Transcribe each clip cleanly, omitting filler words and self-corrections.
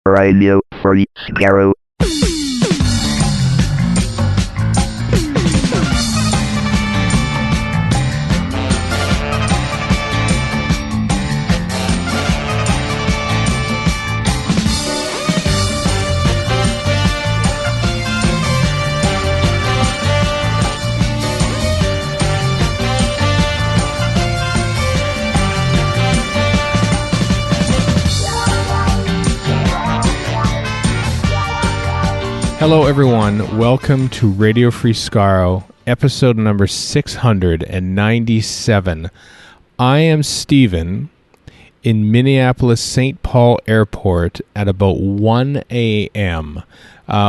Radio Free Skaro. Hello everyone, welcome to Radio Free Skaro, episode number 697. I am Steven in Minneapolis St. Paul Airport at about 1 a.m.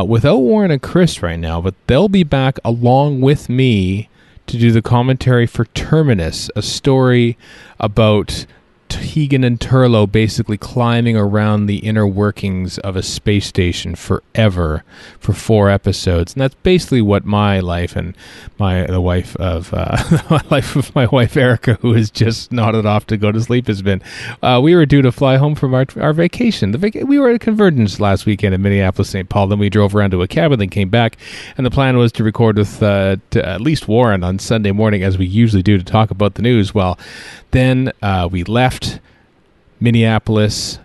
Without Warren and Chris right now, but they'll be back along with me to do the commentary for Terminus, a story about Tegan and Turlo basically climbing around the inner workings of a space station forever for 4 episodes, and that's basically what my life and the life of my wife Erica, who has just nodded off to go to sleep, has been. We were due to fly home from our vacation. We were at a convergence last weekend in Minneapolis, St. Paul. Then we drove around to a cabin, then came back, and the plan was to record with at least Warren on Sunday morning, as we usually do, to talk about the news. Well, then we left Minneapolis,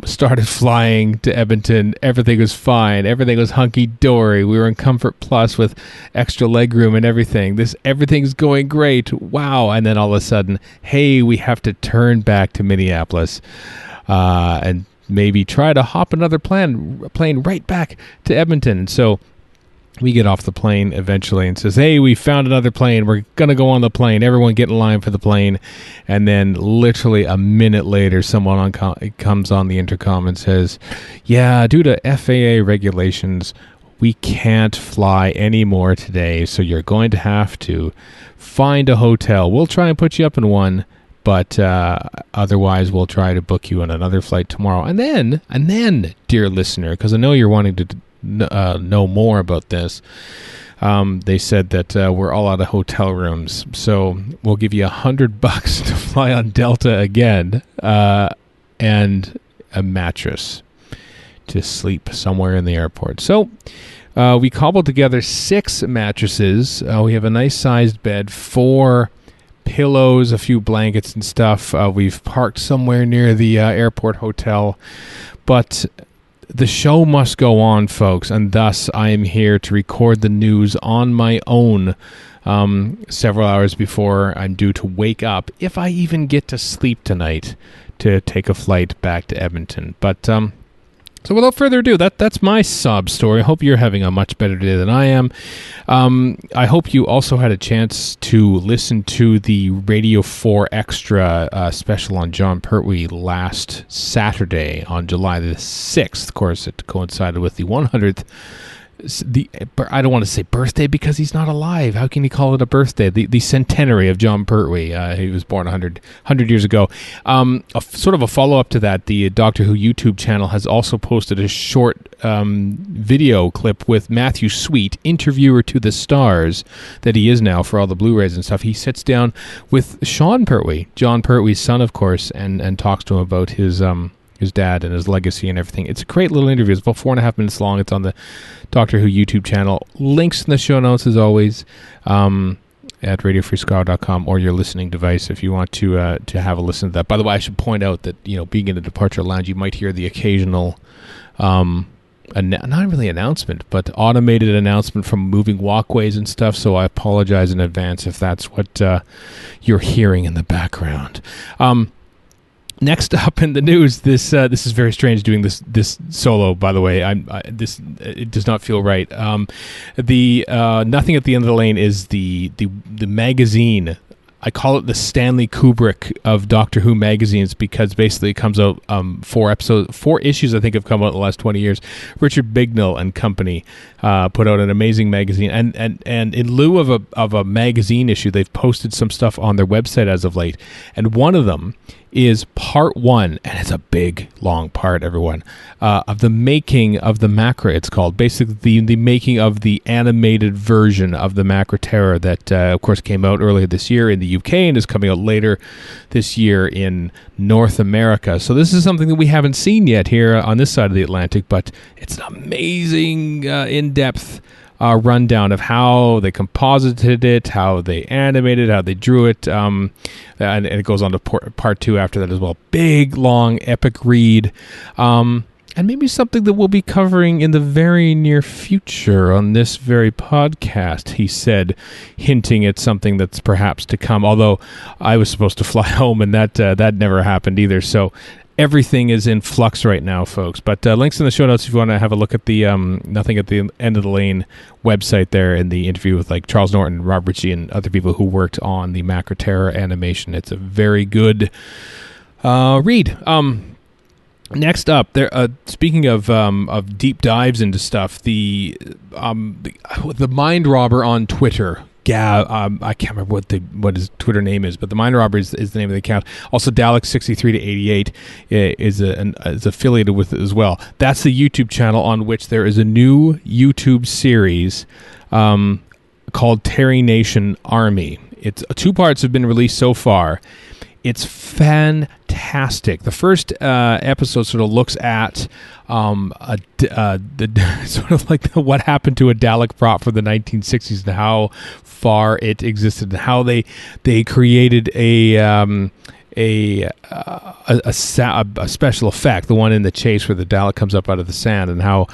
started flying to Edmonton. Everything was fine. Everything was hunky-dory. We were in Comfort Plus with extra legroom and everything. Everything's going great. Wow. And then all of a sudden, hey, we have to turn back to Minneapolis and maybe try to hop another plane right back to Edmonton. So we get off the plane eventually and says, hey, we found another plane. We're going to go on the plane. Everyone get in line for the plane. And then literally a minute later, someone comes on the intercom and says, yeah, due to FAA regulations, we can't fly anymore today. So you're going to have to find a hotel. We'll try and put you up in one, but otherwise we'll try to book you on another flight tomorrow. And then, dear listener, because I know you're wanting to know more about this, they said that we're all out of hotel rooms, so we'll give you $100 to fly on Delta again, and a mattress to sleep somewhere in the airport. So we cobbled together 6 mattresses. We have a nice sized bed, 4 pillows, a few blankets and stuff. We've parked somewhere near the airport hotel, but the show must go on, folks, and thus I am here to record the news on my own several hours before I'm due to wake up, if I even get to sleep tonight, to take a flight back to Edmonton. But so without further ado, that's my sob story. I hope you're having a much better day than I am. I hope you also had a chance to listen to the Radio 4 Extra special on John Pertwee last Saturday on July the 6th. Of course, it coincided with the 100th. I don't want to say birthday because he's not alive. How can you call it a birthday? The centenary of John Pertwee. He was born 100 years ago. Sort of a follow-up to that, the Doctor Who YouTube channel has also posted a short video clip with Matthew Sweet, interviewer to the stars that he is now for all the Blu-rays and stuff. He sits down with Sean Pertwee, John Pertwee's son, of course, and talks to him about his dad and his legacy and everything. It's a great little interview. It's about 4.5 minutes long. It's on the Doctor Who YouTube channel. Links in the show notes, as always, at radiofreescaro.com or your listening device if you want to have a listen to that. By the way, I should point out that, being in the departure lounge, you might hear the occasional, not really announcement, but automated announcement from moving walkways and stuff. So I apologize in advance if that's what you're hearing in the background. Next up in the news, this is very strange doing this solo. By the way, it does not feel right. The Nothing at the End of the Lane is the magazine. I call it the Stanley Kubrick of Doctor Who magazines because basically it comes out 4 issues I think have come out in the last 20 years. Richard Bignell and Company put out an amazing magazine, and in lieu of a magazine issue, they've posted some stuff on their website as of late, and one of them is part one, and it's a big, long part, everyone, of the making of the Macra, it's called. Basically, the making of the animated version of the Macra Terror that, of course, came out earlier this year in the UK and is coming out later this year in North America. So this is something that we haven't seen yet here on this side of the Atlantic, but it's an amazing, in-depth rundown of how they composited it, how they animated, how they drew it, and it goes on to part two after that as well. Big, long, epic read, and maybe something that we'll be covering in the very near future on this very podcast, he said, hinting at something that's perhaps to come, although I was supposed to fly home, and that never happened either, so everything is in flux right now, folks. But links in the show notes if you want to have a look at the Nothing at the End of the Lane website there, and the interview with like Charles Norton, Rob Ritchie, and other people who worked on the Macra Terror animation. It's a very good read. Next up, there. Speaking of deep dives into stuff, the Mind Robber on Twitter. I can't remember what his Twitter name is, but the Mind Robber is the name of the account. Also, Dalek63-88 is affiliated with it as well. That's the YouTube channel on which there is a new YouTube series called Terry Nation Army. It's 2 parts have been released so far. It's fantastic. The first episode sort of looks at the sort of like what happened to a Dalek prop from the 1960s and how far it existed, and how they created a special effect, the one in the chase where the Dalek comes up out of the sand, and how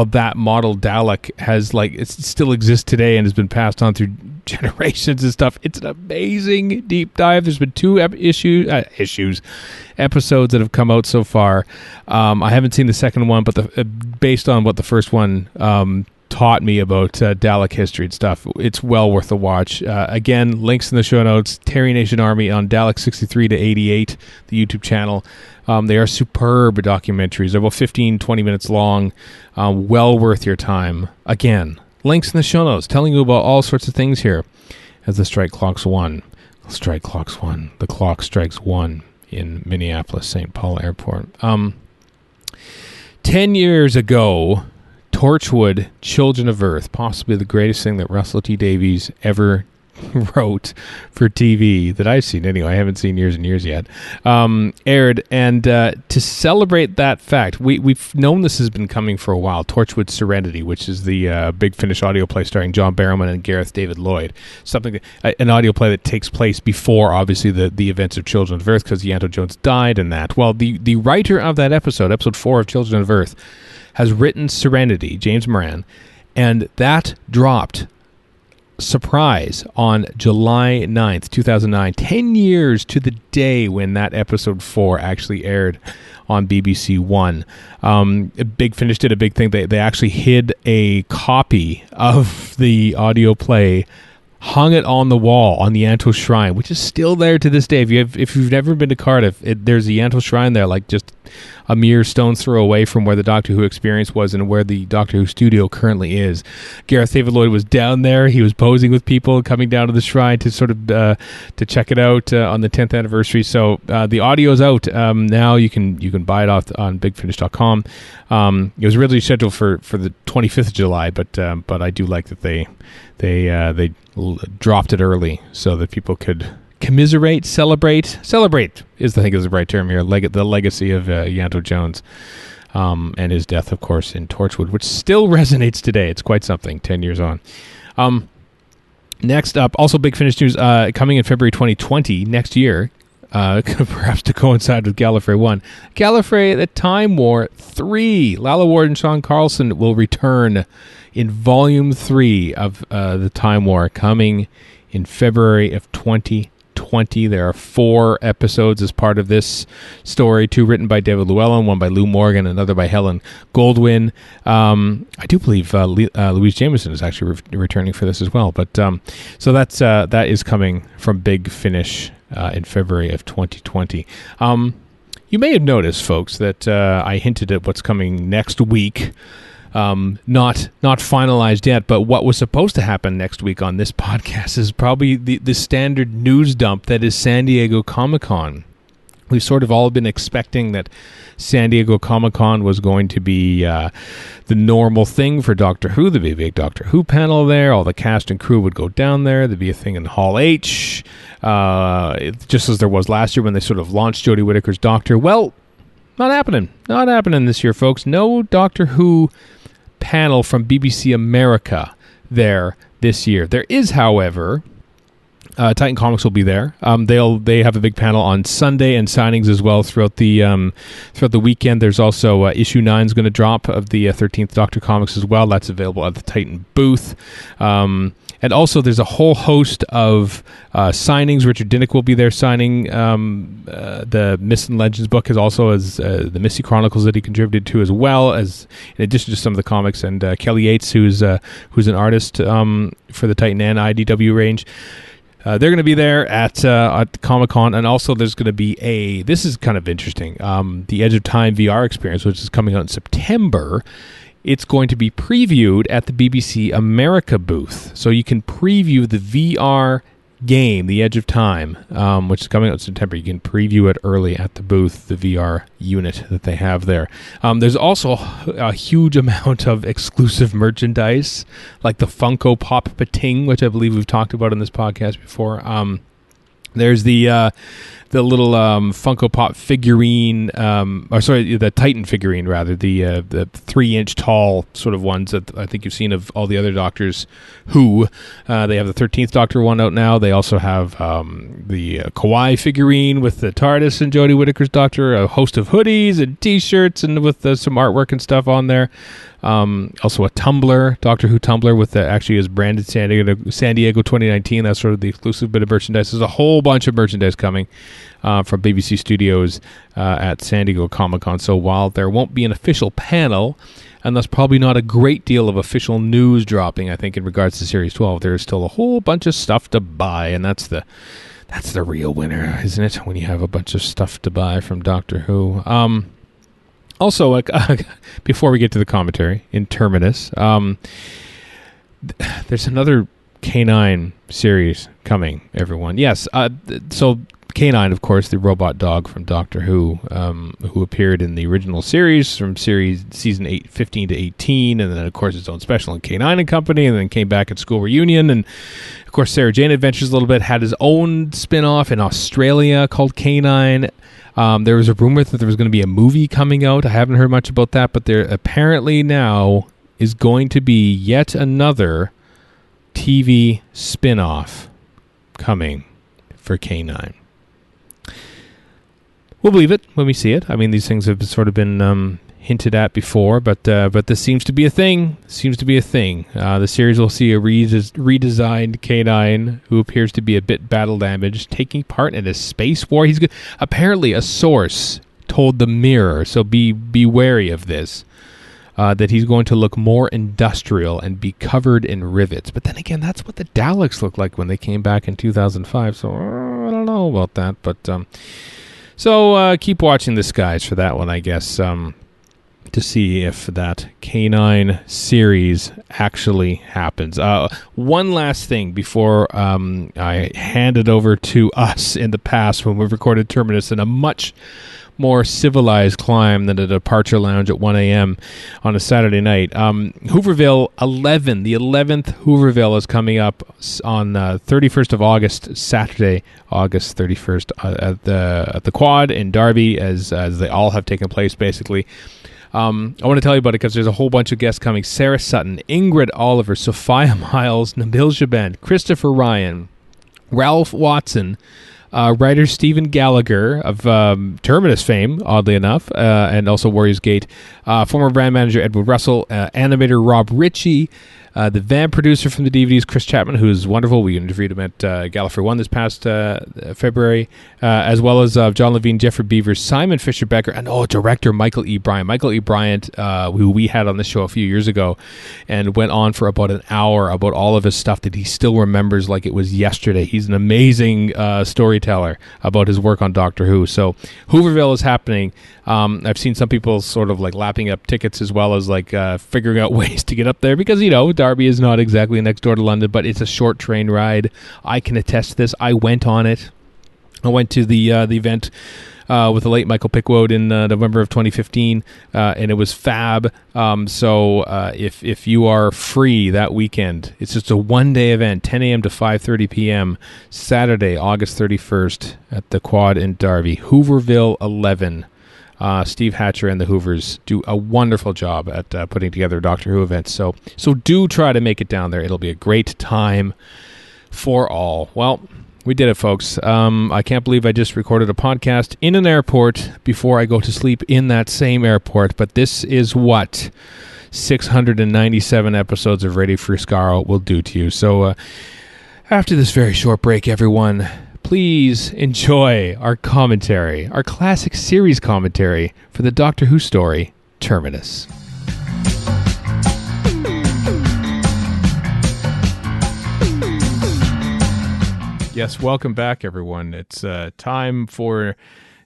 that model Dalek has it still exists today and has been passed on through generations and stuff. It's an amazing deep dive. There's been 2 episodes that have come out so far. I haven't seen the second one, but based on what the first one taught me about Dalek history and stuff, it's well worth a watch. Again, links in the show notes. Terry Nation Army on Dalek63-88, the YouTube channel. They are superb documentaries. They're about 15-20 minutes long. Well worth your time. Again, links in the show notes telling you about all sorts of things here as the strike clocks 1. The clock strikes 1 in Minneapolis St. Paul Airport. 10 years ago, Torchwood, Children of Earth, possibly the greatest thing that Russell T Davies ever wrote for TV that I've seen anyway. I haven't seen years and years yet. Aired, and to celebrate that fact, we've known this has been coming for a while. Torchwood Serenity, which is the Big Finish audio play starring John Barrowman and Gareth David Lloyd. An audio play that takes place before, obviously, the events of Children of Earth, because Ianto Jones died in that. Well, the writer of that episode 4 of Children of Earth, has written Serenity, James Moran, and that dropped, surprise, on July 9th, 2009, 10 years to the day when that episode 4 actually aired on BBC One. Big Finish did a big thing. They actually hid a copy of the audio play, hung it on the wall on the Ianto Shrine, which is still there to this day. If you've never been to Cardiff, there's the Ianto Shrine there, like just a mere stone's throw away from where the Doctor Who experience was and where the Doctor Who studio currently is. Gareth David Lloyd was down there. He was posing with people coming down to the shrine to sort of to check it out on the 10th anniversary. So the audio's out now. You can buy it off on BigFinish.com. It was originally scheduled for the 25th of July, but I do like that they dropped it early so that people could commiserate, celebrate is the right term here, the legacy of Ianto Jones and his death, of course, in Torchwood, which still resonates today. It's quite something 10 years on. Next up, also Big Finish news, coming in February 2020, next year, perhaps to coincide with Gallifrey 1. Gallifrey, the Time War 3. Lalla Ward and Sean Carlson will return in Volume 3 of the Time War, coming in February of 2020. There are 4 episodes as part of this story, 2 written by David Llewellyn, 1 by Lou Morgan, another by Helen Goldwyn. I do believe Louise Jameson is actually returning for this as well. But so that is coming from Big Finish in February of 2020. You may have noticed, folks, that I hinted at what's coming next week. Not finalized yet, but what was supposed to happen next week on this podcast is probably the standard news dump that is San Diego Comic-Con. we've sort of all been expecting that San Diego Comic-Con was going to be the normal thing for Doctor Who. There'd be a big Doctor Who panel there. All the cast and crew would go down there. There'd be a thing in Hall H, just as there was last year when they sort of launched Jodie Whittaker's Doctor. Well, not happening. Not happening this year, folks. No Doctor Who panel from BBC America there this year. There is, however... Titan Comics will be there. They have a big panel on Sunday and signings as well throughout the weekend. There's also issue 9 is going to drop of the 13th Doctor Comics as well. That's available at the Titan booth. And also there's a whole host of signings. Richard Dinnick will be there signing the Myths and Legends book, as the Missy Chronicles that he contributed to, as well as in addition to some of the comics. And Kelly Yates, who's an artist for the Titan and IDW range. They're going to be there at Comic-Con, and also there's going to be this is kind of interesting, the Edge of Time VR experience, which is coming out in September. It's going to be previewed at the BBC America booth. So you can preview the VR game, The Edge of Time, which is coming out in September. You can preview it early at the booth, the VR unit that they have there. There's also a huge amount of exclusive merchandise, like the Funko Pop Pating, which I believe we've talked about in this podcast before. There's the little Funko Pop figurine, the Titan figurine, rather, the 3-inch tall sort of ones that I think you've seen of all the other Doctors Who. They have the 13th Doctor one out now. They also have the Kawaii figurine with the TARDIS and Jodie Whittaker's Doctor, a host of hoodies and T-shirts, and with some artwork and stuff on there. Also a tumbler, Doctor Who tumbler with actually is branded San Diego 2019. That's sort of the exclusive bit of merchandise. There's a whole bunch of merchandise coming from BBC Studios at San Diego Comic-Con. So while there won't be an official panel, and there's probably not a great deal of official news dropping, I think, in regards to Series 12, there's still a whole bunch of stuff to buy, and that's the real winner, isn't it? When you have a bunch of stuff to buy from Doctor Who. Also, before we get to the commentary, in Terminus, there's another K9 series coming, everyone. Yes, so K9, of course, the robot dog from Doctor Who appeared in the original series from season 15 to 18, and then, of course, its own special in K9 and Company, and then came back at School Reunion, and, of course, Sarah Jane Adventures a little bit, had his own spin-off in Australia called K9. There was a rumor that there was going to be a movie coming out. I haven't heard much about that, but there apparently now is going to be yet another TV spin-off coming for K9. We'll believe it when we see it. I mean, these things have sort of been hinted at before, but this seems to be a thing. The series will see a redesigned K9 who appears to be a bit battle damaged, taking part in a space war. He's apparently a source told the Mirror, so be wary of this, that he's going to look more industrial and be covered in rivets. But then again, that's what the Daleks looked like when they came back in 2005, so I don't know about that. But so keep watching the skies for that one, I guess, to see if that K9 series actually happens. One last thing before I hand it over to us in the past when we've recorded Terminus in a much more civilized climb than a departure lounge at 1 a.m. on a Saturday night. Hooverville 11, the 11th Hooverville is coming up on 31st of August, Saturday, August 31st, at the Quad in Derby, as they all have taken place, basically. I want to tell you about it because there's a whole bunch of guests coming. Sarah Sutton, Ingrid Oliver, Sophia Miles, Nabil Shaban, Christopher Ryan, Ralph Watson, writer Stephen Gallagher of Terminus fame, oddly enough, and also Warriors Gate, former brand manager Edward Russell, animator Rob Ritchie, the van producer from the DVDs, Chris Chapman, who's wonderful. We interviewed him at Gallifrey 1 this past February, as well as John Levine, Jeffrey Beavers, Simon Fisher-Becker, and director Michael E. Bryant. Michael E. Bryant, who we had on the show a few years ago, and went on for about an hour about all of his stuff that he still remembers like it was yesterday. He's an amazing storyteller about his work on Doctor Who. So Hooverville is happening. I've seen some people sort of like lapping up tickets as well as like figuring out ways to get up there because, Derby is not exactly next door to London, but it's a short train ride. I can attest to this. I went on it. I went to the event with the late Michael Pickwoad in November of 2015, and it was fab. So if you are free that weekend, it's just a one-day event, 10 a.m. to 5:30 p.m., Saturday, August 31st at the Quad in Darby, Hooverville 11. Steve Hatcher and the Hoovers do a wonderful job at putting together Doctor Who events. So do try to make it down there. It'll be a great time for all. Well, we did it, folks. I can't believe I just recorded a podcast in an airport before I go to sleep in that same airport. But this is what 697 episodes of Ready for Skaro will do to you. So after this very short break, everyone, please enjoy our commentary, our classic series commentary for the Doctor Who story, Terminus. Yes, welcome back, everyone. It's time for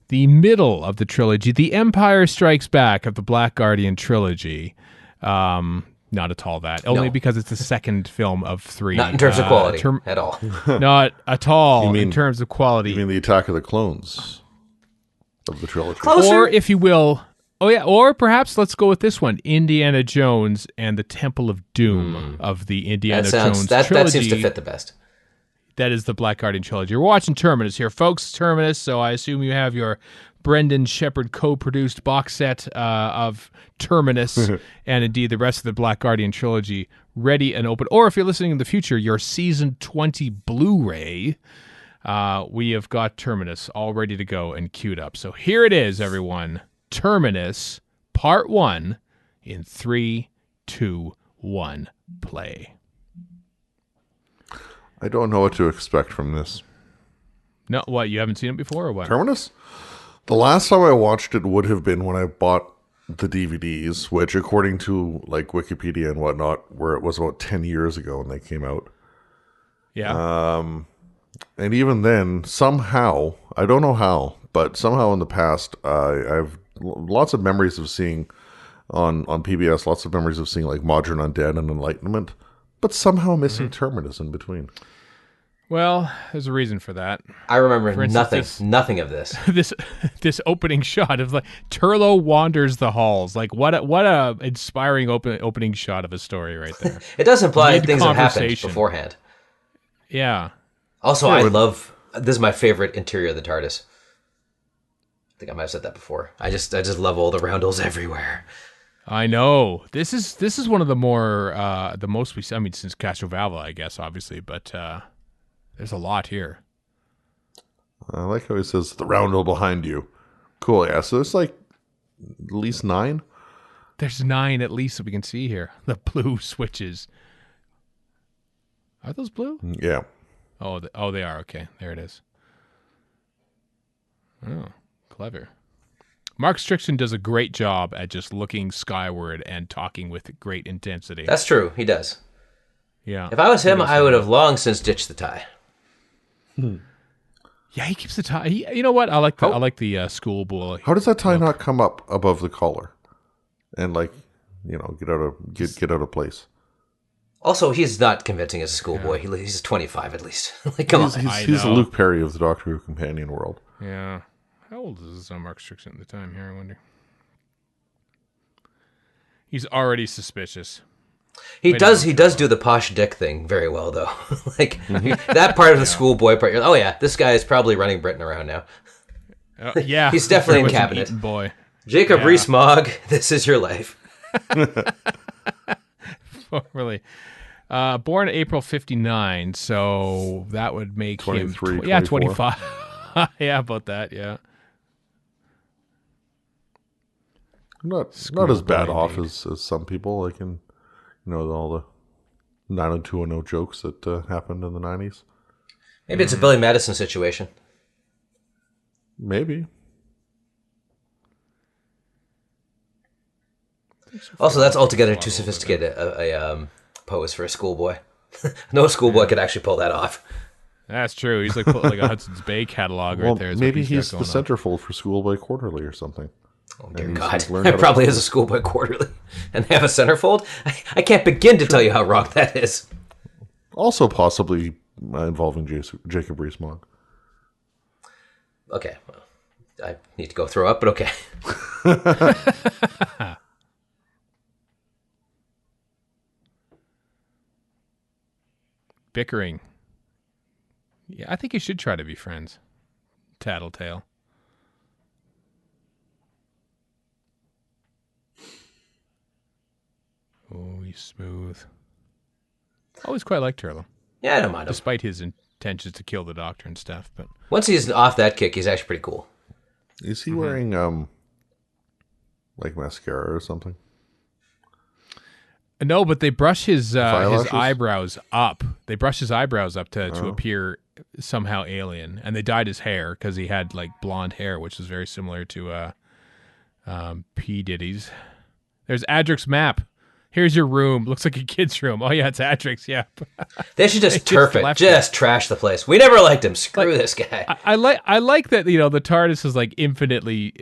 the middle of the trilogy, The Empire Strikes Back of the Black Guardian trilogy. Not at all that. Only because it's the second film of three. Not in terms of quality at all. Not at all in terms of quality. You mean the Attack of the Clones of the trilogy? Closer. Or, if you will, or perhaps let's go with this one, Indiana Jones and the Temple of Doom of the Indiana Jones trilogy. That seems to fit the best. That is the Black Guardian trilogy. We're watching Terminus here, folks. Terminus, so I assume you have your Brendan Shepard co-produced box set of Terminus and indeed the rest of the Black Guardian trilogy ready and open. Or if you're listening in the future, your Season 20 Blu-ray, we have got Terminus all ready to go and queued up. So here it is, everyone. Terminus, Part 1 in 3, 2, 1, play. I don't know what to expect from this. No, what, you haven't seen it before or what? Terminus? The last time I watched it would have been when I bought the DVDs, which according to like Wikipedia and whatnot, where it was about 10 years ago when they came out. Yeah. And even then, somehow, I don't know how, but somehow in the past, I've lots of memories of seeing on PBS, lots of memories of seeing like Modern Undead and Enlightenment, but somehow missing Terminus in between. Well, there's a reason for that. I remember For instance, nothing of this. This opening shot of like Turlo wanders the halls. Like what a inspiring opening shot of a story right there. It does imply things have happened beforehand. Yeah. Also, I love this is my favorite interior of the TARDIS. I think I might have said that before. I just love all the roundels everywhere. I know. This is one of the more the most we. I mean, since Castrovalva, I guess, obviously, but there's a lot here. I like how he says the roundel behind you. Cool. Yeah. So there's like at least 9. There's 9 at least that we can see here. The blue switches. Are those blue? Yeah. Oh, they are. Okay, there it is. Oh, clever. Mark Strickson does a great job at just looking skyward and talking with great intensity. That's true. He does. Yeah. If I was him, I would have long since ditched the tie. Yeah, he keeps the tie. You know what? I like the schoolboy. How does that tie not come up above the collar, and like, you know, get out of place? Also, he's not convincing as a schoolboy. Yeah. He's 25 at least. Like, come on. He's the Luke Perry of the Doctor Who companion world. Yeah. How old is Mark Strickson at the time here, I wonder? He's already suspicious. He does do the posh dick thing very well, though. Like, that part of the schoolboy part, oh yeah, this guy is probably running Britain around now. Yeah. He's definitely in cabinet. Boy. Jacob Rees-Mogg, this is your life. Really. Born April 59, so that would make 23, him 25. Yeah, about that, yeah. Not as bad off as some people, like in, you know, all the 90210 jokes that happened in the 90s. Maybe it's a Billy Madison situation. Maybe. Also, that's altogether too sophisticated a pose for a schoolboy. No schoolboy could actually pull that off. That's true. He's like putting like a Hudson's Bay catalog right there. Maybe he's the centerfold for Schoolboy Quarterly or something. Oh, dear God. It probably is a Schoolboy Quarterly. And they have a centerfold? I can't begin to tell you how wrong that is. Also possibly involving Jacob Rees-Mogg. Okay. Well, I need to go throw up, but okay. Bickering. Yeah, I think you should try to be friends. Tattletale. Oh, he's smooth. Always quite liked Turlo, Yeah, I don't mind him. despite his intentions to kill the Doctor and stuff. But Once he's off that kick, he's actually pretty cool. Is he wearing like mascara or something? no, but they brush his Eyelashes? eyebrows up. They brush his eyebrows up to appear somehow alien, and they dyed his hair because he had like blonde hair, which is very similar to P Diddy's. There's Adric's map. Here's your room. Looks like a kid's room. Oh yeah, it's Adric's. Yeah. They should just turf it. left Just trash the place. We never liked him. Screw this guy. I like that, the TARDIS is like infinitely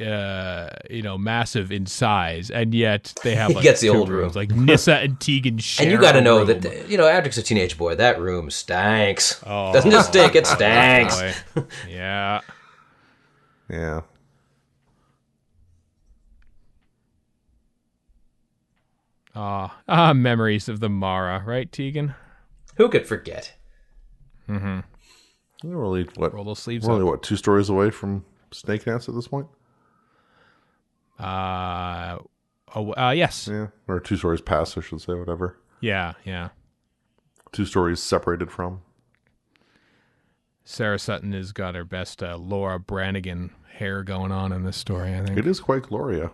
massive in size, and yet they have like gets the two old rooms, room. like Nissa and Tegan share. And you got to a know room. that, Adric's a teenage boy. That room stanks. Oh, Doesn't just stink, it stanks. boy. Yeah. Yeah. Memories of the Mara, right, Tegan? Who could forget? We're only Roll those sleeves we're only up. 2 stories away from Snake Dance at this point? Yes. Yeah. Or 2 stories past, I should say, whatever. Yeah. 2 stories separated from. Sarah Sutton has got her best Laura Branigan hair going on in this story, I think. It is quite Gloria.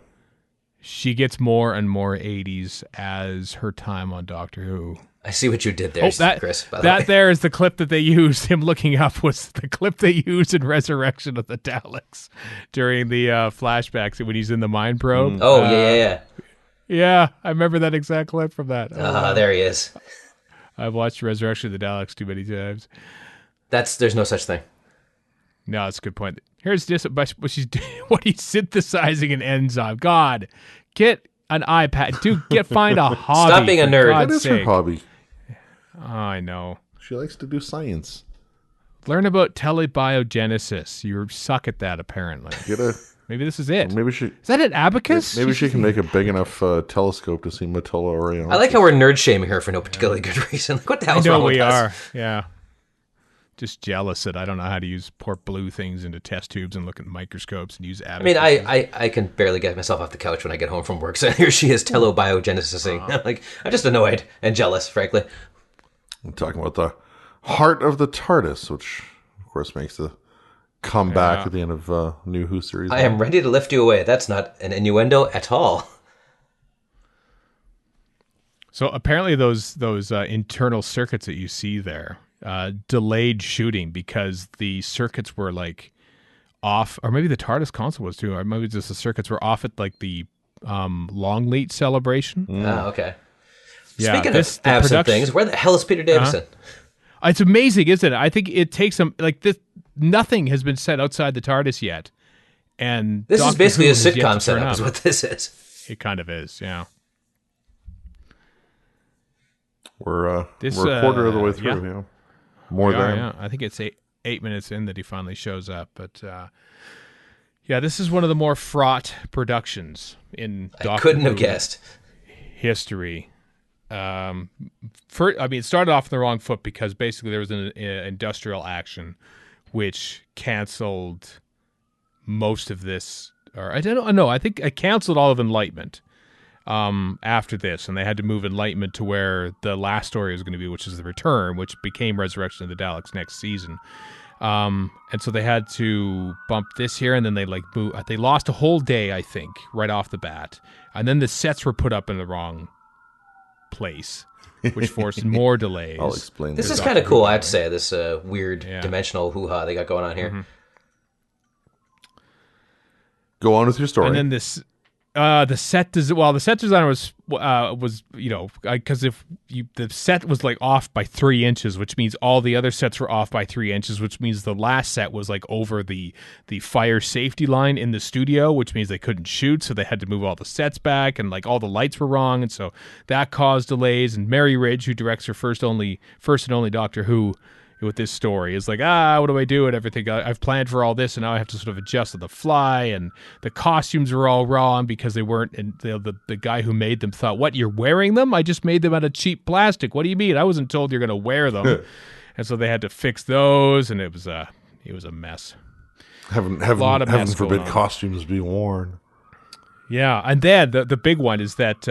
She gets more and more 80s as her time on Doctor Who. I see what you did there, Chris. By the way. There is the clip that they used. Him looking up was the clip they used in Resurrection of the Daleks during the flashbacks when he's in the Mind Probe. Oh, yeah. Yeah, I remember that exact clip from that. There he is. I've watched Resurrection of the Daleks too many times. There's no such thing. No, that's a good point. Here's this, what she's doing, what he's synthesizing an enzyme. God, get an iPad. Dude, find a hobby. Stop being a for nerd. God's That is her sake. hobby. Oh, I know. She likes to do science. Learn about telebiogenesis. You suck at that, apparently. Get a Maybe this is it. maybe she Is that an abacus? maybe she can make a big enough telescope to see Metallo Orion. I like how we're nerd shaming her for no particularly good reason. Like, what the I hell's know wrong with we us? are. Yeah. Just jealous that I don't know how to use port blue things into test tubes and look at microscopes and use I mean, abacuses. I can barely get myself off the couch when I get home from work. So here she is, telebiogenesising. I'm just annoyed and jealous, frankly. I'm talking about the heart of the TARDIS, which of course makes the comeback at the end of New Who series. I am ready to lift you away. That's not an innuendo at all. So apparently those internal circuits that you see there delayed shooting because the circuits were like off, or maybe the TARDIS console was too, or maybe just the circuits were off at like the Longleat celebration. Oh, okay. Yeah, Speaking the of absent production- things, where the hell is Peter Davison? It's amazing, isn't it? I think it takes some like this. Nothing has been said outside the TARDIS yet, and This is Doctor basically Who a has yet to sitcom turn setup, up. is what this is. It kind of is, yeah. We're a This, quarter of the way through. yeah. Yeah, more We are, than yeah. I think it's eight minutes in that he finally shows up. But yeah, this is one of the more fraught productions in I Doctor couldn't have Who guessed. history. It started off on the wrong foot because basically there was an industrial action which canceled most of this. Or I don't know. I think it canceled all of Enlightenment after this, and they had to move Enlightenment to where the last story was going to be, which is the Return, which became Resurrection of the Daleks next season. And so they had to bump this here, and then they they lost a whole day, I think, right off the bat, and then the sets were put up in the wrong place, which forced more delays. I'll explain. This is later. kind of cool, I have to say, this weird Yeah. dimensional hoo-ha they got going on here. Go on with your story. And then this, the set designer was because the set was like off by 3 inches, which means all the other sets were off by 3 inches, which means the last set was like over the fire safety line in the studio, which means they couldn't shoot, so they had to move all the sets back, and like all the lights were wrong, and so that caused delays. And Mary Ridge, who directs her first and only Doctor Who, with this story. It's like, what do I do and everything? I've planned for all this, and now I have to sort of adjust on the fly, and the costumes are all wrong because they weren't, and the guy who made them thought, what, you're wearing them? I just made them out of cheap plastic. What do you mean? I wasn't told you're going to wear them. And so they had to fix those, and it was a mess. Heaven mess forbid going on. costumes be worn. Yeah, and then the big one is that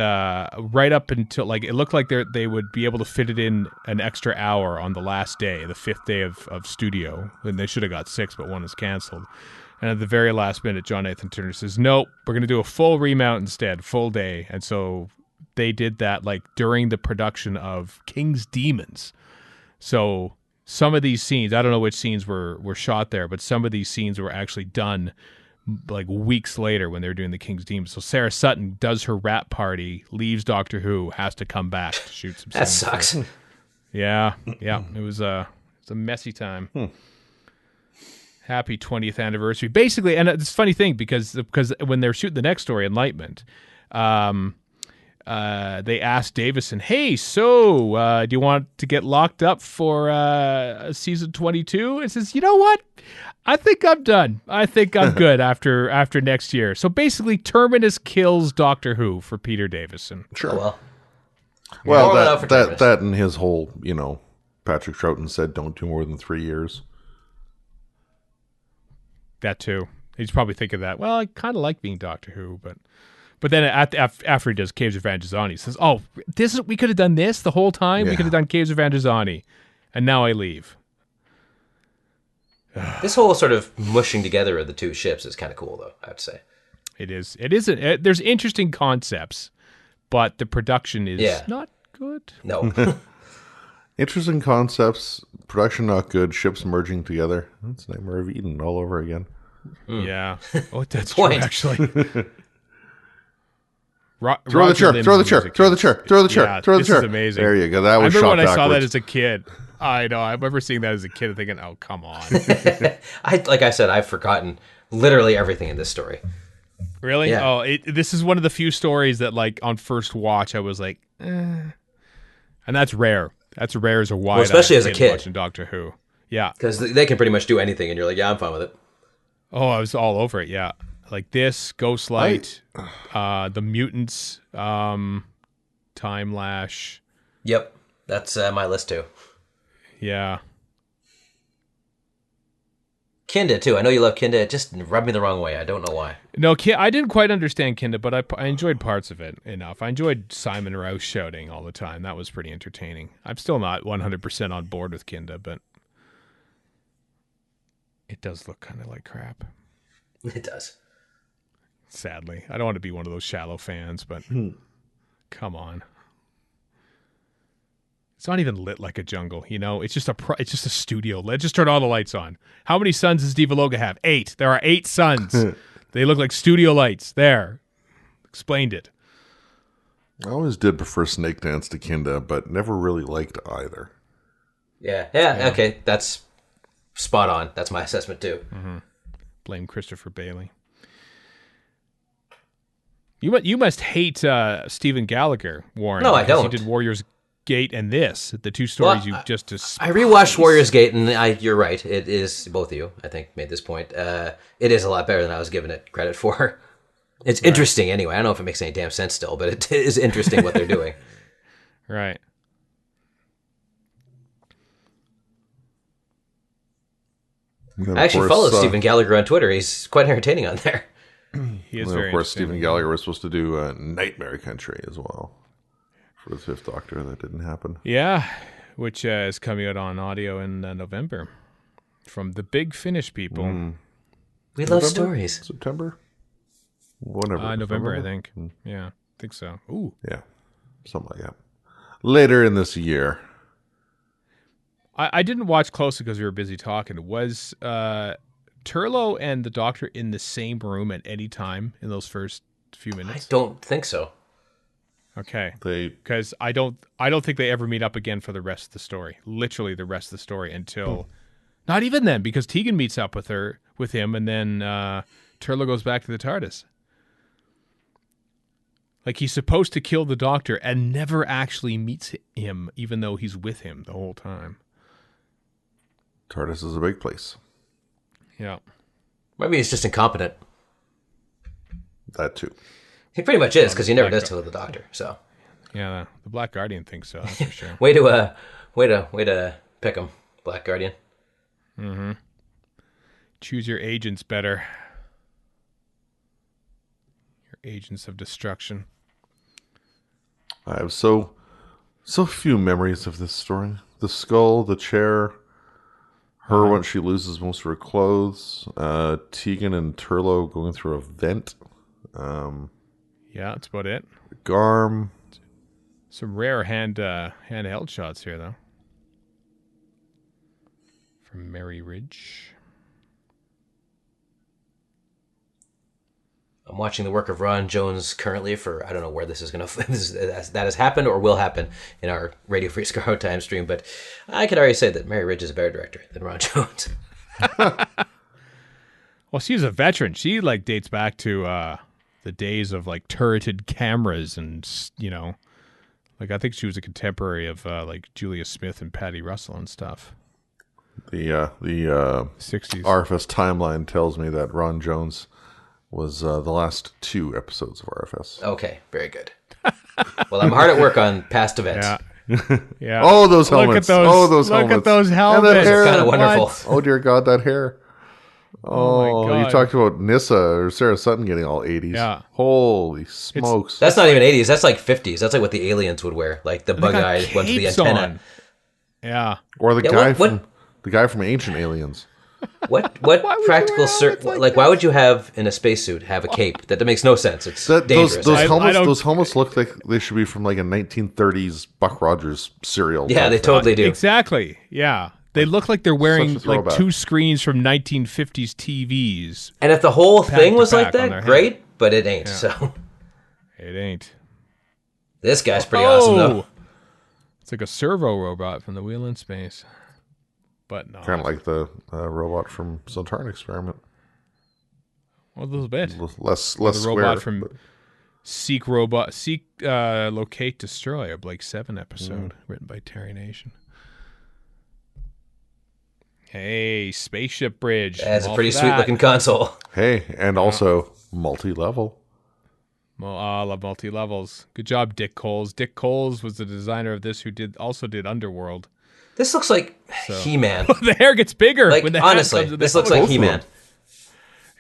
right up until, like, it looked like they would be able to fit it in an extra hour on the last day, the 5th day of studio, and they should have got 6, but one is canceled. And at the very last minute, John Nathan Turner says, nope, we're going to do a full remount instead, full day. And so they did that, like, during the production of King's Demons. So some of these scenes, I don't know which scenes were shot there, but some of these scenes were actually done like weeks later when they were doing the King's Demons. So Sarah Sutton does her rap party, leaves Doctor Who, has to come back to shoot some That scenes. sucks. Yeah. It was a messy time. Happy 20th anniversary. Basically, and it's a funny thing because when they're shooting the next story, Enlightenment, they asked Davison, hey, so do you want to get locked up for season 22? And says, you know what? I think I'm done. I think I'm good after next year. So basically, Terminus kills Doctor Who for Peter Davison. Sure. Oh, well. Well, Pour one out for Terminus. that and his whole, Patrick Troughton said don't do more than 3 years. That too. He's probably thinking that, well, I kind of like being Doctor Who, but then after he does Caves of Vangezzani, he says, oh, we could have done this the whole time? Yeah. We could have done Caves of Vangezzani, and now I leave. This whole sort of mushing together of the two ships is kind of cool, though, I have to say. It is. There's interesting concepts, but the production is not good. No. Interesting concepts, production not good, ships merging together. That's Nightmare of Eden all over again. Yeah. Oh, that's true, Point. actually. Throw the chair, throw the chair, throw the chair, throw the chair, Yeah, throw the this chair. is amazing. There you go. That I was remember shot when I saw that backwards. as a kid. I know. I remember seeing that as a kid and thinking, oh, come on. Like I said, I've forgotten literally everything in this story. Really? Yeah. Oh, this is one of the few stories that, like, on first watch, I was like, And that's rare. That's rare as a wide, especially as a kid. watching Doctor Who. Yeah. Because they can pretty much do anything, and you're like, yeah, I'm fine with it. Oh, I was all over it. Yeah. Like this, Ghostlight, the Mutants, Time Lash. Yep. That's my list, too. Yeah. Kinda, too. I know you love Kinda. It just rubbed me the wrong way. I don't know why. No, I didn't quite understand Kinda, but I enjoyed parts of it enough. I enjoyed Simon Rouse shouting all the time. That was pretty entertaining. I'm still not 100% on board with Kinda, but it does look kind of like crap. It does. Sadly. I don't want to be one of those shallow fans, but come on. It's not even lit like a jungle, It's just a studio. Let's just turn all the lights on. How many suns does Diva Loga have? 8. There are 8 suns. They look like studio lights. There. Explained it. I always did prefer Snake Dance to Kinda, but never really liked either. Yeah, okay. That's spot on. That's my assessment, too. Mm-hmm. Blame Christopher Bailey. You must hate Stephen Gallagher, Warren. No, I because don't. He did Warriors Gate and this, the two stories you just I rewatched Warriors Gate, and you're right. It is, both of you, I think, made this point. It is a lot better than I was giving it credit for. It's interesting anyway. I don't know if it makes any damn sense still, but it is interesting what they're doing. Right. And I actually follow Stephen Gallagher on Twitter. He's quite entertaining on there. He is And very of course, interesting. Stephen Gallagher was supposed to do Nightmare Country as well for the 5th Doctor. That didn't happen. Yeah, which is coming out on audio in November from the Big Finish people. We love November? stories. September? Whatever. November, I think. Yeah, I think so. Ooh. Yeah, something like that. Later in this year. I didn't watch closely because we were busy talking. Was Turlough and the Doctor in the same room at any time in those first few I minutes? don't think so. Okay. They Because I don't think they ever meet up again for the rest of the story. Literally the rest of the story until not even then, because Tegan meets up with him, and then Turlough goes back to the TARDIS. Like, he's supposed to kill the Doctor and never actually meets him, even though he's with him the whole time. TARDIS is a big place. Yeah. Maybe he's just incompetent. That too. He pretty much is, because he never Black does tell the Doctor. So Yeah, the Black Guardian thinks so, that's for sure. way to pick him, Black Guardian. Mm-hmm. Choose your agents better. Your agents of destruction. I have so few memories of this story. The skull, the chair, her when she loses most of her clothes, Tegan and Turlo going through a vent. Yeah, that's about it. Garm. Some rare handheld shots here, though. From Mary Ridge. I'm watching the work of Ron Jones currently for, I don't know where this is going to, that has happened or will happen in our Radio Free Skaro time stream, but I could already say that Mary Ridge is a better director than Ron Jones. Well, she's a veteran. She, like, dates back to the days of, like, turreted cameras and, you know, like, I think she was a contemporary of, like, Julia Smith and Patty Russell and stuff. The 60s. RFS timeline tells me that Ron Jones was the last 2 episodes of RFS. Okay, very good. Well, I'm hard at work on past events. Yeah. Yeah. Oh, those helmets. Look at those helmets. And that hair. Kind of wonderful. What? Oh, dear God, that hair. Oh, my God. you talked about Nissa or Sarah Sutton getting all 80s. Yeah. Holy smokes. That's not even 80s. That's like 50s. That's like what the aliens would wear, like the bug-eyed ones with the capes antenna. on. Yeah. Or the Yeah, guy what- the guy from Ancient Aliens. What would you practical wear helmets like why would you have in a spacesuit have a cape? That makes no sense. It's dangerous. Those helmets look like they should be from like a 1930s Buck Rogers serial. Yeah, they totally do. Exactly. Yeah. They look like they're wearing Such a like throwback. 2 screens from 1950s TVs. And if the whole thing was back like on that, their head. great, but it ain't. So It ain't. this guy's pretty awesome, though. It's like a servo robot from the Wheel in Space. But no. Kind of like the robot from Sontaran Experiment. Well, a little bit. Less The square. robot from Seek, Locate, Destroy, a Blake 7 episode written by Terry Nation. Hey, Spaceship Bridge. That's I'm a all pretty for sweet that. looking console. Hey, and also multi-level. Well, I love multi-levels. Good job, Dick Coles. Dick Coles was the designer of this who also did Underworld. This looks like He-Man. The hair gets bigger Like, when the hat honestly, comes in this the looks like helmet. He-Man.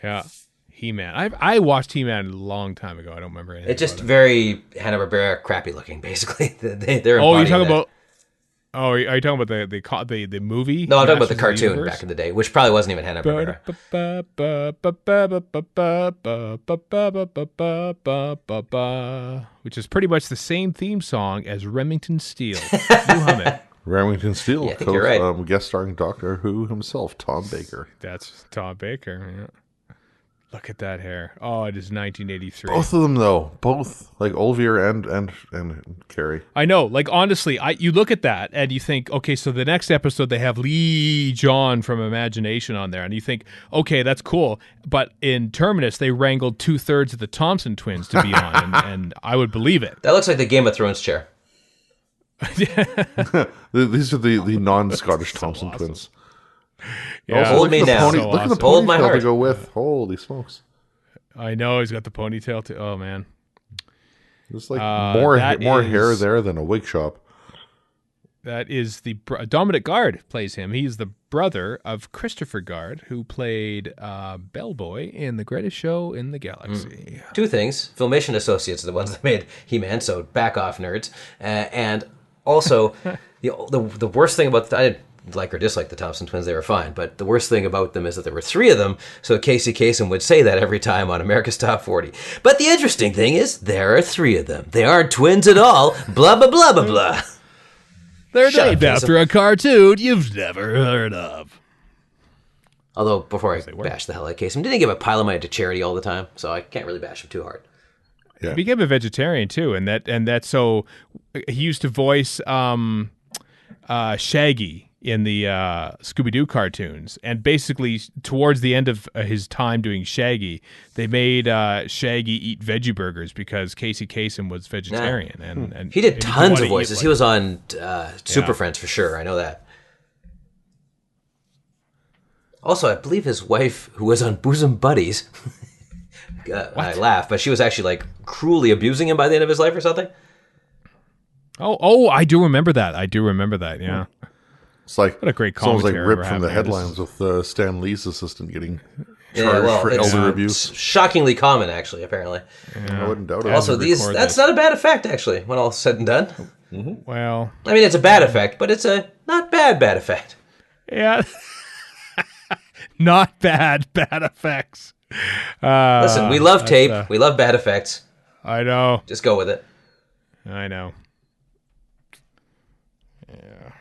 Yeah, He-Man. I watched He-Man a long time ago. I don't remember anything. It's just about it. very Hanna-Barbera crappy looking, basically. They're Oh, you're embodying talking that. about? Oh, are you talking about the movie? No, I'm talking about the Masters of cartoon Universe? back in the day, which probably wasn't even Hanna-Barbera. Which is pretty much the same theme song as Remington Steele. You hum it. Remington Steele, Yeah, I think you're right. guest starring Doctor Who himself, Tom Baker. That's Tom Baker. Yeah. Look at that hair. Oh, it is 1983. Both of them, though, like Olvir and Carrie. I know. Like, honestly, you look at that and you think, okay, so the next episode they have Lee John from Imagination on there. And you think, okay, that's cool. But in Terminus, they wrangled 2/3 of the Thompson twins to be on. and I would believe it. That looks like the Game of Thrones chair. These are the non-Scottish Thompson twins. Yeah. Also, Hold look me at the now. look at the Hold my ponytail to heart. go with. Holy smokes! I know. He's got the ponytail too. Oh, man. There's like that more hair is- there than a wig shop. That is Dominic Guard plays him. He's the brother of Christopher Guard, who played Bellboy in The Greatest Show in the Galaxy. Two things. Filmation Associates are the ones that made He-Man, so back off, nerds. And also, the worst thing about... I didn't like or dislike the Thompson twins. They were fine. But the worst thing about them is that there were 3 of them, so Casey Kasem would say that every time on America's Top 40. But the interesting thing is, there are 3 of them. They aren't twins at all. Blah, blah, blah, blah, blah. They're Shut named up, after a cartoon you've never heard of. Although, before I bash the hell out of Kasem, didn't he give a pile of money to charity all the time? So I can't really bash him too hard. He became a vegetarian too, and that so he used to voice Shaggy in the Scooby-Doo cartoons, and basically towards the end of his time doing Shaggy, they made Shaggy eat veggie burgers because Casey Kasem was vegetarian, and He did and tons wanna of voices. eat, He was on Super Friends for sure. I know that. Also, I believe his wife, who was on Bosom Buddies, I laugh, but she was actually like cruelly abusing him by the end of his life or something. Oh, I do remember that. Yeah. It's like What a great it's almost like commentary ripped we're from the having here. headlines with Stan Lee's assistant getting charged for it's elder abuse. shockingly common, actually, apparently. I wouldn't doubt it. Also, that's not a bad effect, actually, when all said and done. Well, I mean, it's a bad effect, but it's a not bad effect. yeah. Not bad effects. Listen, we love tape. We love bad effects. I know. Just go with it. I know. Yeah.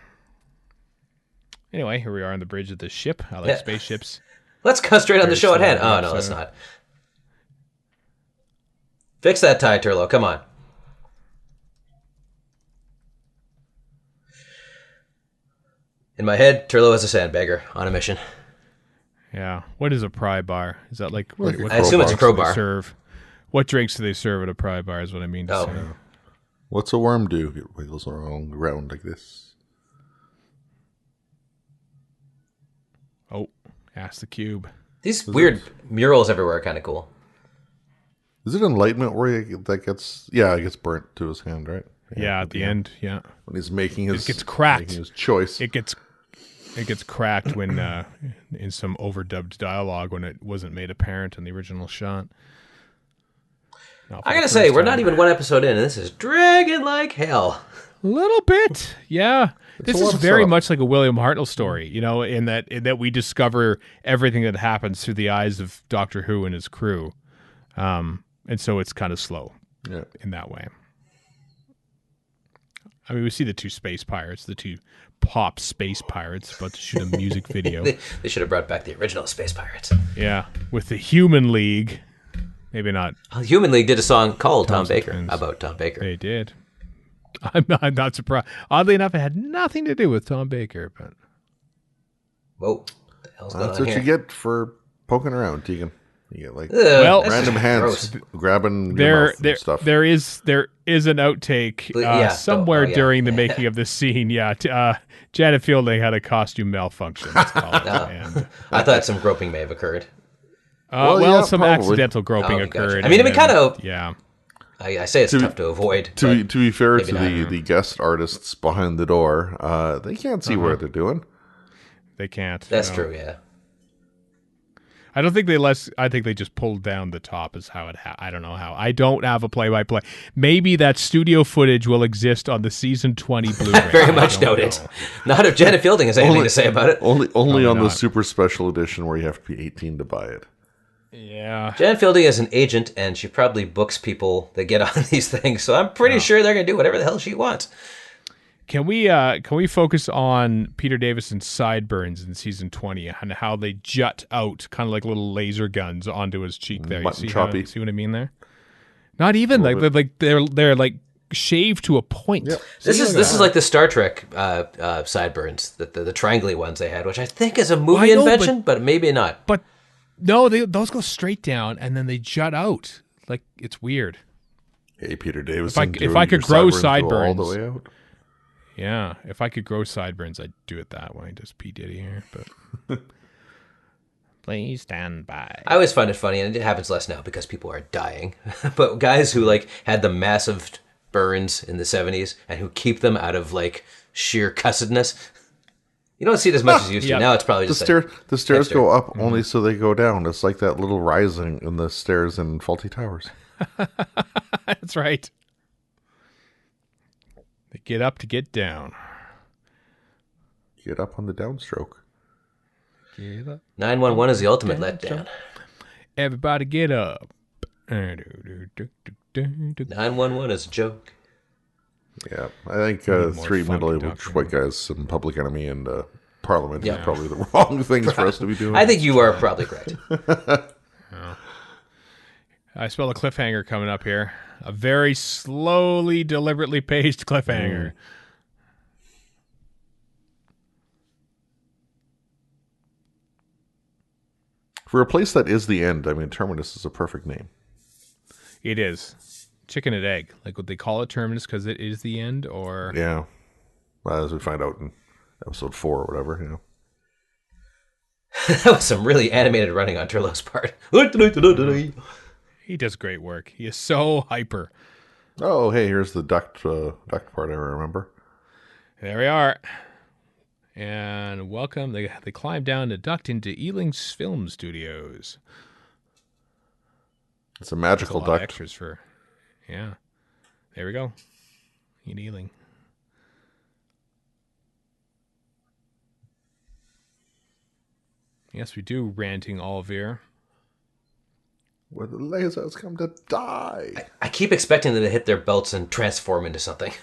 Anyway, here we are on the bridge of the ship. I like spaceships. Let's concentrate on the show at hand. Oh, no, let's not. Fix that tie, Turlo. Come on. In my head, Turlo is a sandbagger on a mission. Yeah. What is a pry bar? Is that like what I assume it's a crowbar. Serve? What drinks do they serve at a pry bar is what I mean to say. What's a worm do? It wiggles around like this. Oh, ask the cube. These weird murals everywhere are kind of cool. Is it Enlightenment where it gets burnt to his hand, right? Yeah, at the end, yeah. When he's making his... It gets cracked. Making his choice. It gets cracked when in some overdubbed dialogue when it wasn't made apparent in the original shot. I gotta say, we're not even one episode in, and this is dragging like hell. A little bit, yeah. This is very setup. much like a William Hartnell story, in that we discover everything that happens through the eyes of Doctor Who and his crew, and so it's kind of slow in that way. I mean, we see the two space pirates, the two pop space pirates, about to shoot a music video. They should have brought back the original Space Pirates. Yeah, with the Human League. Maybe not. Human League did a song called Tom Baker, about Tom Baker. They did. I'm not surprised. Oddly enough, it had nothing to do with Tom Baker, but... Whoa. What the hell's going on That's what here? you get for poking around, Tegan. You get like That's random hands grabbing your mouth and stuff. There is an outtake somewhere during the making of this scene. Yeah, Janet Fielding had a costume malfunction. Let's call it. And, I thought some groping may have occurred. some probably. Accidental groping Gotcha. occurred. I mean, it kind of... Yeah. I say it's tough to avoid. To be fair maybe to the guest artists behind the door, they can't see what they're doing. They can't. That's true, yeah. I don't think I think they just pulled down the top is how it I don't know how. I don't have a play-by-play. Maybe that studio footage will exist on the season 20 Blu-ray. Very much noted. Not if Janet Fielding has anything to say about it. Only on the super special edition where you have to be 18 to buy it. Yeah. Janet Fielding is an agent, and she probably books people that get on these things, so I'm pretty sure they're going to do whatever the hell she wants. Can we focus on Peter Davison's sideburns in season 20 and how they jut out kind of like little laser guns onto his cheek there? Mutton You choppy. see what I mean there? Not even they're like shaved to a point. Yep. This is like the Star Trek sideburns, the triangly ones they had, which I think is a movie invention, but maybe not. But no, those go straight down and then they jut out. Like it's weird. Hey, Peter Davison. If I could grow all sideburns, the way out. Yeah, if I could grow sideburns, I'd do it that way. Just P. Diddy here, but please stand by. I always find it funny, and it happens less now because people are dying. But guys who like had the massive burns in the 70s and who keep them out of like sheer cussedness, you don't see it as much as you used to. Now it's probably just the stairs go up only so they go down. It's like that little rising in the stairs in Faulty Towers. That's right. They get up to get down. Get up on the downstroke. Get up. 911 is the ultimate letdown. Everybody get up. 911 is a joke. Yeah, I think three middle-aged white guys in Public Enemy and Parliament is probably the wrong things for us to be doing. I think you are probably correct. I smell a cliffhanger coming up here. A very slowly, deliberately paced cliffhanger. For a place that is the end, I mean, Terminus is a perfect name. It is. Chicken and egg. Like what they call it Terminus because it is the end, or... Yeah. Well, as we find out in episode 4 or whatever, That was some really animated running on Turlo's part. He does great work. He is so hyper. Oh, hey, here's the duct part I remember. There we are. And welcome. They climb down the duct into Ealing's Film Studios. It's a magical There's a lot of duct. extras for. Yeah. There we go. In Ealing. Yes, we do, ranting Olivier. Where the lasers come to die. I keep expecting them to hit their belts and transform into something.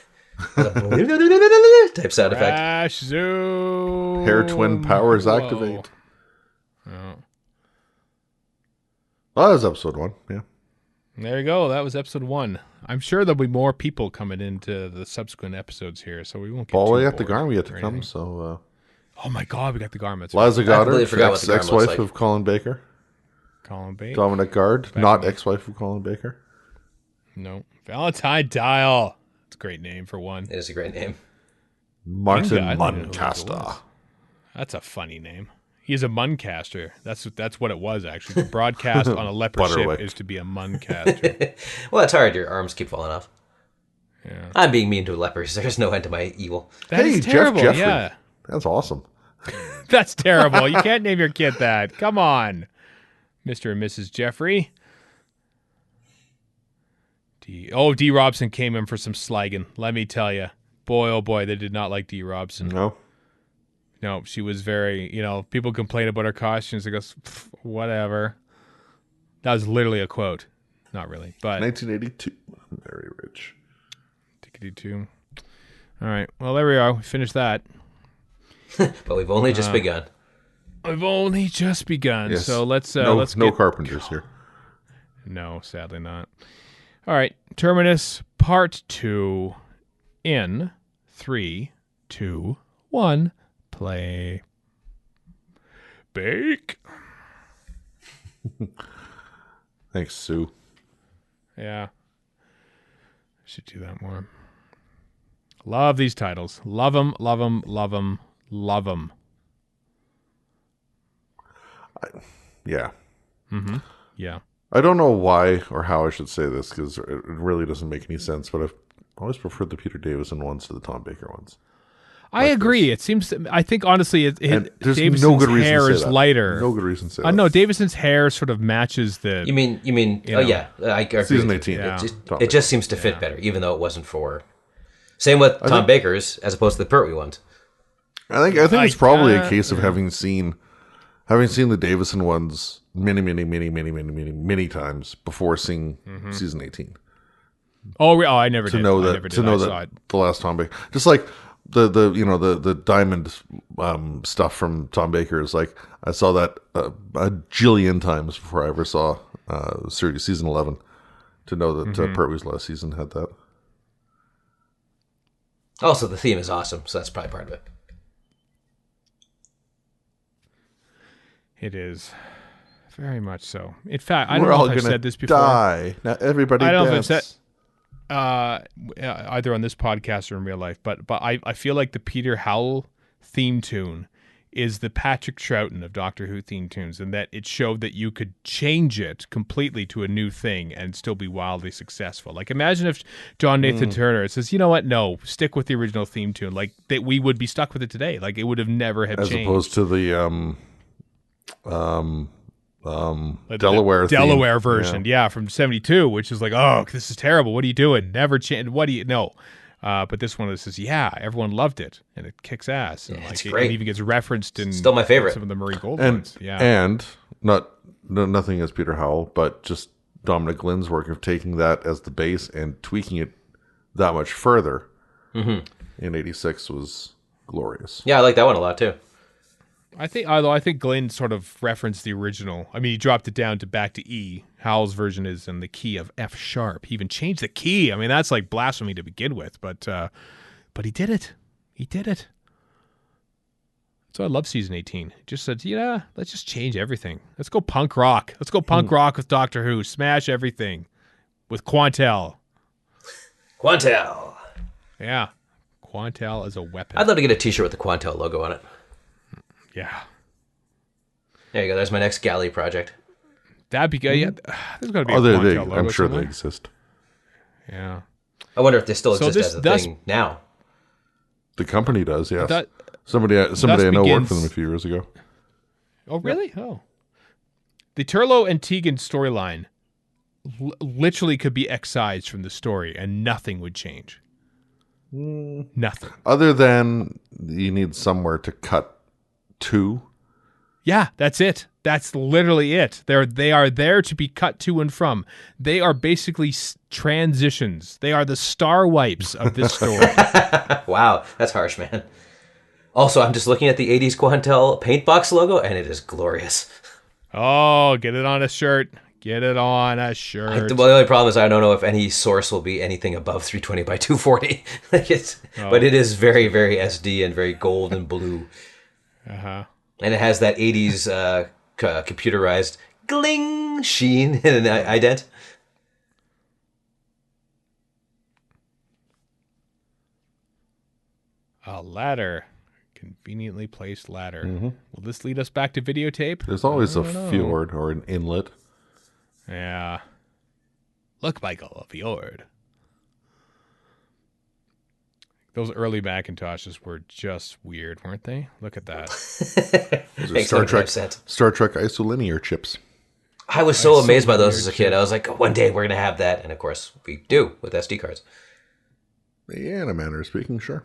Type sound effect. Crash zoom. Hair twin powers Whoa. activate. Oh. Oh, that was episode 1, yeah. There you go. That was episode 1. I'm sure there'll be more people coming into the subsequent episodes here, so we won't get Paul, too we got the bored Garmy yet to or come, anything. so... Oh my God, we got the garments. Liza I Goddard, completely forgot what the Garmin looks ex-wife like. of Colin Baker. Colin Bate. Dominic Guard, Back not away. ex-wife of Colin Baker. No. Valentine Dial. It's a great name for one. It is a great name. Martin I don't know who it Muncaster. was. That's a funny name. He's a muncaster. That's what it was, actually. The broadcast on a leper Butterwick. ship is to be a muncaster. Well, that's hard. Your arms keep falling off. Yeah. I'm being mean to lepers. There's no end to my evil. That Hey, is Jeff terrible. Jeffrey. Yeah. That's awesome. That's terrible. You can't name your kid that. Come on, Mr. and Mrs. Jeffrey. D. Robson came in for some slagging. Let me tell you. Boy, oh boy, they did not like D. Robson. No? No, she was very, people complain about her costumes. They go, whatever. That was literally a quote. Not really, but 1982. Very rich. tickety too. All right. Well, there we are. We finished that. But we've only just begun. We've only just begun. Yes. So let's no get carpenters here. No, sadly not. All right. Terminus Part 2 in 3, 2, 1. Play. Bake. Thanks, Sue. Yeah. Should do that more. Love these titles. Love them, love them, love them, love them. Yeah. Yeah. I don't know why or how I should say this because it really doesn't make any sense, but I've always preferred the Peter Davison ones to the Tom Baker ones. I agree. It seems. I think honestly, And there's Davison's no good reason hair to say is that. lighter. No good reason to say that. No, Davison's hair sort of matches the. You mean? You Oh know. yeah, I agree Season with you. 18. Yeah. It just seems to fit better, even though it wasn't for. Same with Tom Baker's, as opposed to the Pertwee ones. I think it's probably a case of yeah. having seen the Davison ones many times before seeing season 18 I never to did. know I that never did. I saw it. the last Tom Baker, just like the diamond stuff from Tom Baker is like I saw that a jillion times before I ever saw season 11 to know that Pertwee's last season had that. Also, the theme is awesome, so that's probably part of it. It is very much so. In fact, I don't We're know all if I've gonna said this before. die. Now everybody I don't know if deaths. I've said either on this podcast or in real life, but I feel like the Peter Howell theme tune is the Patrick Troughton of Doctor Who theme tunes, and that it showed that you could change it completely to a new thing and still be wildly successful. Like imagine if John Nathan Turner says, you know what, no, stick with the original theme tune, like that we would be stuck with it today. Like it would have never have as changed. opposed to the Like Delaware the theme. Delaware version, yeah, from '72, which is like, oh, this is terrible. What are you doing? Never change. What do you know? But this one says, yeah, everyone loved it, and it kicks ass. And it's it great. even gets referenced in Still my favorite. some of the Murray Gold and ones. Yeah, and nothing as Peter Howell, but just Dominic Lynn's work of taking that as the base and tweaking it that much further in '86 was glorious. Yeah, I like that one a lot too. I think Glenn sort of referenced the original. I mean, he dropped it down to back to E. Howell's version is in the key of F sharp. He even changed the key. I mean, that's like blasphemy to begin with, but he did it. He did it. So I love season 18. Just said, yeah, let's just change everything. Let's go punk rock. Let's go punk rock with Doctor Who. Smash everything with Quantel. Quantel. Yeah, Quantel as a weapon. I'd love to get a T-shirt with the Quantel logo on it. Yeah. There you go. There's my next galley project. That'd be good. Yeah, there's got to be a Oh, Quantel logo I'm sure somewhere. they exist. Yeah. I wonder if they still So exist as a thus- thing now. The company does, yes. That- Somebody I know worked for them a begins- few years ago. Oh, really? Oh. The Turlo and Tegan storyline literally could be excised from the story and nothing would change. Nothing. Other than you need somewhere to cut to. Yeah, that's it. That's literally it. They are there to be cut to and from. They are basically transitions. They are the star wipes of this story. Wow, that's harsh, man. Also, I'm just looking at the 80s Quantel paint box logo, and it is glorious. Oh, get it on a shirt. Get it on a shirt. Well, the only problem is I don't know if any source will be anything above 320 by 240. But it is very, very SD and very gold and blue. Uh-huh. And it has that 80s computerized gling sheen in an ident. A ladder. Conveniently placed ladder. Will this lead us back to videotape? There's always a fjord or an inlet. Yeah. Look, Michael, a fjord. Those early Macintoshes were just weird, weren't they? Look at that. Those are Makes Star no Trek sense. isolinear chips. I was so amazed by those as a kid. I was like, one day we're going to have that. And of course, we do with SD cards. Yeah, in a manner of speaking, sure.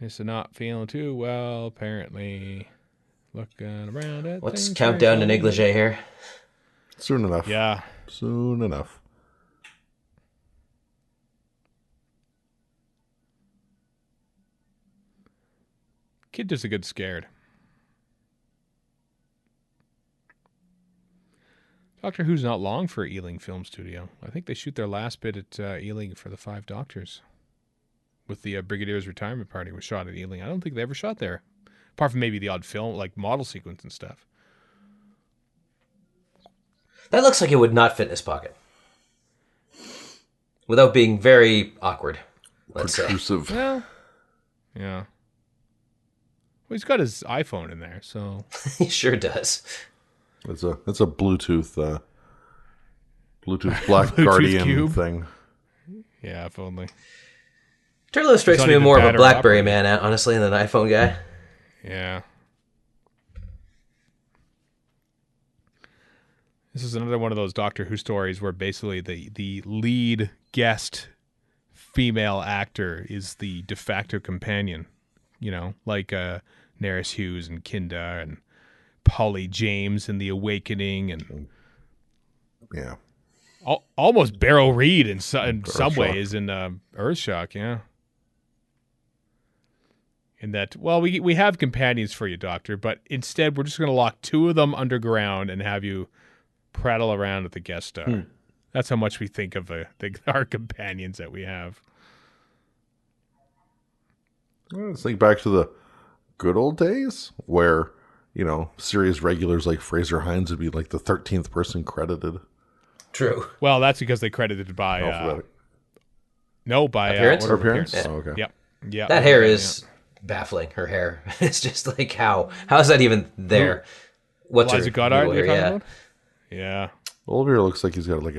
It's not feeling too well, apparently. Looking around at What's things countdown to very negligee here? Soon enough. Yeah. Soon enough. Kid does a good scared. Doctor Who's not long for Ealing Film Studio. I think they shoot their last bit at Ealing for the Five Doctors. With the Brigadier's retirement party was shot at Ealing. I don't think they ever shot there. Apart from maybe the odd film, like model sequence and stuff. That looks like it would not fit in his pocket. Without being very awkward, let's say. Protrusive. Well, yeah. Well, he's got his iPhone in there, so... He sure does. It's a Bluetooth Black Bluetooth Guardian cube. thing. Yeah, if only. Turlo strikes not me even more of a bad or BlackBerry operating. man, honestly, than an iPhone guy. Yeah. This is another one of those Doctor Who stories where basically the lead guest female actor is the de facto companion. You know, like Nerys Hughes and Kinda and Polly James in The Awakening and Yeah. almost Beryl Reed in some Earthshock. ways in Earthshock, yeah. In that, well, we have companions for you, Doctor, but instead we're just going to lock two of them underground and have you prattle around with the guest star. That's how much we think of our companions that we have. Well, let's think back to the good old days where, you know, series regulars like Fraser Hines would be like the 13th person credited. True. Well, that's because they credited by Alphabetic. by Appearance? order of Appearance? Yeah. Oh, okay. Yep. Yeah. That hair is baffling. Her hair. It's just like, how is that even there? What's Eliza her Goddard, middle you're hair? talking Yeah. about? Yeah. Oliver looks like he's got like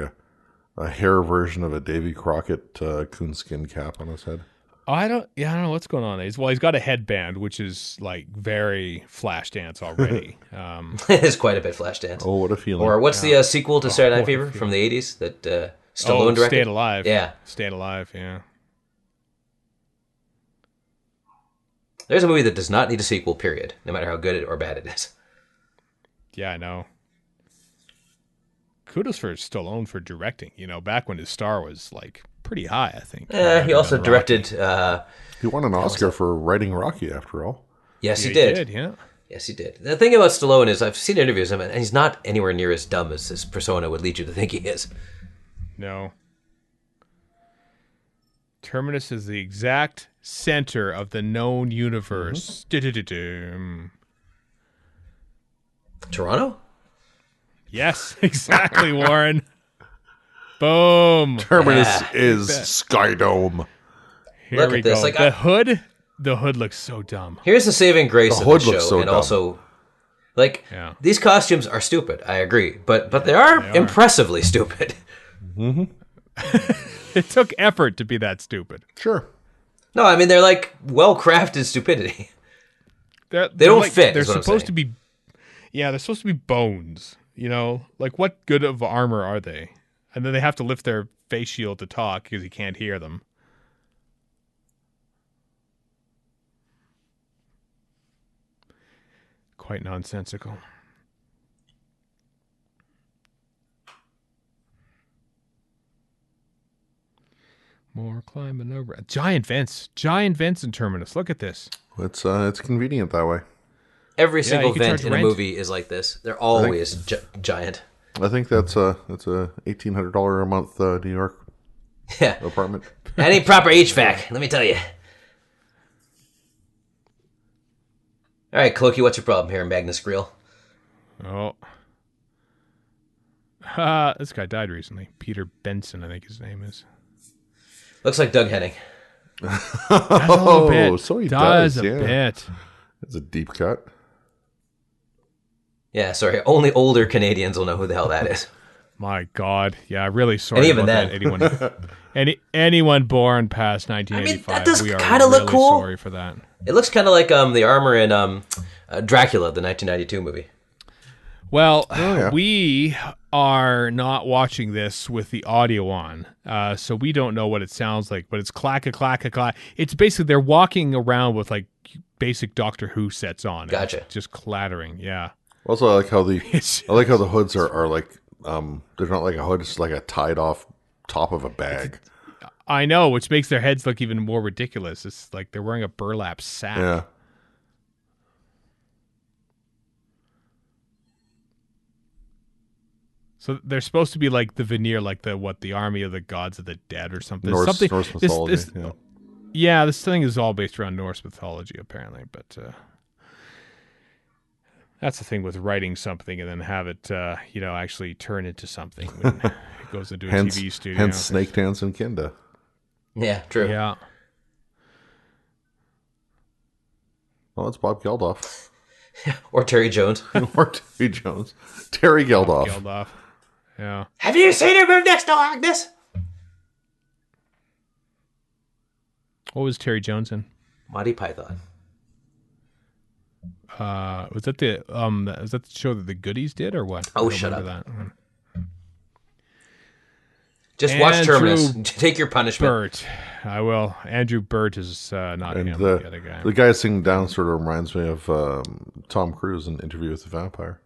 a hair version of a Davy Crockett coonskin cap on his head. I don't know what's going on. He's got a headband, which is like very Flashdance already. It is quite a bit Flashdance. Oh, what a feeling. Or what's the sequel to Saturday Night what a Fever from the 80s that Stallone directed? Staying Alive. Yeah. Staying Alive, yeah. There's a movie that does not need a sequel, period, no matter how good or bad it is. Yeah, I know. Kudos for Stallone for directing, you know, back when his star was like pretty high, I think. He also directed... He won an Oscar for writing Rocky, after all. yes, he He did. yeah. Yes, he did. The thing about Stallone is I've seen interviews of him, and he's not anywhere near as dumb as his persona would lead you to think he is. No. Terminus is the exact center of the known universe. Du-du-du-dum. Toronto? Yes, exactly, Warren. Boom. Terminus Yeah. is Skydome. Here look we at this. go. Like The hood looks so dumb. here's the saving grace The of the hood show, looks so and dumb. also, like, Yeah. these costumes are stupid. I agree, but they are impressively stupid. It took effort to be that stupid. Sure. No, I mean they're like well crafted stupidity. They don't fit, They're is what I'm supposed saying. to be. Yeah, they're supposed to be bones. You know, like what good of armor are they? And then they have to lift their face shield to talk because he can't hear them. Quite nonsensical. More climbing over. Giant vents in Terminus. Look at this. It's convenient that way. Every single you can vent charge in a rent. movie is like this. They're always giant. I think that's a $1,800 a month New York Yeah, apartment. that ain't proper HVAC. Let me tell you. All right, Cloaky, what's your problem here in Magnus Grill? Oh. This guy died recently. Peter Benson, I think his name is. Looks like Doug Henning. Does a little bit. So he does does, a yeah. bit. It's a deep cut. Yeah, sorry. Only older Canadians will know who the hell that is. My God. Yeah, really sorry And even about then. that. Anyone born past 1985, that does we are kinda look really cool. sorry for that. It looks kind of like the armor in Dracula, the 1992 movie. Well, yeah. we are not watching this with the audio on, so we don't know what it sounds like, but it's clack. It's basically they're walking around with like basic Doctor Who sets on. Gotcha. It's just clattering, yeah. Also, I like how It's- the hoods are like they're not like a hood; it's like a tied off top of a bag. I know, which makes their heads look even more ridiculous. It's like they're wearing a burlap sack. Yeah. So they're supposed to be like the veneer, like the army of the gods of the dead or something. Norse Something. mythology. Yeah. Yeah, this thing is all based around Norse mythology, apparently. But that's the thing with writing something and then have it, actually turn into something when it goes into a TV studio. Hence Snake Dance and Kinda. Yeah, true. Yeah. Oh, it's Bob Geldof. Or Terry Jones. Or Terry Jones. Terry Geldof. Geldof. Yeah. Have you seen her move next to Agnes? What was Terry Jones in? Monty Python. Was that the show that the Goodies did or what? Oh, I don't shut remember up. that. Just watch Andrew Terminus. Take your punishment. Burt. I will. Andrew Burt is not And him. The other guy. the guy singing down sort of reminds me of Tom Cruise in Interview with the Vampire.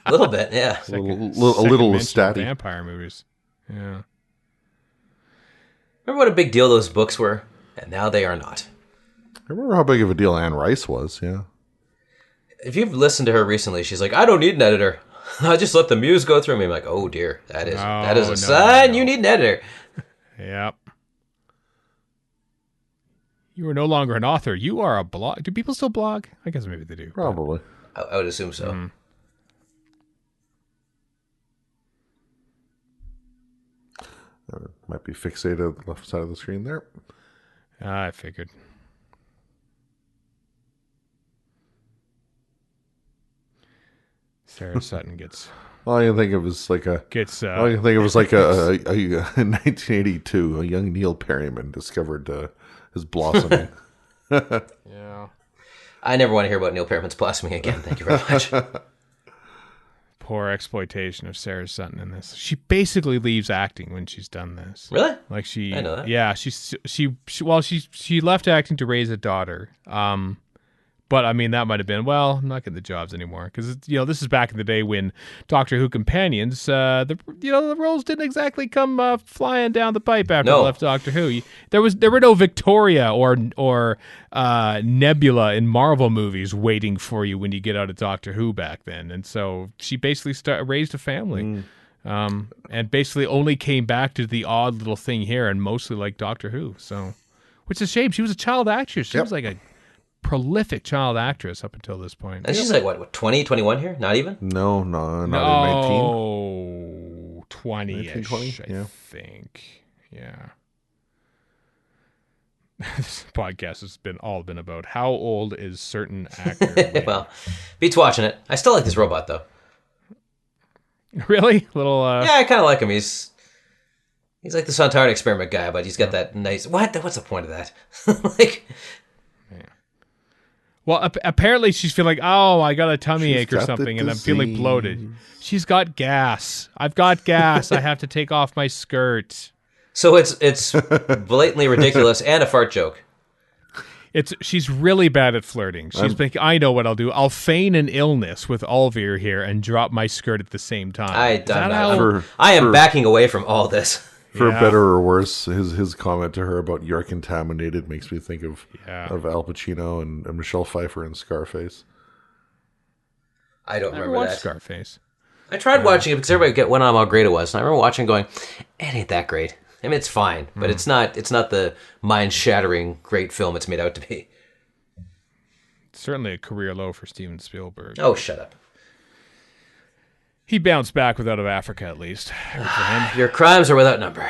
A little bit, yeah. A little Second mention of statty. vampire movies. Yeah. Remember what a big deal those books were? And now they are not. I remember how big of a deal Anne Rice was, yeah. If you've listened to her recently, she's like, I don't need an editor. I just let the muse go through me. I'm like, oh dear, that is a no, sign no. you need an editor. Yep. You are no longer an author. You are a blog. Do people still blog? I guess maybe they do. Probably. I would assume so. Might be fixated on the left side of the screen there. I figured. Sarah Sutton gets All I can think of is like a. gets. All I can think of was like a in 1982, a young Neil Perryman discovered his blossoming. Yeah. I never want to hear about Neil Pearman's blossoming again. Thank you very much. Poor exploitation of Sarah Sutton in this. She basically leaves acting when she's done this. Really? Like she, I know that. Yeah, she left acting to raise a daughter. But I mean, that might have been, well, I'm not getting the jobs anymore because this is back in the day when Doctor Who companions, the roles didn't exactly come flying down the pipe after they left Doctor Who. There were no Victoria or Nebula in Marvel movies waiting for you when you get out of Doctor Who back then, and so she basically raised a family. And basically only came back to the odd little thing here and mostly like Doctor Who. So, which is a shame. She was a child actress. She was like a prolific child actress up until this point. And she's like, what, 20, 21 here? Not even? No, not in 19. 20-ish, 19, 20? I think. Yeah. This podcast has been about how old is certain actor. Well, beats watching it. I still like this robot though. Really? Little. Yeah, I kind of like him. He's like the Sontaran experiment guy, but he's got that nice. What's the point of that? Like. Well, apparently she's feeling, oh, I got a tummy ache or got the something, and I'm feeling disease. bloated. She's got gas. I've got gas. I have to take off my skirt. So it's blatantly ridiculous and a fart joke. She's really bad at flirting. She's thinking, I know what I'll do. I'll feign an illness with Olvir here and drop my skirt at the same time. I am backing away from all this. For better or worse, his comment to her about "you're contaminated" makes me think of Al Pacino and Michelle Pfeiffer in Scarface. I don't Never remember watched that. Scarface. I tried watching it because everybody went on how great it was, and I remember watching, going, "It ain't that great." I mean, it's fine, but it's not the mind-shattering great film it's made out to be. It's certainly a career low for Steven Spielberg. Oh, shut up! He bounced back with Out of Africa, at least. Good for him. Your crimes are without number.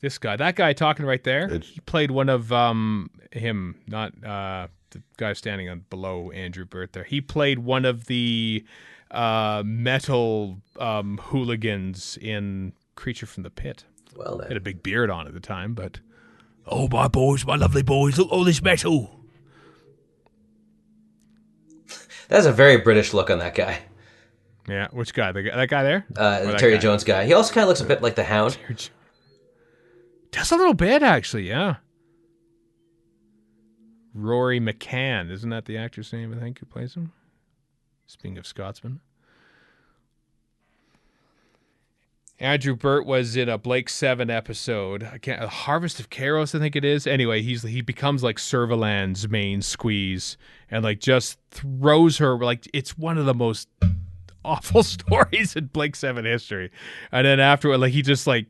That guy talking right there, It's- he played one of him, not the guy standing below Andrew Burt there. He played one of the metal hooligans in Creature from the Pit. Well, He had a then. big beard on at the time, but... Oh, my boys, my lovely boys, look at all this metal. That's a very British look on that guy. Yeah, which guy? That guy there? Or that Terry guy? Jones guy. He also kind of looks a bit like the Hound. Just a little bit, actually, yeah. Rory McCann, isn't that the actor's name, I think, who plays him? Speaking of Scotsman. Andrew Burt was in a Blake 7 episode. Harvest of Kairos, I think it is. Anyway, he becomes like Servalan's main squeeze and like just throws her like it's one of the most awful stories in Blake 7 history. And then afterward, like he just like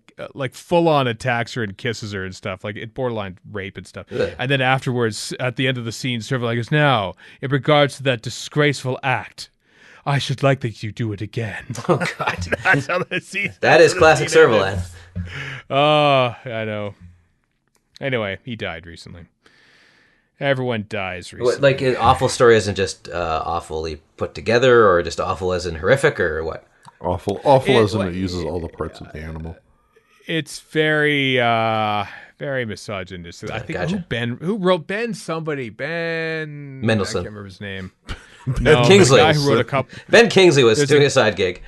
full on attacks her and kisses her and stuff. Like it borderline rape and stuff. Ugh. And then afterwards, at the end of the scene, Servalan goes, "Now, in regards to that disgraceful act, I should like that you do it again." Oh, God. That's how the scene. That is classic Servalan. Oh, I know. Anyway, he died recently. Everyone dies recently. Like, an awful story isn't just awfully put together, or just awful as in horrific, or what? Awful as in it uses all the parts of the animal. It's very, very misogynist. I think Gotcha. who wrote Ben? Somebody, Ben Mendelsohn. I can't remember his name. No, Kingsley. the guy who wrote a couple. Ben Kingsley was There's doing a side gig.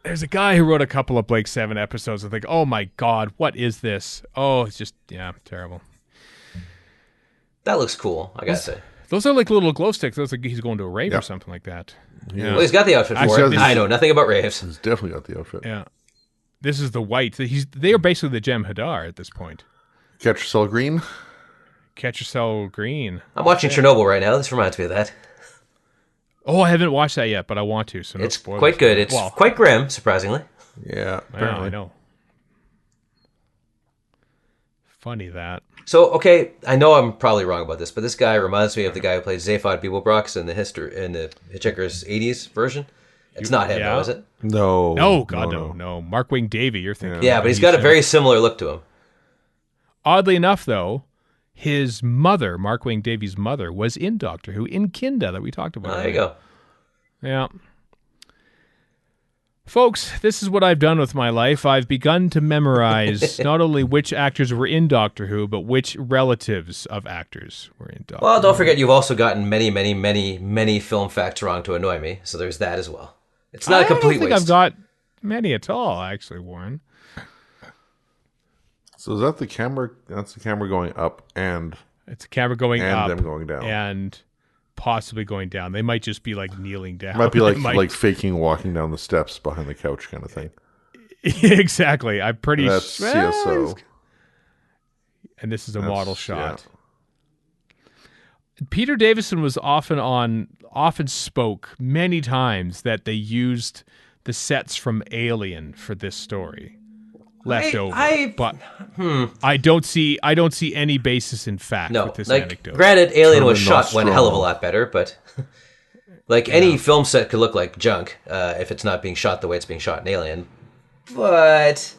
There's a guy who wrote a couple of Blake 7 episodes. I think, oh my God, what is this? Oh, it's just terrible. That looks cool, I gotta say. Those are like little glow sticks. Those are like he's going to a rave or something like that. Yeah. Well, he's got the outfit for Actually, it. I know nothing about raves. He's definitely got the outfit. Yeah. This is the white. They are basically the Jem Hadar at this point. Catch Yourself Green. Catch Yourself Green. I'm watching Chernobyl right now. This reminds me of that. Oh, I haven't watched that yet, but I want to. So no It's spoilers. quite good. It's Well, quite grim, surprisingly. Yeah, I apparently. know. Funny that. So, okay, I know I'm probably wrong about this, but this guy reminds me of the guy who played Zaphod Beeblebrox in the Hitchhiker's 80s version. It's not him, though, is it? No. Oh God, no. Markwing Davy, you're thinking. Yeah, but he's got a very similar look to him. Oddly enough, though, his mother, Markwing Davy's mother, was in Doctor Who in Kinda that we talked about. Oh, there you go. Yeah. Folks, this is what I've done with my life. I've begun to memorize not only which actors were in Doctor Who, but which relatives of actors were in Doctor Well, Who. don't forget you've also gotten many, many, many, many film facts wrong to annoy me, so there's that as well. It's not a complete I don't think waste. I've got many at all, actually, Warren. So is that the camera? That's the camera going up and It's a camera going up them going down. and possibly going down. They might just be like kneeling down. Might be They like faking walking down the steps behind the couch kind of thing. Exactly. I'm pretty That's sure. CSO. And this is a That's- model shot. Peter Davison was often spoke many times that they used the sets from Alien for this story left over. But I don't see any basis in fact No, with this like, anecdote. granted, Alien was Terminus shot one hell of a lot better, but Like any film set could look like junk if it's not being shot the way it's being shot in Alien. But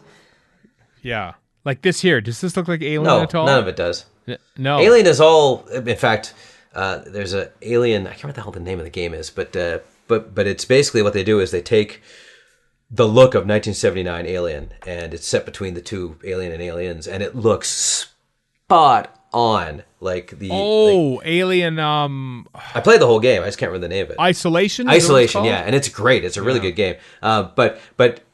Yeah. Like this here. Does this look like Alien no, at all? none of it does. No. Alien is all. In fact, there's a Alien. I can't remember what the hell the name of the game is, but it's basically what they do is they take the look of 1979 Alien and it's set between the two Alien and Aliens, and it looks spot on. Like the Alien. I played the whole game. I just can't remember the name of it. Isolation. Isolation, yeah, and it's great. It's a really good game. But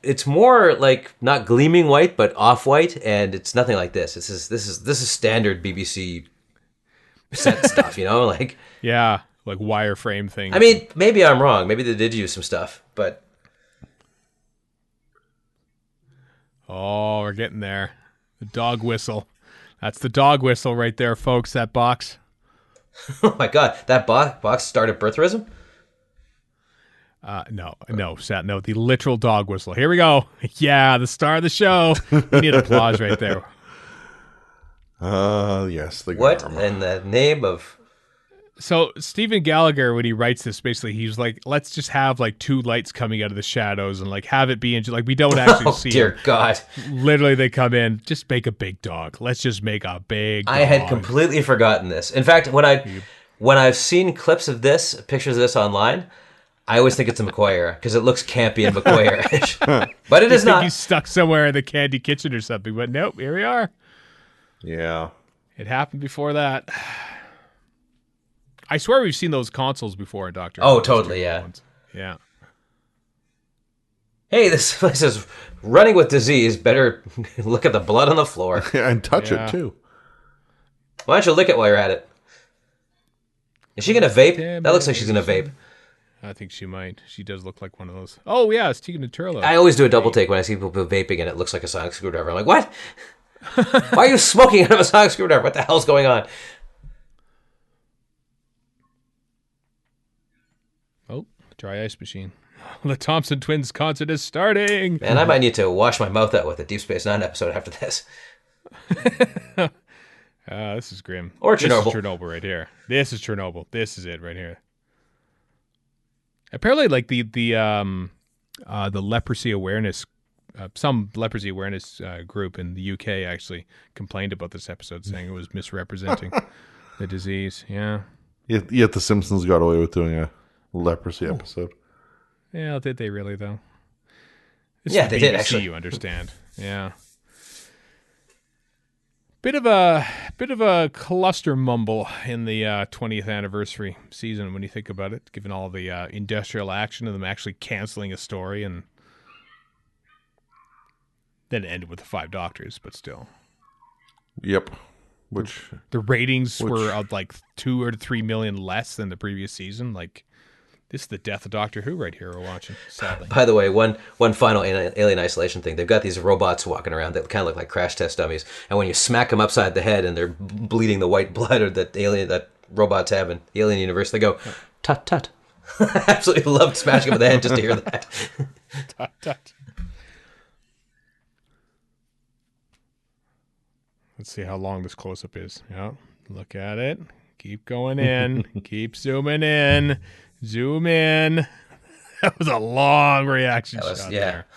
it's more like not gleaming white, but off white, and it's nothing like this. This is standard BBC set stuff, you know, like like wireframe things. I mean, maybe I'm wrong. Maybe they did use some stuff, but we're getting there. The dog whistle. That's the dog whistle right there, folks. That box. oh my god, that box started birtherism. No, Sat. No, the literal dog whistle. Here we go. Yeah, the star of the show. We need applause right there. Yes. What in the name of? So Stephen Gallagher, when he writes this, basically he's like, let's just have like two lights coming out of the shadows and like have it be like we don't actually see. Dear God! Literally, they come in. Just make a big dog. Let's just make a big. I dog. had completely forgotten this. In fact, when I've seen clips of this, pictures of this online, I always think it's a McQuire because it looks campy and McQuire-ish. But it is not. He's stuck somewhere in the candy kitchen or something. But nope, here we are. Yeah. It happened before that. I swear we've seen those consoles before in Doctor. Oh, totally, yeah. Yeah. Hey, this place is running with disease. Better look at the blood on the floor. And touch it, too. Why don't you lick it while you're at it? Is she going to vape? That looks like she's going to vape. I think she might. She does look like one of those. Oh, yeah, it's Tika Turlo. I always do a double take when I see people vaping and it looks like a sonic screwdriver. I'm like, what? Why are you smoking out of a sonic screwdriver? What the hell's going on? Oh, dry ice machine. The Thompson Twins concert is starting. Man, I might need to wash my mouth out with a Deep Space Nine episode after this. This is grim. Or Chernobyl. This is Chernobyl right here. This is Chernobyl. This is it right here. Apparently, like the leprosy awareness, some leprosy awareness group in the UK actually complained about this episode, saying it was misrepresenting the disease. Yeah. Yet the Simpsons got away with doing a leprosy episode. Yeah, did they really though? It's yeah, the they BBC, did actually. You understand? Yeah. Bit of a cluster mumble in the 20th anniversary season when you think about it, given all the industrial action of them actually canceling a story and then it ended with the 5 Doctors, but still. Yep. The ratings were like 2 or 3 million less than the previous season. Like, this is the death of Doctor Who right here we're watching, sadly. By the way, one final Alien Isolation thing. They've got these robots walking around that kind of look like crash test dummies. And when you smack them upside the head and they're bleeding the white blood or that robots have in the Alien universe, they go, tut, tut. I absolutely loved smashing them in the head just to hear that. Tut, tut. Let's see how long this close-up is. Yeah, look at it. Keep going in. Keep zooming in. Zoom in. That was a long reaction shot there.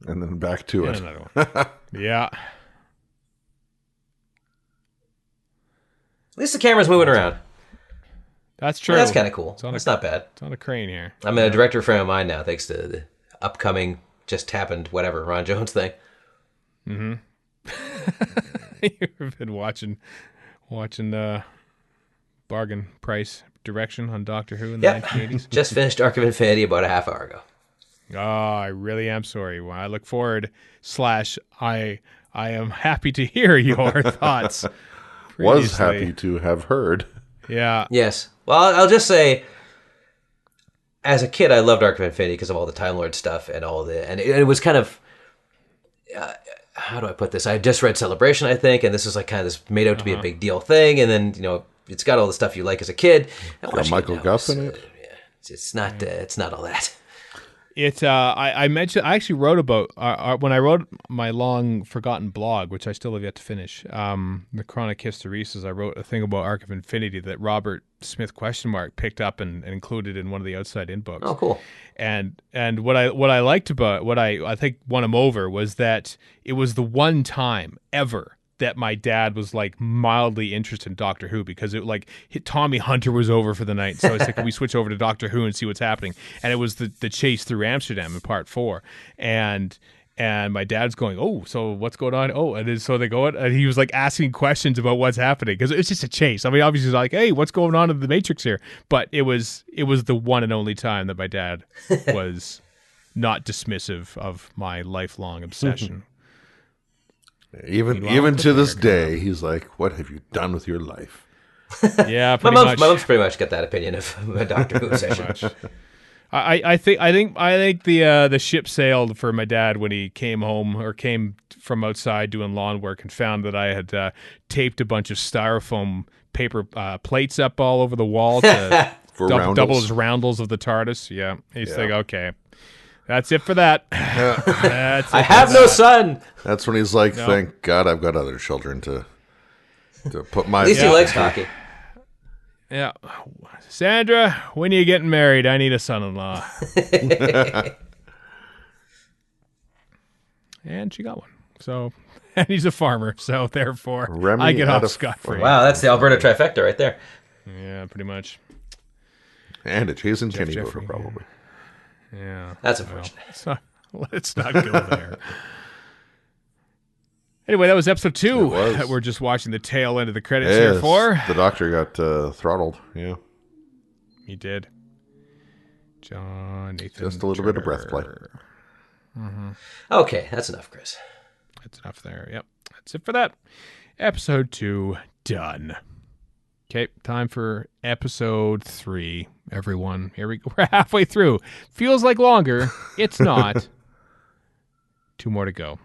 And then back to it. Another one. Yeah. At least the camera's moving around. That's true. Well, that's kind of cool. It's not bad. It's on a crane here. I'm a director frame of mind now, thanks to the upcoming, just happened, whatever, Ron Jones thing. Mm-hmm. You've been watching bargain price direction on Doctor Who in the 1980s. Just finished Arc of Infinity about a half hour ago. Oh, I really am sorry. Well, I look forward / I am happy to hear your thoughts. Was happy to have heard. Yeah. Yes. Well, I'll just say, as a kid, I loved Arc of Infinity because of all the Time Lord stuff and it was kind of, how do I put this? I just read Celebration, I think, and this is like kind of this made out to be a big deal thing, and then it's got all the stuff you like as a kid. Got Michael Guff in it. It's not all that. I mentioned, I actually wrote about, when I wrote my long forgotten blog, which I still have yet to finish, the Chronic Hysteresis, I wrote a thing about Arc of Infinity that Robert Smith *, picked up and included in one of the Outside In books. Oh, cool. And what I liked about, what I think won him over was that it was the one time ever that my dad was like mildly interested in Doctor Who, because it like Tommy Hunter was over for the night. So I said, can we switch over to Doctor Who and see what's happening? And it was the chase through Amsterdam in part 4. And my dad's going, oh, so what's going on? Oh, and then, so they go, and he was like asking questions about what's happening, because it's just a chase. I mean, obviously he's like, hey, what's going on in the Matrix here? But it was the one and only time that my dad was not dismissive of my lifelong obsession. Even to this day, he's like, "What have you done with your life?" Yeah, my pretty much. mom's pretty much got that opinion of my Doctor Who obsession. I think the ship sailed for my dad when he came home, or came from outside doing lawn work, and found that I had taped a bunch of styrofoam paper plates up all over the wall to double as roundels of the TARDIS. Yeah, he's like, okay. That's it for that. I have no son. That's when he's like, thank God I've got other children to put my... At least he likes hockey. Yeah. Sandra, when are you getting married? I need a son-in-law. And she got one. So, and he's a farmer. So, therefore, Remy I get off scot-free. Wow, that's the Alberta trifecta right there. Yeah, pretty much. And a Jason Kenney Jeffrey, voter, probably. Yeah. That's unfortunate. Let's not go there. Anyway, that was episode 2. We're just watching the tail end of the credits here for. The Doctor got throttled. Yeah. He did. John Nathan. Just a little bit of breath play. Mm-hmm. Okay, that's enough, Chris. That's enough there. Yep. That's it for that. Episode 2 done. Okay, time for episode 3. Everyone, here we go. We're halfway through. Feels like longer. It's not. 2 more to go.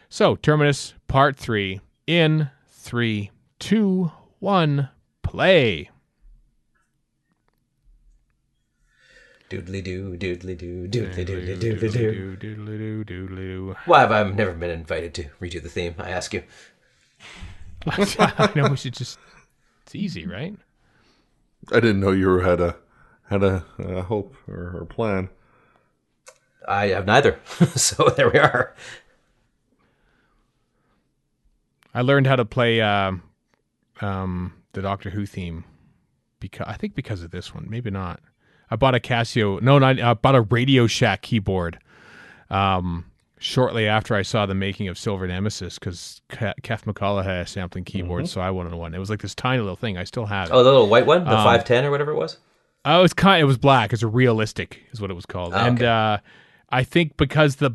So, Terminus, part 3, in 3, 2, 1, play. Doodly doo, doodly doo, doodly doodly doodly doo. Doodly doo. Why have I never been invited to redo the theme? I ask you. I know we should just. It's easy, right? I didn't know you had a hope or plan. I have neither. So there we are. I learned how to play the Doctor Who theme because of this one. Maybe not. I bought a Casio. No, I bought a Radio Shack keyboard shortly after I saw the making of Silver Nemesis, because Kath McCullough had a sampling keyboard, so I wanted one. It was like this tiny little thing. I still have it. Oh, the little white one, the 510 or whatever it was. Oh, it was black. It's a realistic, is what it was called. Oh, okay. And I think because the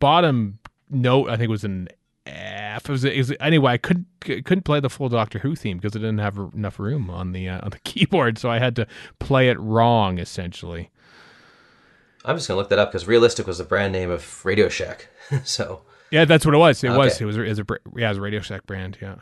bottom note, I think, was an F. It was anyway. I couldn't play the full Doctor Who theme because it didn't have enough room on the keyboard, so I had to play it wrong essentially. I'm just gonna look that up because Realistic was the brand name of Radio Shack. So yeah, that's what it was. It Okay. was. It was a Radio Shack brand. Yeah.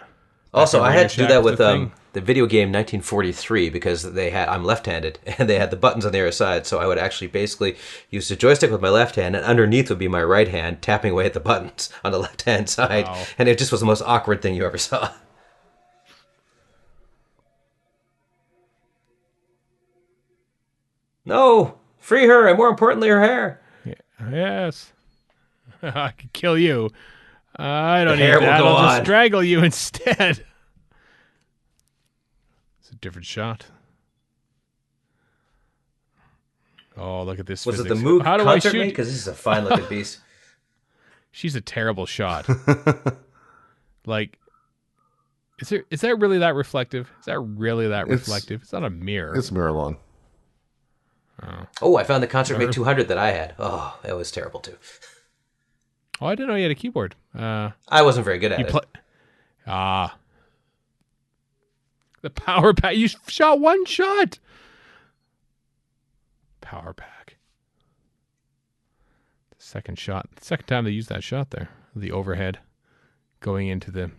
also, I had to do Radio that Shack with the the video game 1943 because I'm left-handed and they had the buttons on the other side. So I would actually basically use the joystick with my left hand, and underneath would be my right hand tapping away at the buttons on the left-hand side. Wow. And it just was the most awkward thing you ever saw. No, free her, and more importantly, her hair. Yes. I could kill you. I don't The need hair will that. go I'll on. just strangle you instead. It's a different shot. Oh, look at this. Was physics. it the Moog How do I concert shoot? mate? Because this is a fine-looking piece. She's a terrible shot. Like, is that really that reflective? Is that really that reflective? It's not a mirror. It's Miralon. Oh, I found the Concert Mate 200 that I had. Oh, that was terrible too. Oh, I didn't know you had a keyboard. I wasn't very good at it. The power pack. You shot one shot. Power pack. Second time they used that shot there. The overhead going into the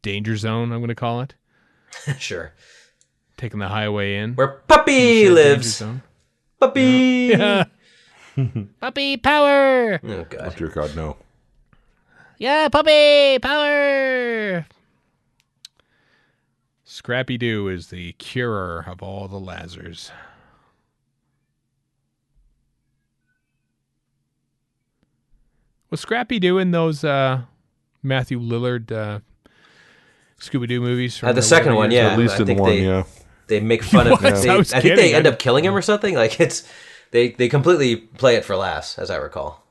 danger zone, I'm going to call it. Sure. Taking the highway in. Where Puppy Danger lives. zone. Puppy! Yeah. Puppy power! Oh Oh, god. dear God, no. Yeah, puppy power! Scrappy Doo is the curer of all the Lazars. Was Scrappy Doo in those Matthew Lillard Scooby-Doo movies? From The second one, yeah. At least I in think one, yeah. they make fun of. What? They, I I was think kidding. they end up killing him or something. Like they completely play it for laughs, as I recall.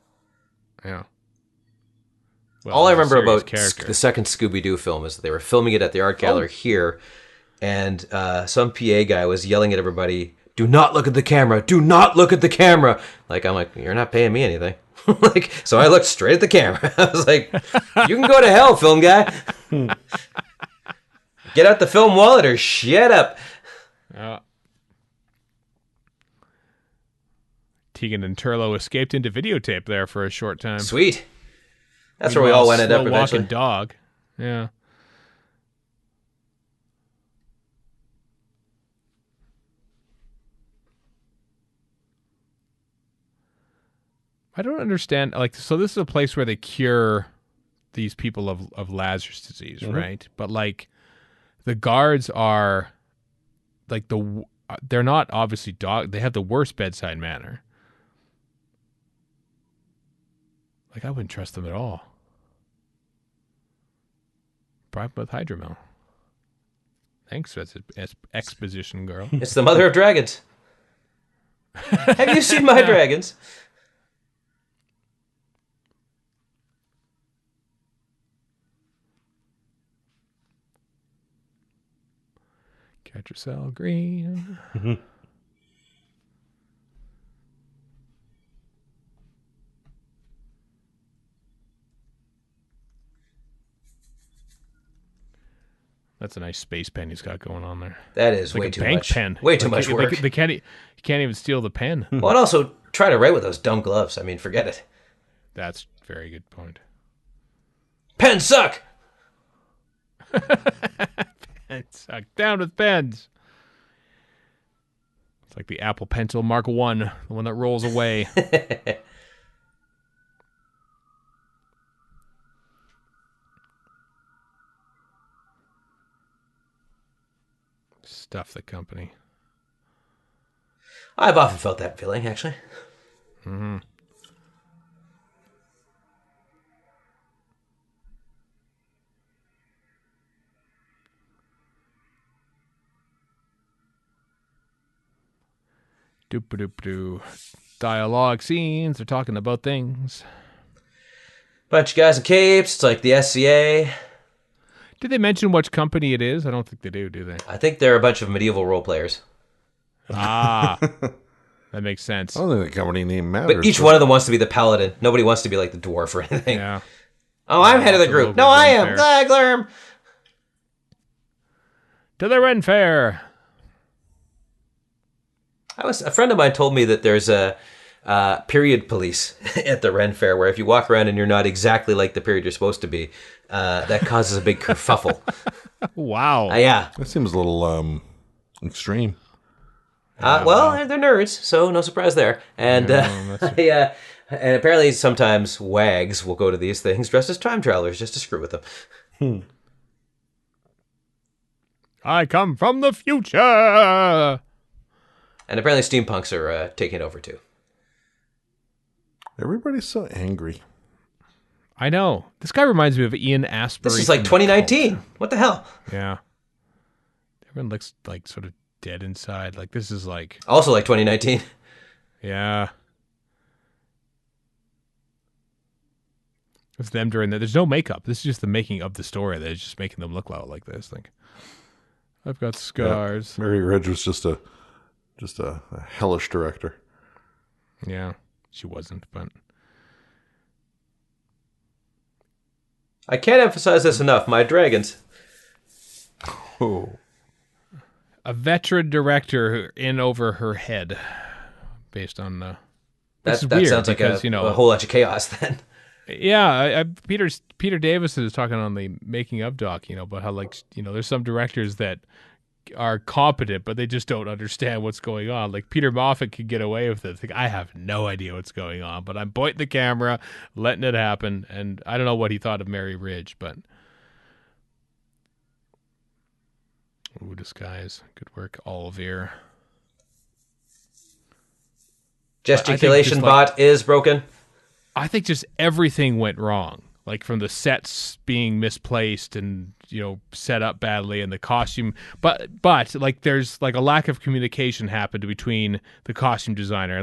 Yeah. Well, All I he's a remember serious about character. the second Scooby-Doo film is that they were filming it at the art gallery here, and some PA guy was yelling at everybody, "Do not look at the camera! Do not look at the camera!" Like, I'm like, you're not paying me anything. Like, so I looked straight at the camera. I was like, you can go to hell, film guy. Get out the film wallet or shut up. Tegan and Turlo escaped into videotape there for a short time. Sweet. That's where we all ended up Slow eventually. walking dog. Yeah. I don't understand. Like, so this is a place where they cure these people of Lazarus disease, right? But like, the guards are like they're not obviously dog. They have the worst bedside manner. Like, I wouldn't trust them at all. Bribe with hydromel. Thanks, that's exposition girl. It's the mother of dragons. Have you seen my dragons? Catracel green. That's a nice space pen he's got going on there. That is Like way a too bank much. pen. Way too Like, much work. They can't even steal the pen. Well, and also try to write with those dumb gloves. I mean, forget it. That's a very good point. Pens suck. It's down with pens. It's like the Apple Pencil Mark 1, the one that rolls away. Stuff the company. I've often felt that feeling, actually. Mm-hmm. Doop-a-doop-doo. Dialogue scenes. They're talking about things. Bunch of guys in capes. It's like the SCA. Did they mention which company it is? I don't think they do they? I think they're a bunch of medieval role players. Ah, that makes sense. I don't think the company name matters. But each one of them wants to be the paladin. Nobody wants to be like the dwarf or anything. Yeah. Oh, I'm head of the group. No, I am. Glaglerm. To the Ren Fair. A friend of mine told me that there's a period police at the Ren Fair where if you walk around and you're not exactly like the period you're supposed to be, that causes a big kerfuffle. Wow. Yeah. That seems a little extreme. Well, they're nerds, so no surprise there. And and apparently sometimes wags will go to these things dressed as time travelers just to screw with them. I come from the future. And apparently steampunks are taking over too. Everybody's so angry. I know. This guy reminds me of Ian Asbury. This is like 2019. What the hell? Yeah. Everyone looks like sort of dead inside. Like this is like... Also like 2019. Yeah. It's them during that. There's no makeup. This is just the making of the story. They're just making them look like this. Like, I've got scars. Yeah. Mary Ridge was just a hellish director. Yeah, she wasn't, but... I can't emphasize this enough. My dragons. Oh. A veteran director in over her head, based on the... That sounds like a whole bunch of chaos then. Yeah, Peter Davis is talking on the making of doc, about how there's some directors that are competent, but they just don't understand what's going on. Like Peter Moffat could get away with it. Like, I have no idea what's going on, but I'm pointing the camera, letting it happen. And I don't know what he thought of Mary Ridge, but ooh, disguise. Good work, Olivier. Gesticulation bot is broken. I think just everything went wrong. Like from the sets being misplaced and, set up badly and the costume. But like there's like a lack of communication happened between the costume designer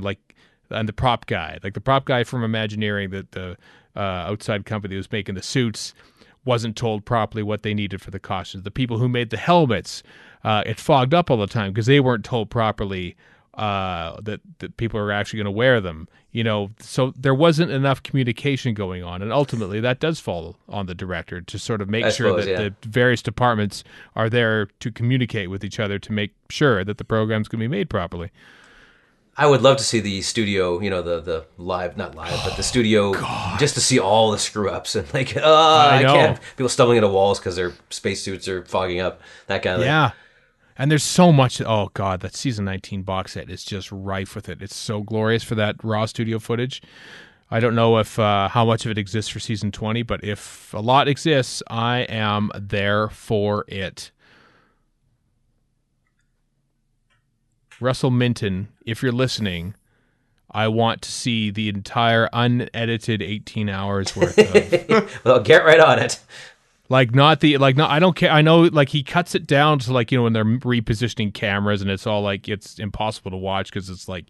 and the prop guy. Like the prop guy from Imagineering, that the outside company that was making the suits, wasn't told properly what they needed for the costumes. The people who made the helmets, it fogged up all the time because they weren't told properly that people are actually going to wear them. So there wasn't enough communication going on, and ultimately that does fall on the director to sort of make sure that the various departments are there to communicate with each other to make sure that the program's going to be made properly. I would love to see the studio, the live, not live, but the studio, just to see all the screw ups and I can't. People stumbling into walls because their spacesuits are fogging up, that kind of thing. Yeah. And there's so much. Oh God, that season 19 box set is just rife with it. It's so glorious for that raw studio footage. I don't know if how much of it exists for season 20, but if a lot exists, I am there for it. Russell Minton, if you're listening, I want to see the entire unedited 18 hours worth of. Well, get right on it. I don't care. I know, like, he cuts it down to, like, when they're repositioning cameras and it's all like, it's impossible to watch because it's like,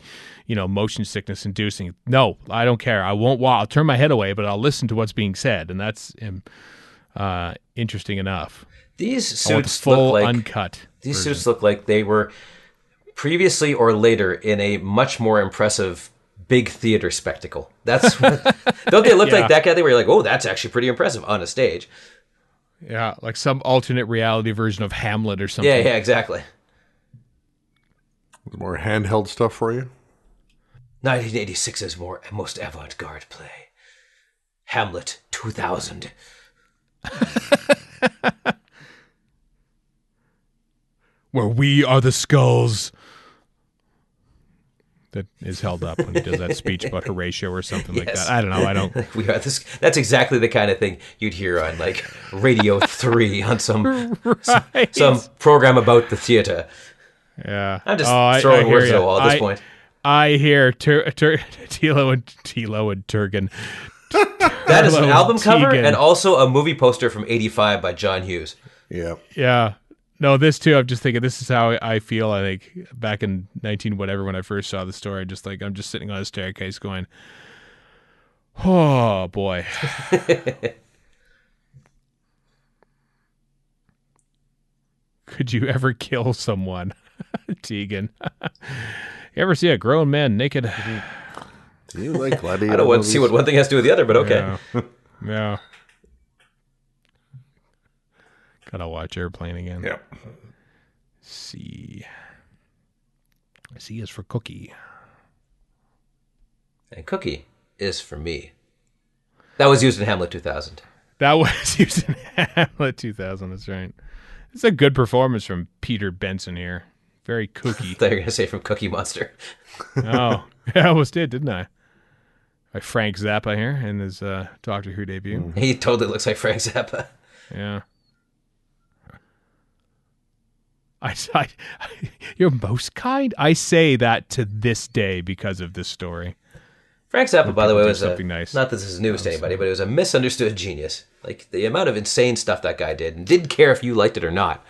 motion sickness inducing. No, I don't care. I won't watch. I'll turn my head away, but I'll listen to what's being said. And that's interesting enough. These suits full look like uncut. These version. suits look like they were previously or later in a much more impressive big theater spectacle. That's don't they look like that guy? They were like, oh, that's actually pretty impressive on a stage. Yeah, like some alternate reality version of Hamlet or something. Yeah, exactly. More handheld stuff for you? 1986's most avant-garde play. Hamlet 2000. Where we are the skulls. That is held up when he does that speech about Horatio or something like that. I don't know. We are this. That's exactly the kind of thing you'd hear on like Radio 3 on some program about the theater. Yeah, I'm just throwing words at the wall at this point. I hear Tilo and Turgan. That is an album cover and also a movie poster from '85 by John Hughes. Yeah. Yeah. No, this too. I'm just thinking this is how I feel. I think back in 19 whatever when I first saw the story, I'm just sitting on a staircase going, "Oh boy." Could you ever kill someone, Tegan? You ever see a grown man naked? Do you like gladiator? I don't want to see what one thing has to do with the other, but okay. Yeah. Gotta watch Airplane again. Yep. C is for cookie. And cookie is for me. That was used in Hamlet 2000. That was used in Hamlet 2000, that's right. It's a good performance from Peter Benson here. Very kooky. I thought you were going to say from Cookie Monster. Oh, I almost did, didn't I? By Frank Zappa here in his Doctor Who debut. He totally looks like Frank Zappa. Yeah. You're most kind. I say that to this day because of this story. Frank Zappa, by the way, was something nice. Not that this is news to anybody, but it was a misunderstood genius. Like the amount of insane stuff that guy did, and didn't care if you liked it or not.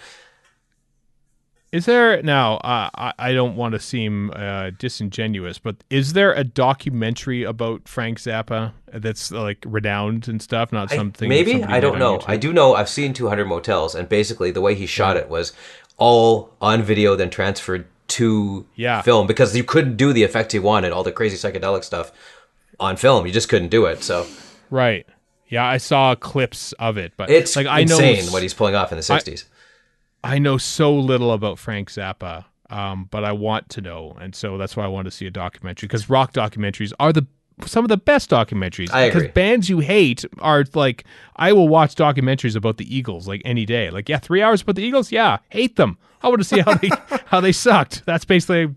Is there now? I don't want to seem disingenuous, but is there a documentary about Frank Zappa that's like renowned and stuff? Not something. Maybe I don't know. I do know I've seen 200 Motels, and basically the way he shot it was all on video, then transferred to film because you couldn't do the effects he wanted, all the crazy psychedelic stuff on film. You just couldn't do it. So right, yeah, I saw clips of it, but it's like insane what he's pulling off in the 60s. I know so little about Frank Zappa, but I want to know, and so that's why I want to see a documentary because rock documentaries are some of the best documentaries. I agree. Because bands you hate are like, I will watch documentaries about the Eagles like any day. Like, yeah, 3 hours about the Eagles? Yeah, hate them. I want to see how they sucked. That's basically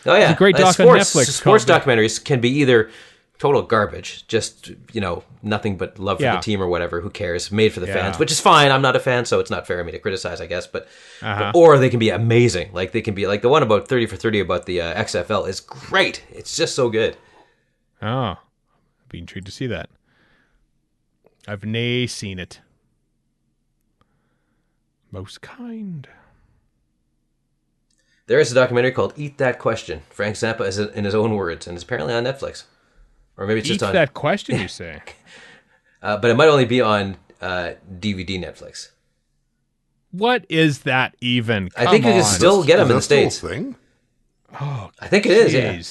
a great doc on Netflix. Sports documentaries can be either total garbage, just, nothing but love for the team or whatever, who cares, made for the fans, which is fine. I'm not a fan, so it's not fair of me to criticize, I guess, but or they can be amazing. Like, they can be like the one about 30 for 30 about the XFL is great. It's just so good. Oh, I'd be intrigued to see that. I've nae seen it. Most kind. There is a documentary called Eat That Question. Frank Zappa is in his own words, and it's apparently on Netflix. Or maybe it's just on... That Question, you say? But it might only be on DVD Netflix. What is that even? I think you can still get them in the States. Thing? Oh, I think it is, yeah.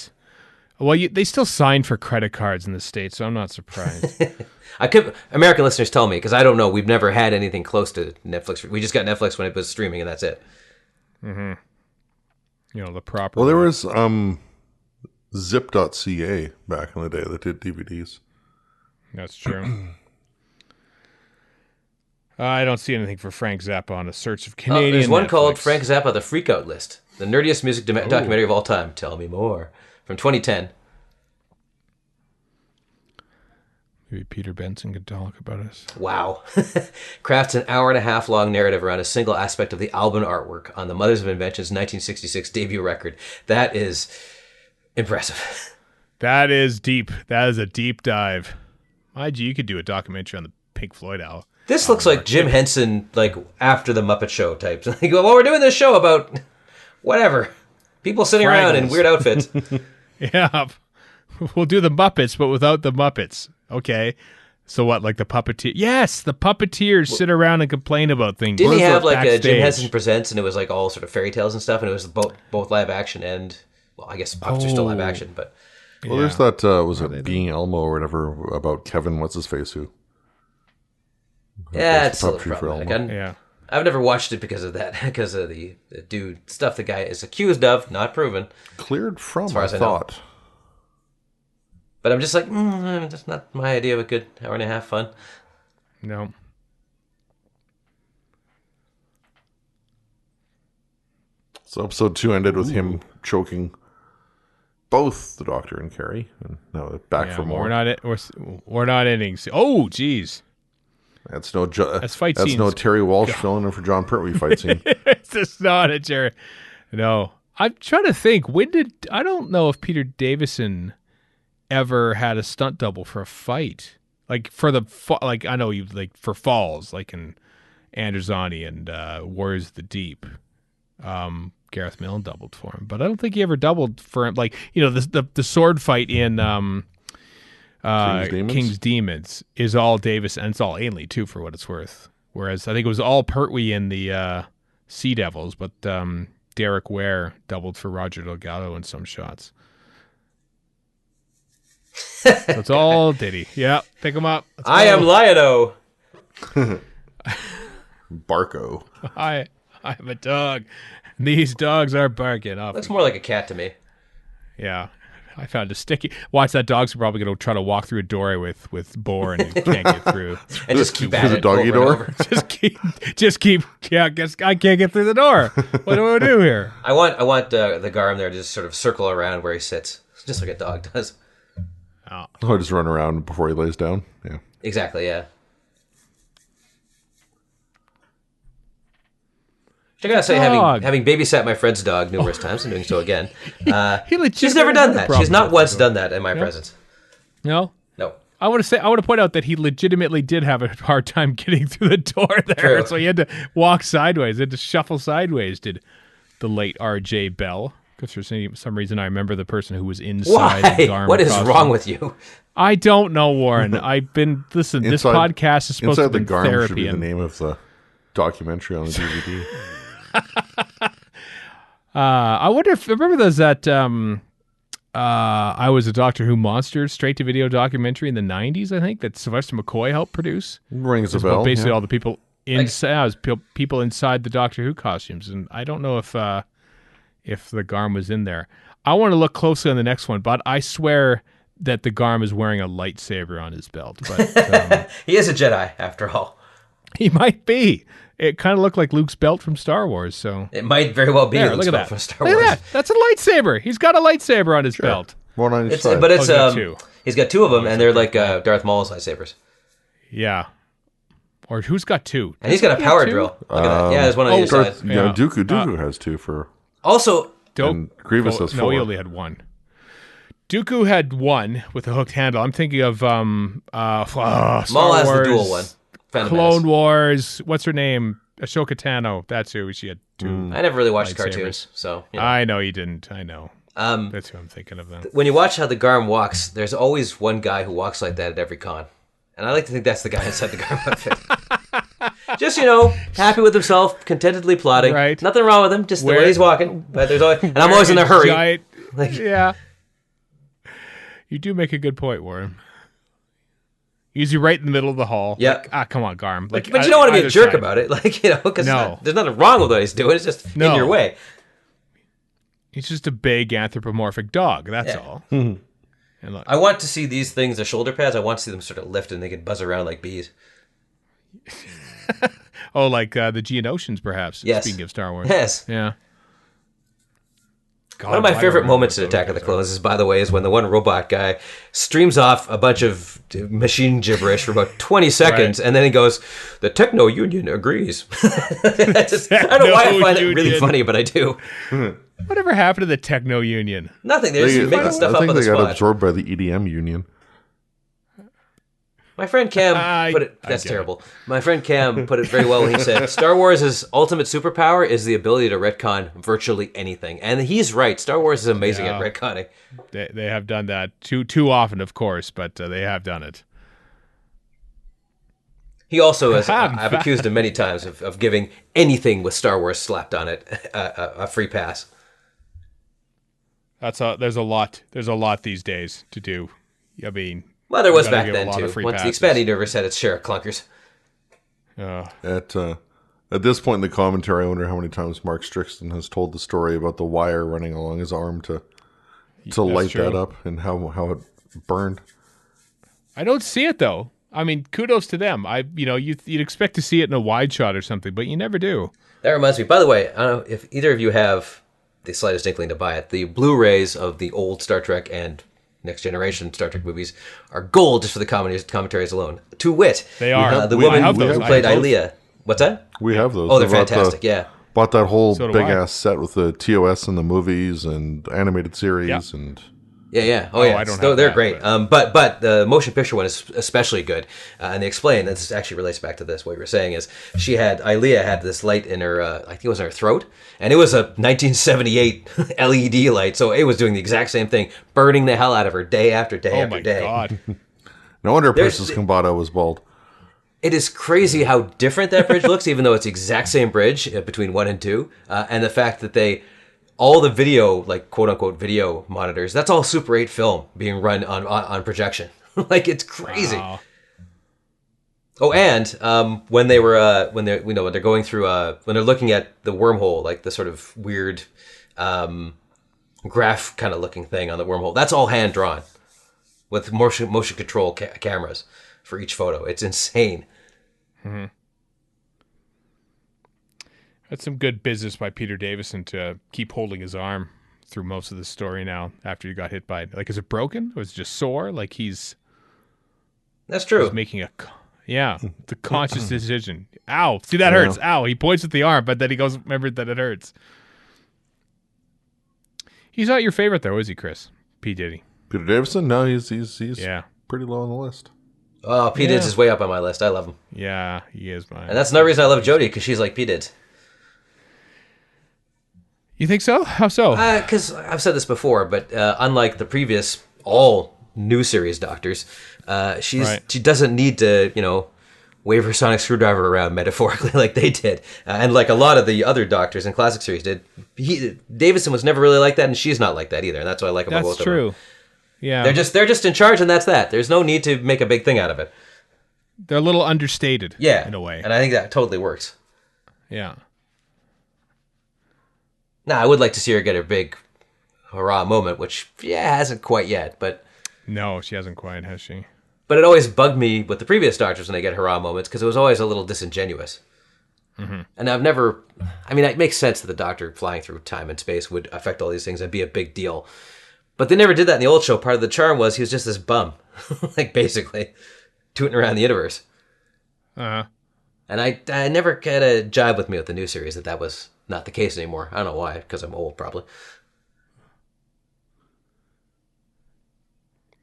Well, they still sign for credit cards in the States, so I'm not surprised. American listeners tell me, because I don't know. We've never had anything close to Netflix. We just got Netflix when it was streaming, and that's it. Mm-hmm. The proper... Well, there was zip.ca back in the day that did DVDs. That's true. I don't see anything for Frank Zappa on a search of Canadian There's one Netflix. called Frank Zappa, The Freakout List. The nerdiest music documentary of all time. Tell me more. From 2010. Maybe Peter Benson could talk about us. Wow. Crafts an hour-and-a-half long narrative around a single aspect of the album artwork on the Mothers of Invention's 1966 debut record. That is impressive. That is deep. That is a deep dive. IG, you could do a documentary on the Pink Floyd album. This looks like Jim Henson, like after the Muppet Show types. Like, well, we're doing this show about whatever. People sitting around in weird outfits. Yeah. We'll do the Muppets, but without the Muppets. Okay. So what, like the puppeteer? Yes, the puppeteers sit around and complain about things. Didn't he have like a Jim Henson Presents, and it was like all sort of fairy tales and stuff, and it was both live action and, well, I guess puppets are still live action, but... Well, there's that, was it Being Elmo or whatever, about Kevin, what's-his-face, who... Yeah, it's a little problematic. Yeah. I've never watched it because of that, because of the dude stuff the guy is accused of, not proven. Cleared from, as far as I thought. know. But I'm just like, that's not my idea of a good hour and a half fun. No. So episode 2 ended with him choking both the Doctor and Carrie, and now back for more. We're not ending. Oh, geez. That's no fight that's scenes. no Terry Walsh filling in for John Pertwee fight scene. It's just not a Terry. No, I'm trying to think. I don't know if Peter Davison ever had a stunt double for a fight, like for I know you like for falls, like in Androzani and Warriors of the Deep. Gareth Milne doubled for him, but I don't think he ever doubled for him. Like, the sword fight in King's Demons is all Davis, and it's all Ainley too, for what it's worth. Whereas I think it was all Pertwee in the Sea Devils, but Derek Ware doubled for Roger Delgado in some shots. So it's all Diddy. Yeah, pick him up. I am Lion-O. Barco. I have a dog. These dogs are barking up. Looks more like a cat to me. Yeah. I found a sticky. Watch, that dog's probably going to try to walk through a doorway with Boar and he can't get through. And just keep at it. it. A doggy door? Just keep. Yeah, I guess I can't get through the door. What do I do here? I want the Garm there to just sort of circle around where he sits, just like a dog does. Oh, just run around before he lays down. Yeah. Exactly. Yeah. I gotta say, having babysat my friend's dog numerous times and doing so again, she's never done that. She's not once done that in my presence. No? No. I want to point out that he legitimately did have a hard time getting through the door there. True. So he had to walk sideways. He had to shuffle sideways, did the late R.J. Bell. Because for some reason I remember the person who was inside the Garm. What is wrong with you? I don't know, Warren. This podcast is supposed to be the Garm therapy. Should be the name of the documentary on the DVD. I wonder if remember those that I Was a Doctor Who Monsters straight to video documentary in the 90s, I think, that Sylvester McCoy helped produce. Rings a bell. Basically all the people inside people inside the Doctor Who costumes, and I don't know if the Garm was in there. I want to look closely on the next one, but I swear that the Garm is wearing a lightsaber on his belt, but He is a Jedi, after all. he might be. It kind of looked like Luke's belt from Star Wars. So It might very well be there, Luke's look at belt that. from Star Look Wars. at that. That's a lightsaber. He's got a lightsaber on his belt. One on each It's, side. but it's he's got two. he's got two of them, and they're like Darth Maul's lightsabers. Yeah. Or who's got two? And he's got a Doesn't he power have two? drill. Look at that. Yeah, there's one on either side. Yeah. Dooku has two for... Also, And Grievous has No, four. he only had one. Dooku had one with a hooked handle. I'm thinking of Star Maul has Wars, the dual one. Phantom Clone Menace. Wars. What's her name? Ashoka Tano. That's who. She had two. I never really watched lightsabers. cartoons, so you know. I know you didn't. I know. That's who I'm thinking of then. When you watch how the Garm walks, there's always one guy who walks like that at every con. And I like to think that's the guy inside the Garm outfit. Just, happy with himself, contentedly plodding. Right. Nothing wrong with him, just the Where- way he's walking. But there's always, and I'm always in a hurry. Giant, Like- yeah. You do make a good point, Warren. Usually right in the middle of the hall. Yeah. Like, come on, Garm. Like, But you don't want to be a either jerk side. about it. Because No. there's nothing wrong with what he's doing. It's just in No. your way. He's just a big anthropomorphic dog. That's Yeah. all. And look, I want to see these things, the shoulder pads, I want to see them sort of lift and they can buzz around like bees. like the Geonosians, perhaps. Yes. Speaking of Star Wars. Yes. Yeah. God, One of my I don't favorite remember moments in those Attack of the guys. Clones is, by the way, is when the one robot guy streams off a bunch of machine gibberish for about 20 seconds, and then he goes, "The Techno Union agrees." I don't know why I find it really Techno-Union. funny, but I do. Whatever happened to the Techno Union? Nothing. They're just making stuff I up think on the they got spot. absorbed by the EDM union. My friend Cam put it. That's get it. terrible. My friend Cam put it very well when he said, "Star Wars' ultimate superpower is the ability to retcon virtually anything," and he's right. Star Wars is amazing Yeah. at retconning. They have done that too often, of course, but they have done it. He also has. I'm I've accused him many times of giving anything with Star Wars slapped on it a free pass. There's a lot these days to do. I mean, Well, there was gotta back give a then lot too. of free Once the passes. expanded universe had its share of clunkers. At this point in the commentary, I wonder how many times Mark Strickson has told the story about the wire running along his arm to light true. that up and how it burned. I don't see it though. I mean, kudos to them. You'd expect to see it in a wide shot or something, but you never do. That reminds me. By the way, I don't know if either of you have the slightest inkling to buy it. The Blu-rays of the old Star Trek and Next Generation Star Trek movies are gold just for the commentaries alone. To wit, They are. the I woman have who those. played I have those. Ilea. What's that? We have those. Oh, they're We bought fantastic. Yeah. Bought that whole So do big I. ass set with the TOS and the movies and animated series Yeah. and Yeah. Oh, Oh, yeah. I don't So have they're that, great. But the motion picture one is especially good. And they explain, this actually relates back to this, what you were saying is, Ilea had this light in her, I think it was in her throat, and it was a 1978 LED light, so it was doing the exact same thing, burning the hell out of her day after day Oh after my day. god. no wonder There's- Princess Kambata was bald. It is crazy how different that bridge looks, even though it's the exact same bridge between 1 and 2, and the fact that all the video, like quote-unquote video monitors, that's all Super 8 film being run on projection. Like, it's crazy. Wow. Oh, and when they're going through when they're looking at the wormhole, like the sort of weird graph kind of looking thing on the wormhole, that's all hand drawn with motion control cameras for each photo. It's insane. That's some good business by Peter Davison to keep holding his arm through most of the story now after you got hit by it. Like, is it broken? Or is it just sore? Like he's That's true. making it's a conscious decision. Ow. See, that hurts. Ow. He points at the arm, but then he goes, remember that it hurts. He's not your favorite though, is he, Chris? P. Diddy. Peter Davison? No, he's Yeah. pretty low on the list. Oh, P. Dids is way up on my list. I love him. Yeah, he is mine. And that's another reason I love Jodie, because she's like P. Dids. You think so? How so? Because I've said this before, but unlike the previous all new series doctors, she doesn't need to, wave her sonic screwdriver around metaphorically like they did, and like a lot of the other doctors in classic series did. Davison was never really like that, and she's not like that either. And that's what I like about both That's true. of them. Yeah. They're just in charge, and that's that. There's no need to make a big thing out of it. They're a little understated. Yeah, In a way. and I think that totally works. Yeah. Now, I would like to see her get her big hurrah moment, which hasn't quite yet, but No, she hasn't quite, has she? But it always bugged me with the previous Doctors when they get hurrah moments because it was always a little disingenuous. Mm-hmm. And I've never... I mean, it makes sense that the Doctor flying through time and space would affect all these things and be a big deal. But they never did that in the old show. Part of the charm was he was just this bum. Like, basically, tooting around the universe. Uh-huh. And I never had a jibe with me with the new series that was not the case anymore. I don't know why, because I'm old, probably.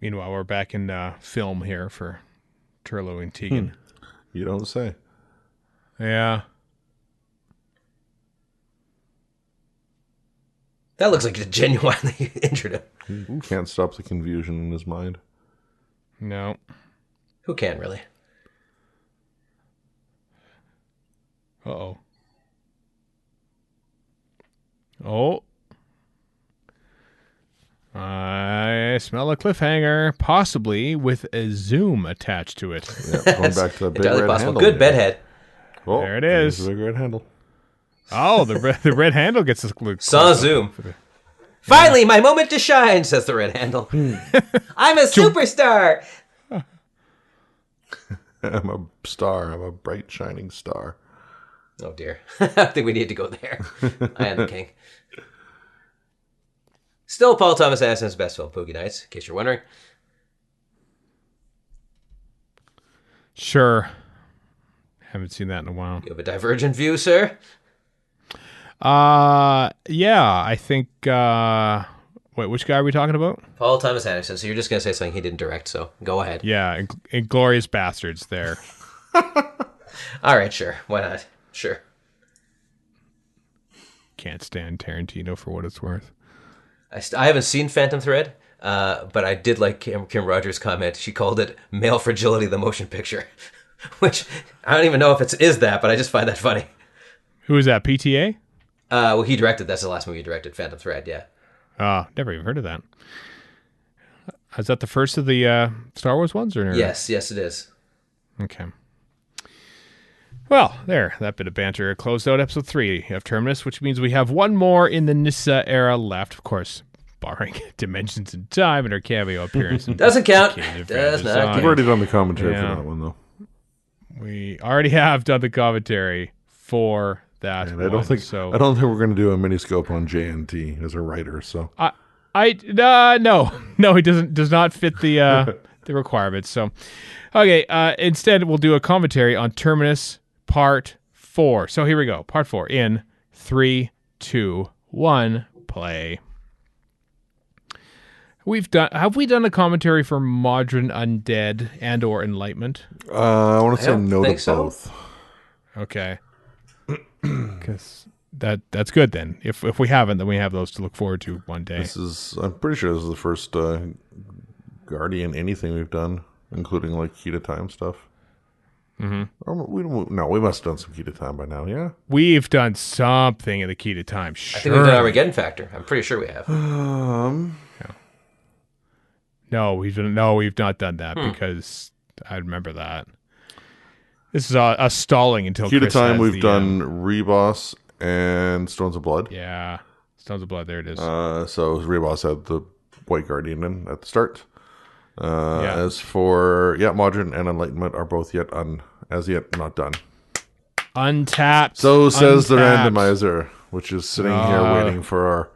Meanwhile, we're back in film here for Turlo and Tegan. You don't say. Yeah. That looks like it genuinely injured him. He can't stop the confusion in his mind. No. Who can, really? Uh-oh. Oh. I smell a cliffhanger, possibly with a zoom attached to it. Yeah, going back to the big Entirely red possible. handle. Good bedhead. Oh, There it is. there's the big red handle. Oh, the red handle gets us. Saw zoom. Finally, my moment to shine, says the red handle. I'm a superstar. I'm a star. I'm a bright, shining star. Oh, dear. I think we need to go there. I am the king. Still Paul Thomas Anderson's best film, Boogie Nights, in case you're wondering. Sure. Haven't seen that in a while. You have a divergent view, sir? Yeah, I think, wait, which guy are we talking about? Paul Thomas Anderson. So you're just going to say something he didn't direct, so go ahead. Yeah, Inglorious Bastards there. All right, sure. Why not? Sure. Can't stand Tarantino for what it's worth. I haven't seen Phantom Thread, but I did like Kim Rogers' comment. She called it Male Fragility, the Motion Picture, which I don't even know if it is that, but I just find that funny. Who is that, PTA? Well, he directed, that's the last movie he directed, Phantom Thread, yeah. Never even heard of that. Is that the first of the Star Wars ones? Or Yes, it is. Okay. Well, there, that bit of banter closed out episode 3 of Terminus, which means we have one more in the Nissa era left, of course, barring Dimensions in Time and her cameo appearance. Doesn't count. Does not count. We've already done the commentary Yeah. for that one, though. We already have done the commentary for that And one. I don't think we're going to do a miniscope on JNT as a writer. So no, he does not fit the the requirements. So, okay, instead we'll do a commentary on Terminus Part 4. So here we go, Part 4 in 3, 2, 1, play. Have we done a commentary for Modern Undead and or Enlightenment? I want to say don't no to think so. both. Okay. Because that's good then. If we haven't, then we have those to look forward to one day. I'm pretty sure this is the first Guardian anything we've done, including like Key to Time stuff. Mm-hmm. We must have done some Key to Time by now, yeah? We've done something in the Key to Time. Sure. I think we've done Armageddon Factor. I'm pretty sure we have. No, we've not done that because I remember that. This is a stalling until Key to Chris Time has we've the, done Reboss and Stones of Blood. Yeah, Stones of Blood. There it is. So Reboss had the White Guardian in at the start. Yeah. As for Modern and Enlightenment are both as yet not done. Untapped. So says the Untapped. randomizer, which is sitting here waiting for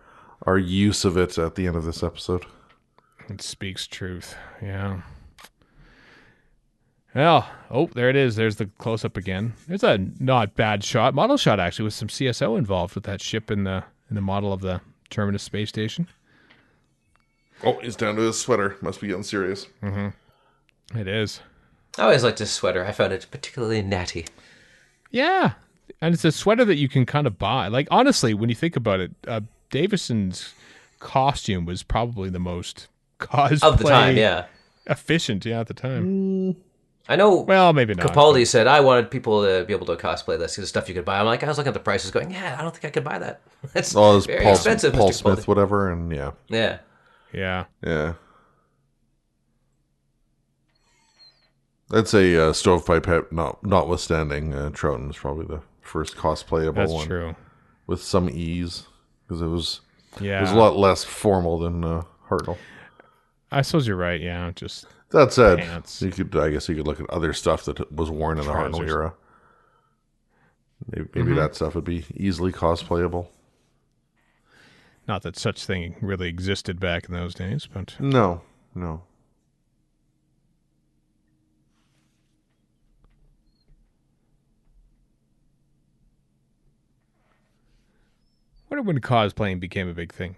our use of it at the end of this episode. It speaks truth. Yeah. Well, there it is. There's the close up again. There's a not bad shot, model shot actually, with some CSO involved with that ship in the model of the Terminus space station. Oh, he's down to his sweater. Must be getting serious. Mm-hmm. It is. I always liked this sweater. I found it particularly natty. Yeah, and it's a sweater that you can kind of buy. Like, honestly, when you think about it, Davison's costume was probably the most cosplay Of the time, yeah. efficient. Yeah, at the time. I know. Well, maybe not. Capaldi said I wanted people to be able to cosplay this because the stuff you could buy. I was looking at the prices, going, "Yeah, I don't think I could buy that. That's very expensive." Paul Mr. Smith, Capaldi. whatever, and yeah. Yeah. I'd say Stovepipe Pep, notwithstanding, Troughton is probably the first cosplayable That's one. true. With some ease, because it was Yeah. a lot less formal than Hartnell. I suppose you're right. Yeah, just That said, pants. I guess you could look at other stuff that was worn in the Hartnell Trousers. era. Maybe that stuff would be easily cosplayable. Not that such thing really existed back in those days, but No. what when cosplaying became a big thing?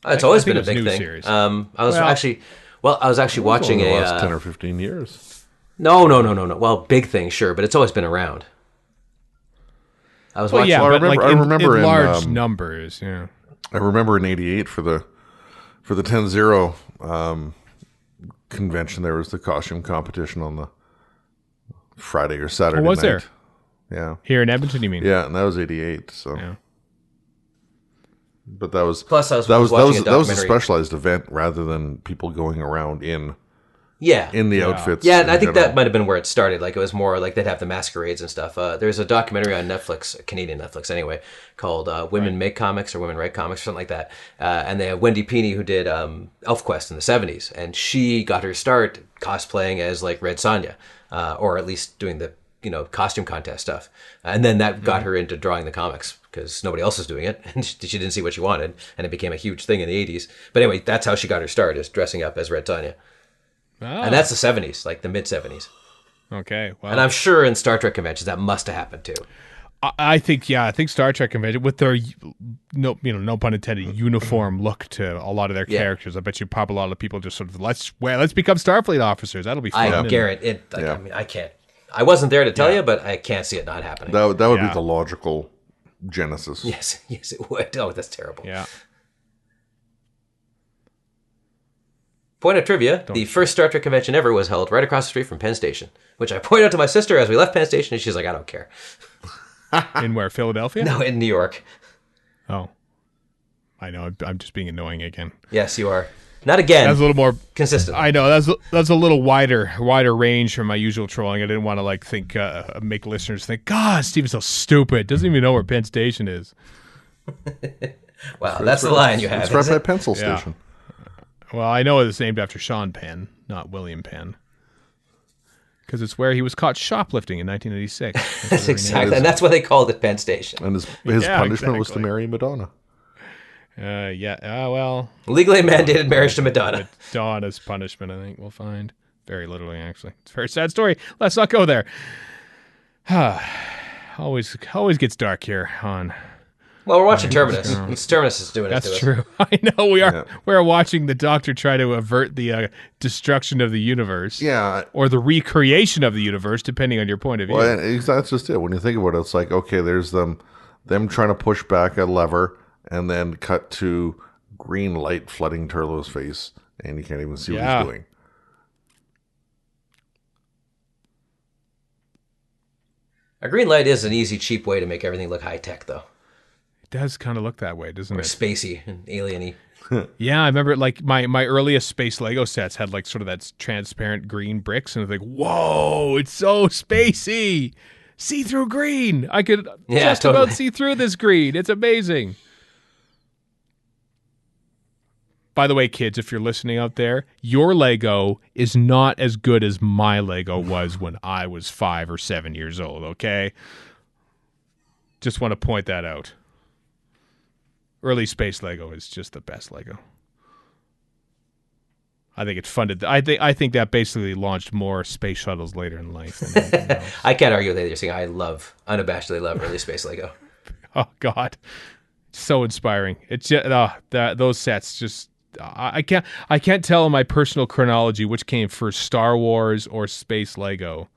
It's I always think been a it was big news thing. series. I was actually watching Over the a last 10 or 15 years. no. Well, big thing, sure, but it's always been around. I was Well, watching. yeah, Well, I but remember- like I remember in in, large numbers. Yeah. I remember in '88 for the 10-0 convention, there was the costume competition on the Friday or Saturday was night. there? Yeah. Here in Edmonton, you mean? Yeah, and that was '88. So, Yeah. but that was Plus, I was that was watching a that was a documentary. specialized event rather than people going around in Yeah, the outfits. yeah, and in I think general. that might have been where it started. Like it was more like they'd have the masquerades and stuff. There's a documentary on Netflix, Canadian Netflix anyway, called "Women Make Comics" or "Women Write Comics" or something like that. And they have Wendy Peeney who did ElfQuest in the '70s, and she got her start cosplaying as like Red Sonja, or at least doing the costume contest stuff. And then that got her into drawing the comics because nobody else was doing it, and she didn't see what she wanted, and it became a huge thing in the '80s. But anyway, that's how she got her start, is dressing up as Red Sonja. Ah, And that's the '70s, like the mid '70s. okay. Well, And I'm sure in Star Trek conventions that must have happened too. I think Star Trek convention with their no pun intended uniform look to a lot of their Yeah. characters. I bet you pop a lot of people just sort of let's become Starfleet officers. That'll be fun. I And- Garrett, it. Like, Yeah. I mean, I can't. I wasn't there to tell you, but I can't see it not happening. that would Yeah. be the logical genesis. Yes, it would. Oh, that's terrible. Yeah. Point of trivia: the first Star Trek convention ever was held right across the street from Penn Station, which I pointed out to my sister as we left Penn Station, and she's like, "I don't care." In where? Philadelphia? No, in New York. Oh. I know. I'm just being annoying again. Yes, you are. Not again. That's a little more. Consistent. I know that's a little wider range from my usual trolling. I didn't want to make listeners think, God, Steven's so stupid. Doesn't even know where Penn Station is. Wow, that's the line you have. It's right isn't by it? Pencil Yeah. Station. Well, I know it's named after Sean Penn, not William Penn, because it's where he was caught shoplifting in 1986. That's exactly, and that's why they called it Penn Station. And his Yeah, punishment was to exactly. marry Madonna. Yeah. Well, Legally mandated marriage to Madonna. Madonna's punishment, I think we'll find. Very literally, actually. It's a very sad story. Let's not go there. always gets dark here on. Well, we're watching Terminus. Terminus is doing it That's to us. true. I know we are. Yeah. We're watching the Doctor try to avert the destruction of the universe. Yeah. Or the recreation of the universe, depending on your point of view. Well, and that's just it. When you think about it, it's like, okay, there's them trying to push back a lever and then cut to green light flooding Turlo's face, and you can't even see what Yeah. he's doing. A green light is an easy, cheap way to make everything look high tech, though, It does kind of look that way, doesn't or it? spacey and alien-y. Yeah, I remember like my earliest space Lego sets had like sort of that transparent green bricks, and it's like, whoa, it's so spacey. See-through green. I could Yeah, just totally. about see through this green. It's amazing. By the way, kids, if you're listening out there, your Lego is not as good as my Lego was when I was 5 or 7 years old, okay? Just want to point that out. Early space Lego is just the best Lego. I think it funded. I think that basically launched more space shuttles later in life than anything else. I can't argue with anything you're saying. I unabashedly love early space Lego. Oh God, so inspiring! It's just those sets. Just I can't tell in my personal chronology which came first, Star Wars or Space Lego.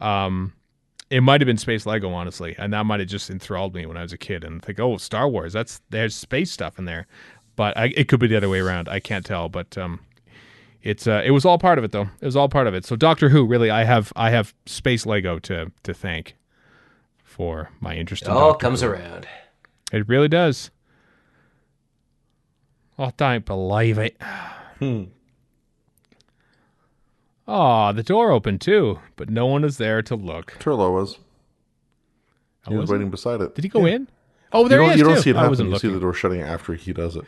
It might have been Space Lego, honestly, and that might have just enthralled me when I was a kid. And think, oh, Star Wars, there's space stuff in there, but it could be the other way around. I can't tell, but it was all part of it, though. It was all part of it. So Doctor Who, really, I have Space Lego to thank for my interest It in all Doctor comes Who. around. It really does. Oh, don't believe it. Oh, the door opened too, but no one is there to look. Turlo was. He Oh, was was he? waiting beside it. Did he go in? Oh, there he is, You don't too. see it I happen. wasn't You see looking. the door shutting after he does it.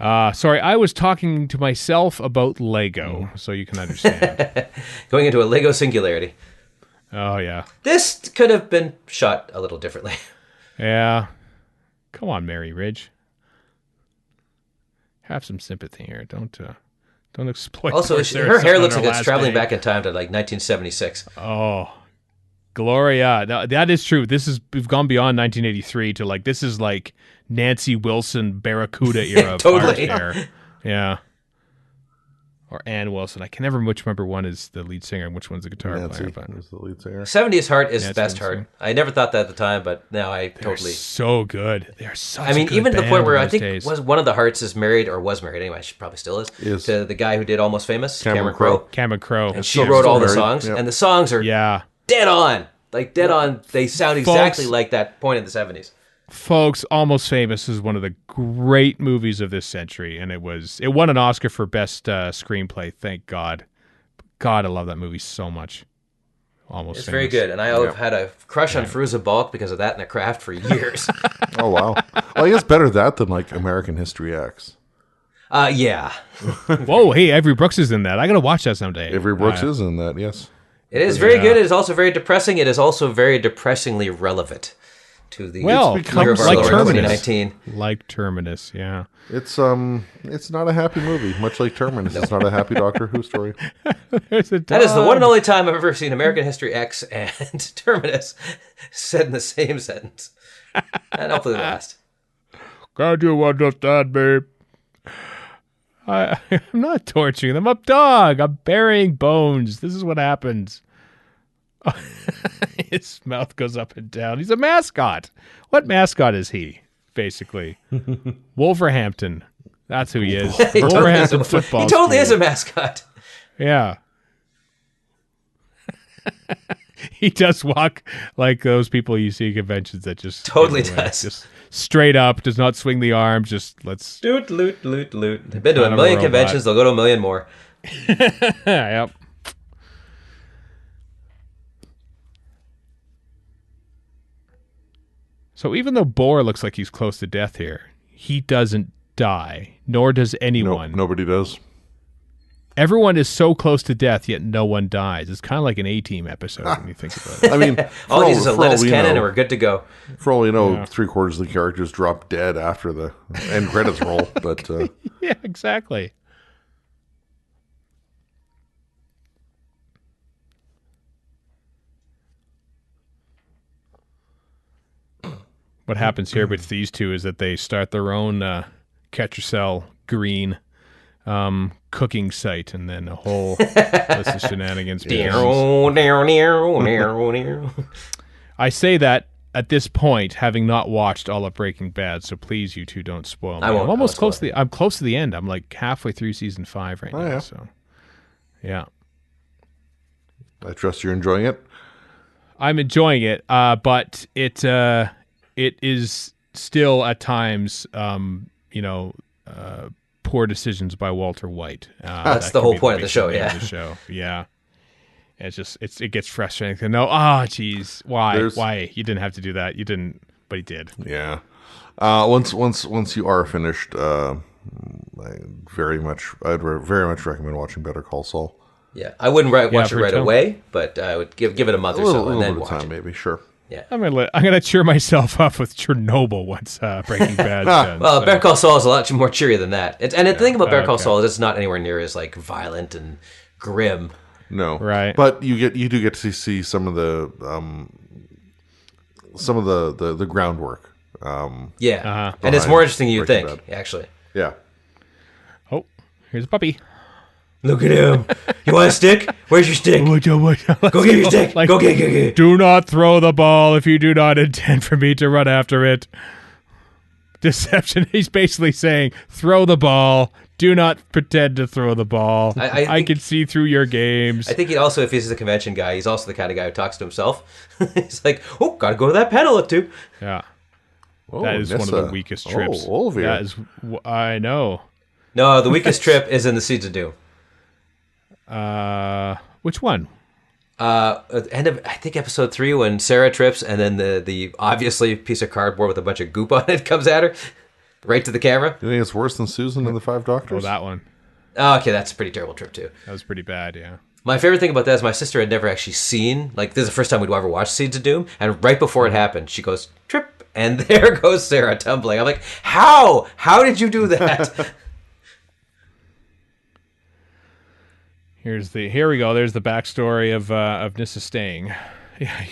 Sorry, I was talking to myself about Lego, so you can understand. Going into a Lego singularity. Oh, yeah. This could have been shot a little differently. Yeah. Come on, Mary Ridge. Have some sympathy here. Don't exploit. Also, her hair looks like it's traveling back in time to like 1976. Oh, Gloria. That is true. We've gone beyond 1983 to like, this is like Nancy Wilson Barracuda era Totally. hair. Yeah. Or Ann Wilson. I can never much remember one is the lead singer and which one's the guitar Nancy player. is the lead singer. 70s Heart is the Nancy best Wilson. Heart. I never thought that at the time, but now I They're totally... so good. They're such I mean, a good even to the band point where in I those think days. was one of the Hearts is married or was married anyway. She probably still is to the guy who did Almost Famous, Cameron Crowe. Cameron Crowe. And she wrote all the married. songs, Yep. and the songs are Yeah. dead on, like dead on. They sound Folks- exactly like that point in the 70s. Folks, Almost Famous is one of the great movies of this century, and it won an Oscar for best screenplay. Thank God. God, I love that movie so much. Almost It's Famous. very good, and I have had a crush on Fairuza Balk because of that in The Craft for years. Oh wow. Well, I guess better that than like American History X. Yeah, Whoa, hey, Avery Brooks is in that. I gotta watch that someday. Avery Brooks is in that. Yes. it is very good. It is also very depressing. It is also very depressingly relevant to the Well, year of our like Lord Terminus. 2019. Like Terminus, yeah. It's not a happy movie, much like Terminus. It's not a happy Doctor Who story. There's a That is the dog. one and only time I've ever seen American History X and Terminus said in the same sentence, and hopefully the last. Can't you understand me? I'm not torturing them. I'm a dog. I'm burying bones. This is what happens. His mouth goes up and down. He's a mascot. What mascot is he, basically? Wolverhampton. That's who he is. Wolverhampton football. He totally team. is a mascot. Yeah. He does walk like those people you see at conventions that just Totally give away. does. Just straight up, does not swing the arms, just let's Loot, loot, loot, loot. They've been to Kind a of a million robot. conventions. They'll go to a million more. yep. So even though Boar looks like he's close to death here, he doesn't die, nor does No, anyone. nobody does. Everyone is so close to death, yet no one dies. It's kind of like an A-Team episode when you think about it. I mean, All these is a for all lettuce we cannon, know- and we're good to go. For all you know, 3/4 of the characters drop dead after the end credits roll. But Yeah, exactly. What happens here with these two is that they start their own catch yourself green cooking site, and then a whole list of shenanigans begins. I say that at this point, having not watched all of Breaking Bad, so please, you two, don't spoil me. I won't. I'm almost I won't close spoil to the. I'm close to the end. I'm like halfway through season 5 right now. yeah. So, yeah, I trust you're enjoying it. I'm enjoying it, but it is still at times, poor decisions by Walter White. That's that the can whole be point of the basic show, name yeah. of the show. Yeah. It's just it gets frustrating to know. Oh, geez, why? There's- Why you didn't have to do that? You didn't, but he did. Yeah. Once you are finished, I'd very much recommend watching Better Call Saul. Yeah, I wouldn't watch it for right Tom. away, but I would give it a month A or little, so and then bit of watch time, it. maybe. Sure. Yeah. I'm gonna cheer myself up with Chernobyl once Breaking Bad's done. Well, so. Better Call Saul is a lot more cheery than that. The thing about Better Call okay. Saul is it's not anywhere near as like violent and grim. No. Right. But you do get to see some of the groundwork. Yeah, and it's more interesting than you Breaking think, actually. Yeah. Oh, here's a puppy. Look at him. You want a stick? Where's your stick? Go get your stick. Like, Go get. Do not throw the ball if you do not intend for me to run after it. Deception. He's basically saying, throw the ball. Do not pretend to throw the ball. I I can see through your games. I think he also, if he's a convention guy, he's also the kind of guy who talks to himself. He's like, oh, gotta go to that panel at 2. Yeah. Oh, That is one of Nissa. the weakest trips. Oh, Olivia. That is, I know. No, the weakest trip is in the Seeds of Doom. Which one? End of, I think, episode 3 when Sarah trips and then the obviously piece of cardboard with a bunch of goop on it comes at her. right to the camera. You think it's worse than Susan and the Five Doctors? Oh, that one. Oh, okay, that's a pretty terrible trip too. That was pretty bad, yeah. My favorite thing about that is my sister had never actually seen, like, this is the first time we'd ever watched Seeds of Doom, and right before it happened, she goes, trip, and there goes Sarah tumbling. I'm like, how? How did you do that? Here we go. There's the backstory of Nissa staying. Yeah,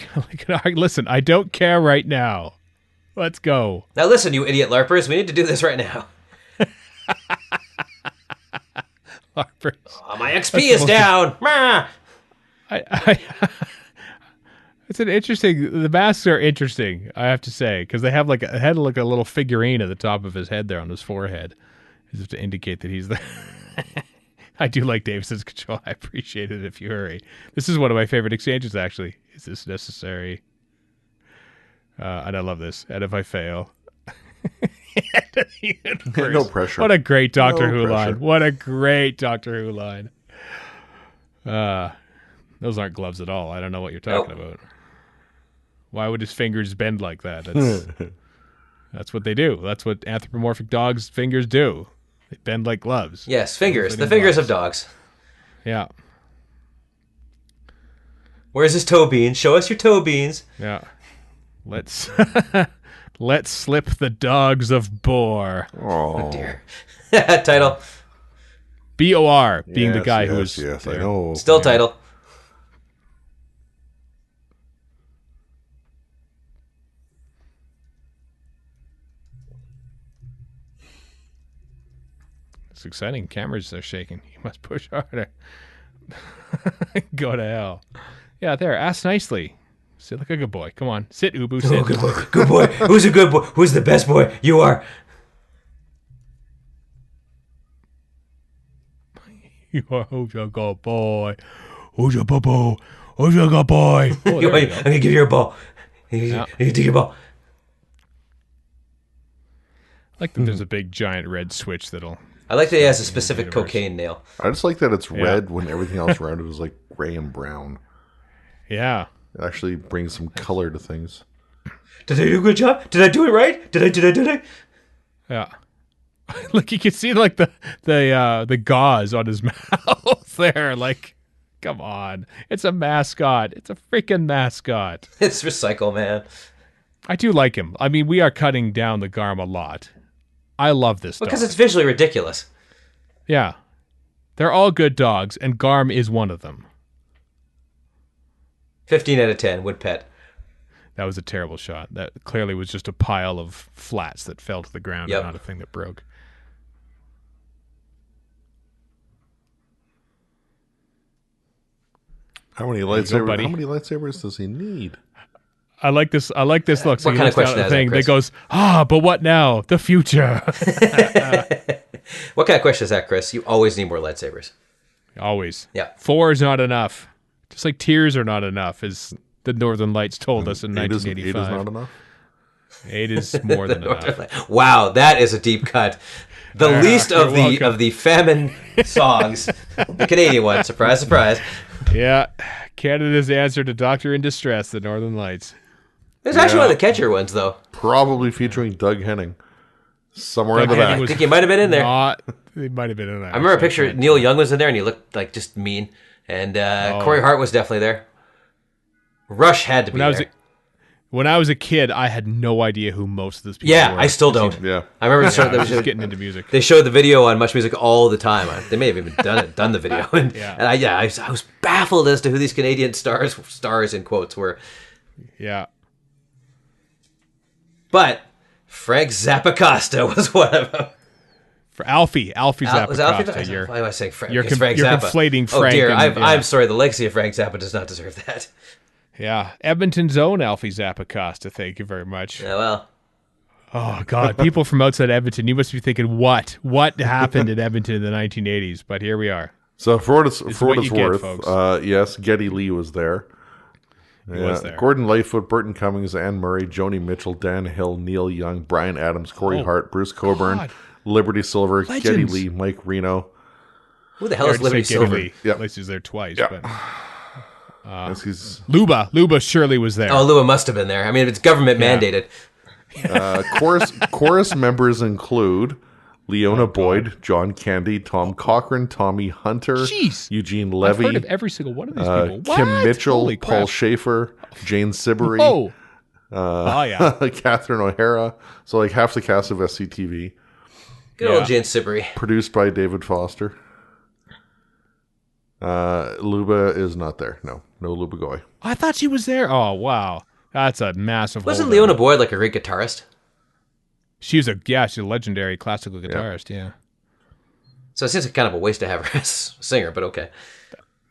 listen, I don't care right now. Let's go. Now listen, you idiot LARPers, we need to do this right now. LARPers. Oh, my XP is down. It's an interesting. The masks are interesting, I have to say, because they have like a head, like a little figurine at the top of his head there on his forehead, as if to indicate that he's there. I do like Davison's control. I appreciate it if you hurry. This is one of my favorite exchanges, actually. Is this necessary? And I love this. And if I fail. No pressure. What a great Doctor No Who pressure. line. What a great Doctor Who line. Those aren't gloves at all. I don't know what you're talking about. Why would his fingers bend like that? That's what they do. That's what anthropomorphic dogs' fingers do. They bend like gloves. Yes, fingers. The fingers of dogs. Yeah. Where's his toe beans? Show us your toe beans. Yeah. Let's slip the dogs of Bor. Oh, Dear. Title. BOR being the guy who was Yes, I there. know. Still title. It's exciting. Cameras are shaking. You must push harder. Go to hell. Yeah, there. Ask nicely. Sit like a good boy. Come on. Sit, Ubu. Sit. Oh, good boy. Good boy. Who's a good boy? Who's the best boy? You are. You are who's a good boy. Who's a good boy? Who's a good boy? Oh, there we go. I'm going to give you a ball. Yeah. You take your ball. I like that there's a big giant red switch that'll... I like that he has a specific universe. cocaine nail. I just like that it's red when everything else around it is like gray and brown. Yeah. It actually brings some color to things. Did I do a good job? Did I do it right? Did I? Yeah. Look, you can see like the gauze on his mouth there. Like, come on. It's a mascot. It's a freaking mascot. It's Recycle Man. I do like him. I mean, we are cutting down the Garm a lot. I love this dog. Because it's visually ridiculous. Yeah. They're all good dogs, and Garm is one of them. 15 out of 10 would pet. That was a terrible shot. That clearly was just a pile of flats that fell to the ground Yep. and not a thing that broke. How many buddy. How many lightsabers does he need? I like this. Look, so What he kind of looks down question at the is that, thing Chris? that goes, but what now? The future. What kind of question is that, Chris? You always need more lightsabers. Always. Yeah. 4 is not enough. Just like tears are not enough, as the Northern Lights told us in 1985. 8 is not enough? 8 is more than enough. Wow, that is a deep cut. The least of you're welcome. the famine songs. The Canadian one. Surprise, surprise. Yeah. Canada's answer to Doctor in Distress, the Northern Lights. There's actually one of the catcher ones, though. Probably featuring Doug Henning. Somewhere in Doug the Henning back. was I think he might have been in there. He might have been in there. I remember a picture. Neil Young was in there, and he looked like just mean. And Corey Hart was definitely there. Rush had to be there. When I was a kid, I had no idea who most of those people Yeah, were. I still don't. Yeah. I remember I was just getting into music. they showed the video on Much Music all the time. They may have even done the video. And, I was baffled as to who these Canadian stars in quotes were. Yeah. But Frank Zappacosta was one of them. For Alfie Zappacosta. Was Alfie? Why am I saying Frank? You're It's Frank you're Zappa. conflating Oh Frank dear, and- I'm sorry. The legacy of Frank Zappa does not deserve that. Yeah. Edmonton's own Alfie Zappacosta, thank you very much. Yeah, well, Oh, God. People from outside Edmonton, you must be thinking, what? What happened in Edmonton in the 1980s? But here we are. So for what it's what you get, worth, folks. yes, Geddy Lee was there. He was there. Gordon Lightfoot, Burton Cummings, Anne Murray, Joni Mitchell, Dan Hill, Neil Young, Brian Adams, Corey Hart, Bruce Coburn, God. Liberty Silver, Legends. Geddy Lee, Mike Reno. who the hell is Hard to say Liberty Geddy Silver? Lee. Yep. At least he's there twice. Yeah. But Yes, he's Luba surely was there. Oh, Lua must have been there. I mean, it's government mandated. Chorus members include Leona Boyd, John Candy, Tom Cochran, Tommy Hunter, Jeez. Eugene I've heard Levy, of every single one of these people. Kim What? Mitchell, Holy Paul crap. Schaefer, Jane Siberry, Oh. Oh, yeah. Catherine O'Hara. So like half the cast of SCTV. Good old Jane Siberry. Produced by David Foster. Luba is not there. No Luba Goy. I thought she was there. Oh, wow. That's a massive Wasn't holdout. Leona Boyd like a great guitarist? She's a legendary classical guitarist, yeah. So it seems like kind of a waste to have her as a singer, but okay.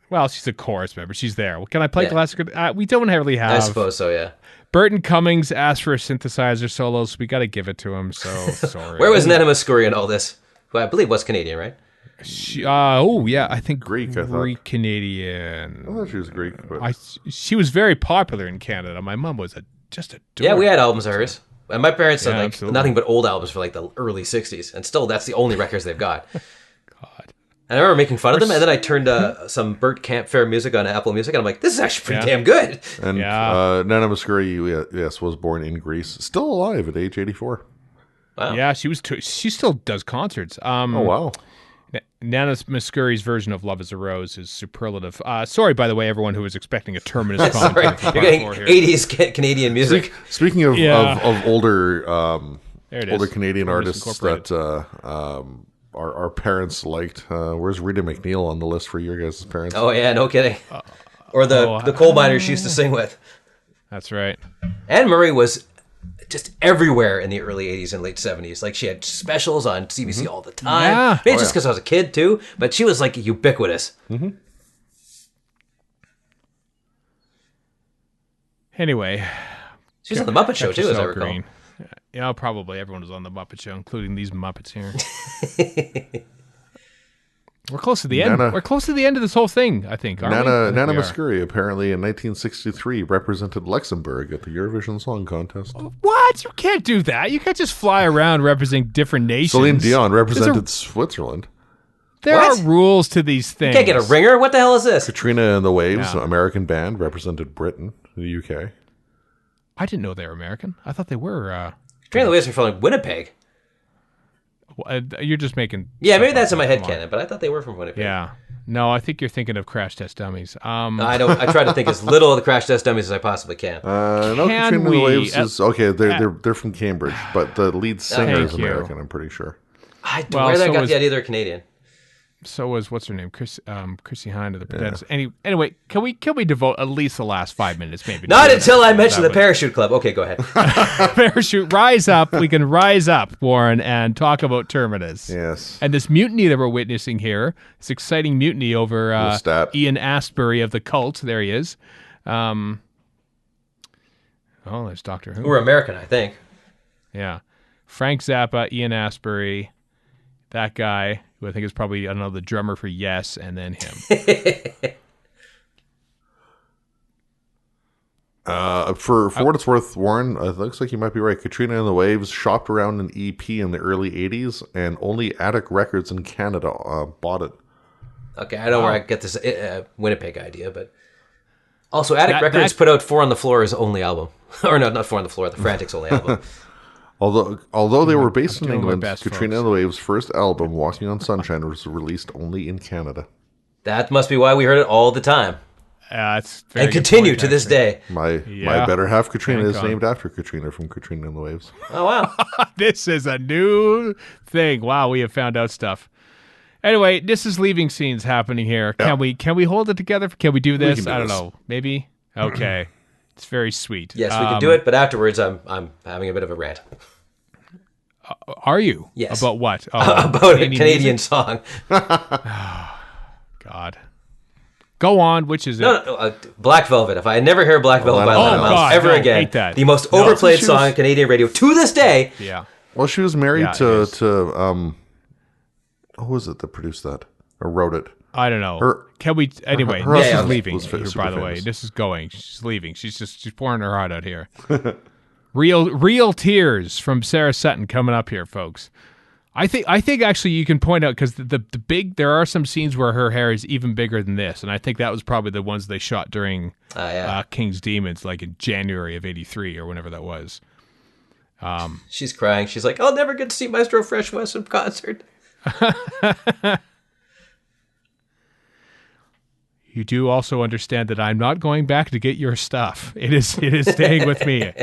Well, she's a chorus member. She's there. Well, can I play Yeah. classical? We don't really have. I suppose so, yeah. Burton Cummings asked for a synthesizer solo, so we got to give it to him. So sorry. Where was Nana Muscuri in all this? Who I believe was Canadian, right? I think Greek, I thought. Greek I Canadian. thought she was Greek, but She was very popular in Canada. My mom was just a Yeah, we had albums of hers. And my parents had like absolutely. nothing but old albums for like the early 60s. And still, that's the only records they've got. God. And I remember making fun of them, and then I turned some Burt Campfair music on Apple Music, and I'm like, this is actually pretty damn good. and Yeah. Nana Muscuri, yes, was born in Greece, still alive at age 84. Wow. Yeah, she was. She still does concerts. Oh wow! Nana Muscuri's version of "Love Is a Rose" is superlative. Sorry, by the way, everyone who was expecting a Terminus Sorry, commentary. from you're getting Part 4 here. 80s Canadian music. Speaking of Yeah. of older There it older is. Canadian Terminus artists Incorporated. that our parents liked, where's Rita McNeil on the list for your guys' parents? Oh, yeah, no kidding. Or the coal miners she used to sing with. That's right. Anne Murray was just everywhere in the early 80s and late 70s. Like, she had specials on CBC all the time. Yeah. Maybe just because I was a kid, too. But she was, like, ubiquitous. Anyway, She was on The Muppet Show, Catch too, as I Yourself recall. Green. Yeah, probably everyone was on the Muppet Show, including these Muppets here. We're close to the end. Nana- We're close to the end of this whole thing, I think. Aren't we? I think Nana we are. Muscuri apparently in 1963 represented Luxembourg at the Eurovision Song Contest. What? You can't do that. You can't just fly around representing different nations. Celine Dion represented There's Switzerland. There What? are rules to these things. Can't get a ringer? What the hell is this? Katrina and the Waves, No. American band, represented Britain, the UK. I didn't know they were American. I thought they were. Train the Waves are from like Winnipeg. You're just making. Yeah, maybe stuff that's up. in my head Come on. canon, but I thought they were from Winnipeg. Yeah. No, I think you're thinking of Crash Test Dummies. I don't. I try to think as little of the Crash Test Dummies as I possibly can. No, Can Katrina and the we- Waves is okay. They're from Cambridge, but the lead singer is Thank you. American. I'm pretty sure. Where I so got was- the idea they're Canadian. So was what's her name, Chrissy Hine of the Pretenders. Anyway, can we devote at least the last 5 minutes, maybe? Not to until I mention the that Parachute Club. Okay, go ahead. parachute. Rise up. We can rise up, Warren, and talk about Terminus. Yes. And this mutiny that we're witnessing here, this exciting mutiny over Lestat. Ian Astbury of the Cult. There he is. Oh, there's Doctor Who. We're American, I think. Yeah. Frank Zappa, Ian Astbury, that guy, who I think is probably, I don't know, the drummer for Yes, and then him. For what it's worth, Warren, it looks like you might be right. Katrina and the Waves shopped around an EP in the early 80s, and only Attic Records in Canada bought it. Okay, I know where I get this Winnipeg idea, but also Attic That- Records that- put out Four on the Floor's only album, or no, not Four on the Floor, the Frantics only album. Although they were based in doing my England, best, Katrina folks. and the Waves' first album, Walking on Sunshine, was released only in Canada. That must be why we heard it all the time It's very and good continue point, to this actually. day. My Yeah. better half, Katrina, Thank is God. named after Katrina from Katrina and the Waves. Oh wow! This is a new thing. Wow, we have found out stuff. Anyway, this is leaving scenes happening here. Yeah. Can we hold it together? Can we do this? can do I don't this. know. Maybe. Okay. It's very sweet. Yes, we can do it, but afterwards, I'm having a bit of a rant Are you? Yes. About what? Oh, about a Canadian music? song. God. Go on. Which is it? No, Black Velvet. If I never hear Black Velvet by Oh, Lana Miles God, ever no, again, hate that. the most No, overplayed she was- song on Canadian radio to this day. Yeah. Well, she was married Yeah, it to is. who was it that produced that or wrote it? I don't know. Her- Can we? Anyway, her this husband is leaving. was Here, super by the way, famous. this is going. She's leaving. She's pouring her heart out here. real tears from Sarah Sutton coming up here, folks. I think actually you can point out because the big there are some scenes where her hair is even bigger than this, and I think that was probably the ones they shot during Yeah. King's Demons, like in January of '83 or whenever that was. She's crying. She's like, I'll never get to see Maestro Fresh West in concert. You do also understand that I'm not going back to get your stuff. It is staying with me.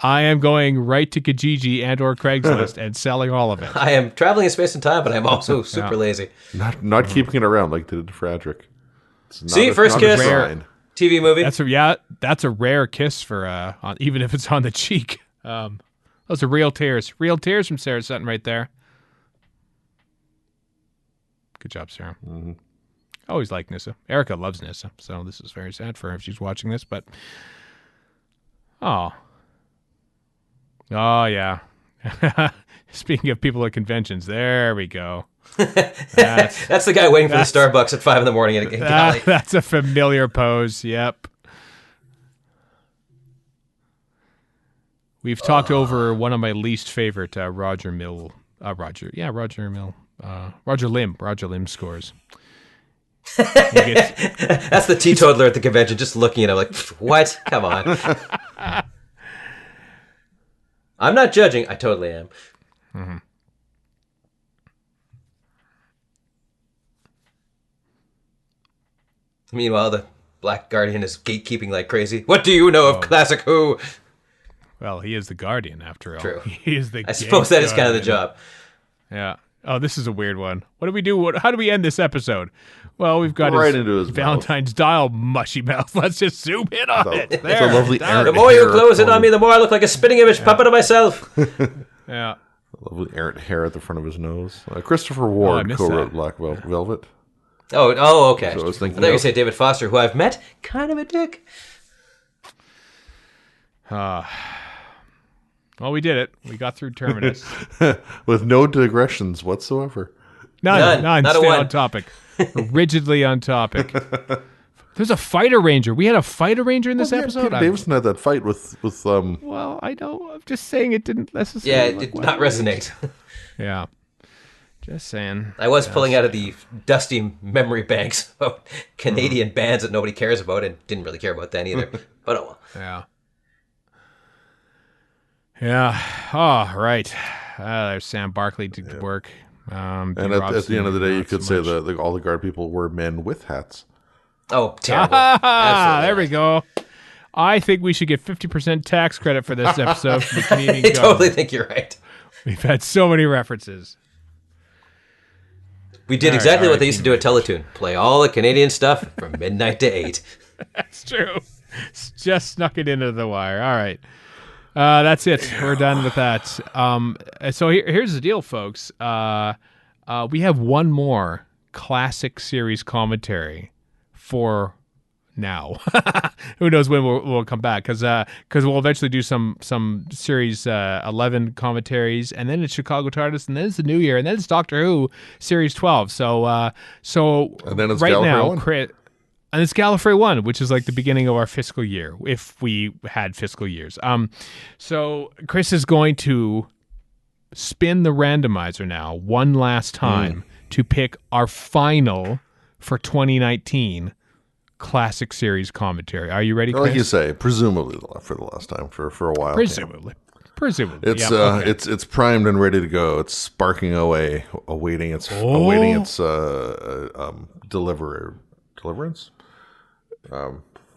I am going right to Kijiji and or Craigslist and selling all of it. I am traveling in space and time, but I'm also super lazy. Not keeping it around like they did to Frederick. See, first kiss. Sign. TV movie. That's a rare kiss for even if it's on the cheek. Those are real tears from Sarah Sutton right there. Good job, Sarah. Mm-hmm. Always like Nissa. Erica loves Nissa, so this is very sad for her if she's watching this. But oh yeah. Speaking of people at conventions, there we go. That's the guy waiting for the Starbucks at 5 a.m. in Cali. That's a familiar pose. Yep. We've talked over one of my least favorite Roger Lim scores. That's the teetotaler at the convention just looking at him like, what? Come on. I'm not judging. I totally am. Mm-hmm. Meanwhile, the Black Guardian is gatekeeping like crazy. What do you know of Classic Who? Well, he is the Guardian after all. True. He is the. I suppose that is kind of the job. Yeah. Oh, this is a weird one. What do we do? How do we end this episode? Well, we've got right into his Valentine's dial mushy mouth. Let's just zoom in on it. There. It's a lovely The more you close it on me, the more I look like a spitting image puppet of myself. Yeah. Lovely errant hair at the front of his nose. Christopher Ward co-wrote Black Velvet. Oh, okay. So I was thinking I thought you said David Foster, who I've met. Kind of a dick. Well, we did it. We got through Terminus. With no digressions whatsoever. None. Not a Stay one. on topic. Rigidly on topic. There's a fighter ranger. We had a fighter ranger in this episode. Peter Davison had that fight with Well, I know. I'm just saying it didn't Yeah, necessarily. it did not resonate. Yeah. Just saying. I was pulling out of the dusty memory banks about Canadian bands that nobody cares about and didn't really care about then either. But oh well. Yeah. Yeah. Oh, right. There's Sam Barkley to work. and at the end of the day, you could say that all the guard people were men with hats. Oh, terrible. There we go. I think we should get 50% tax credit for this episode from the Canadian I government. totally think you're right. We've had so many references. We did exactly what they used to do at Teletoon. Play all the Canadian stuff from midnight to 8. That's true. Just snuck it into the wire. All right. That's it. We're done with that. So here's the deal, folks. We have one more classic series commentary for now. Who knows when we'll come back? Because we'll eventually do some series 11 commentaries, and then it's Chicago TARDIS, and then it's the New Year, and then it's Doctor Who series 12. So and then it's right Gallifrey now, 1. Chris. And it's Gallifrey 1, which is like the beginning of our fiscal year, if we had fiscal years. So Chris is going to spin the randomizer now one last time to pick our final for 2019 classic series commentary. Are you ready, Chris? Like you say, presumably for the last time for a while. Presumably. It's Yep, okay. it's primed and ready to go. It's sparking away, awaiting its deliverance.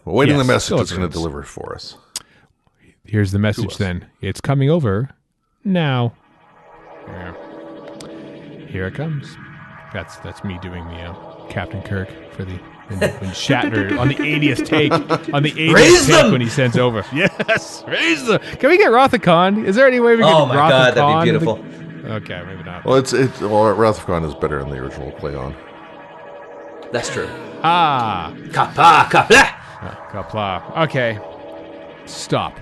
Awaiting the message it's going to deliver for us. Here's the message then. It's coming over now. Here it comes. That's me doing the Captain Kirk for the when Shatner on the 80th take when he sends over. Yes, raise them. Can we get Rothacon? Is there any way we can? Oh my God, that'd be beautiful. Okay, maybe not. Well, Wrath of Khan is better than the original Klingon. That's true. Kapla. Okay, stop.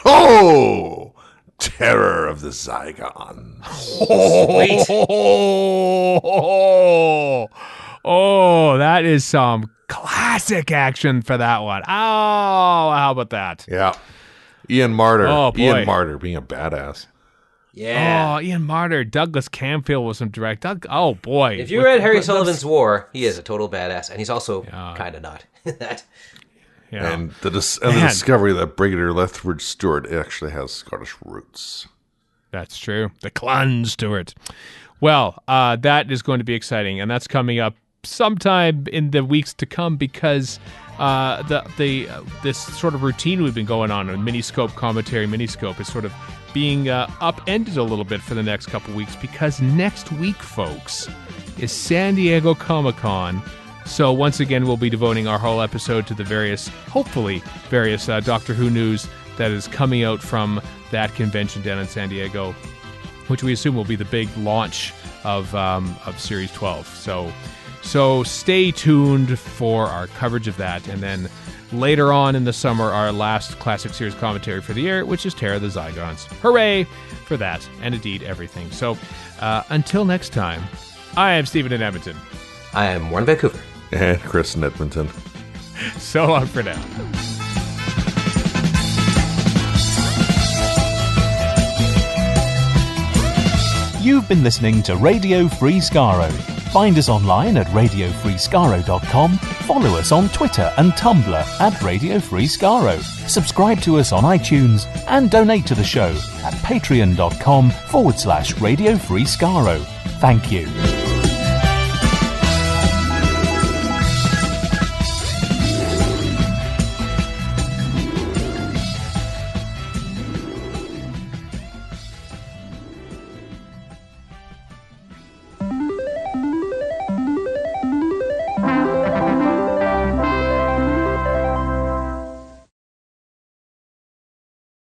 Oh, terror of the Zygons. Sweet. Oh, that is some classic action for that one. Oh, how about that? Yeah. Ian Martyr. Oh, boy. Ian Martyr being a badass. Yeah. Oh, Ian Martyr. Douglas Camfield was some direct. Oh, boy. If you read Harry Sullivan's War, he is a total badass, and he's also kind of not. Yeah. And the discovery that Brigadier Lethbridge Stewart actually has Scottish roots. That's true. The Clan Stewart. Well, that is going to be exciting, and that's coming up sometime in the weeks to come because this sort of routine we've been going on Miniscope commentary, Miniscope is sort of being upended a little bit for the next couple weeks because next week, folks, is San Diego Comic-Con. So once again, we'll be devoting our whole episode to the hopefully various Doctor Who news that is coming out from that convention down in San Diego, which we assume will be the big launch of Series 12. So stay tuned for our coverage of that. And then later on in the summer, our last Classic Series commentary for the year, which is Terror of the Zygons. Hooray for that, and indeed everything. So until next time, I am Stephen in Edmonton. I am Warren Vancouver. And Chris in Edmonton. So long for now. You've been listening to Radio Free Skaro. Find us online at radiofreeskaro.com. Follow us on Twitter and Tumblr at Radio Free Skaro. Subscribe to us on iTunes and donate to the show at patreon.com/Radio Free Skaro. Thank you.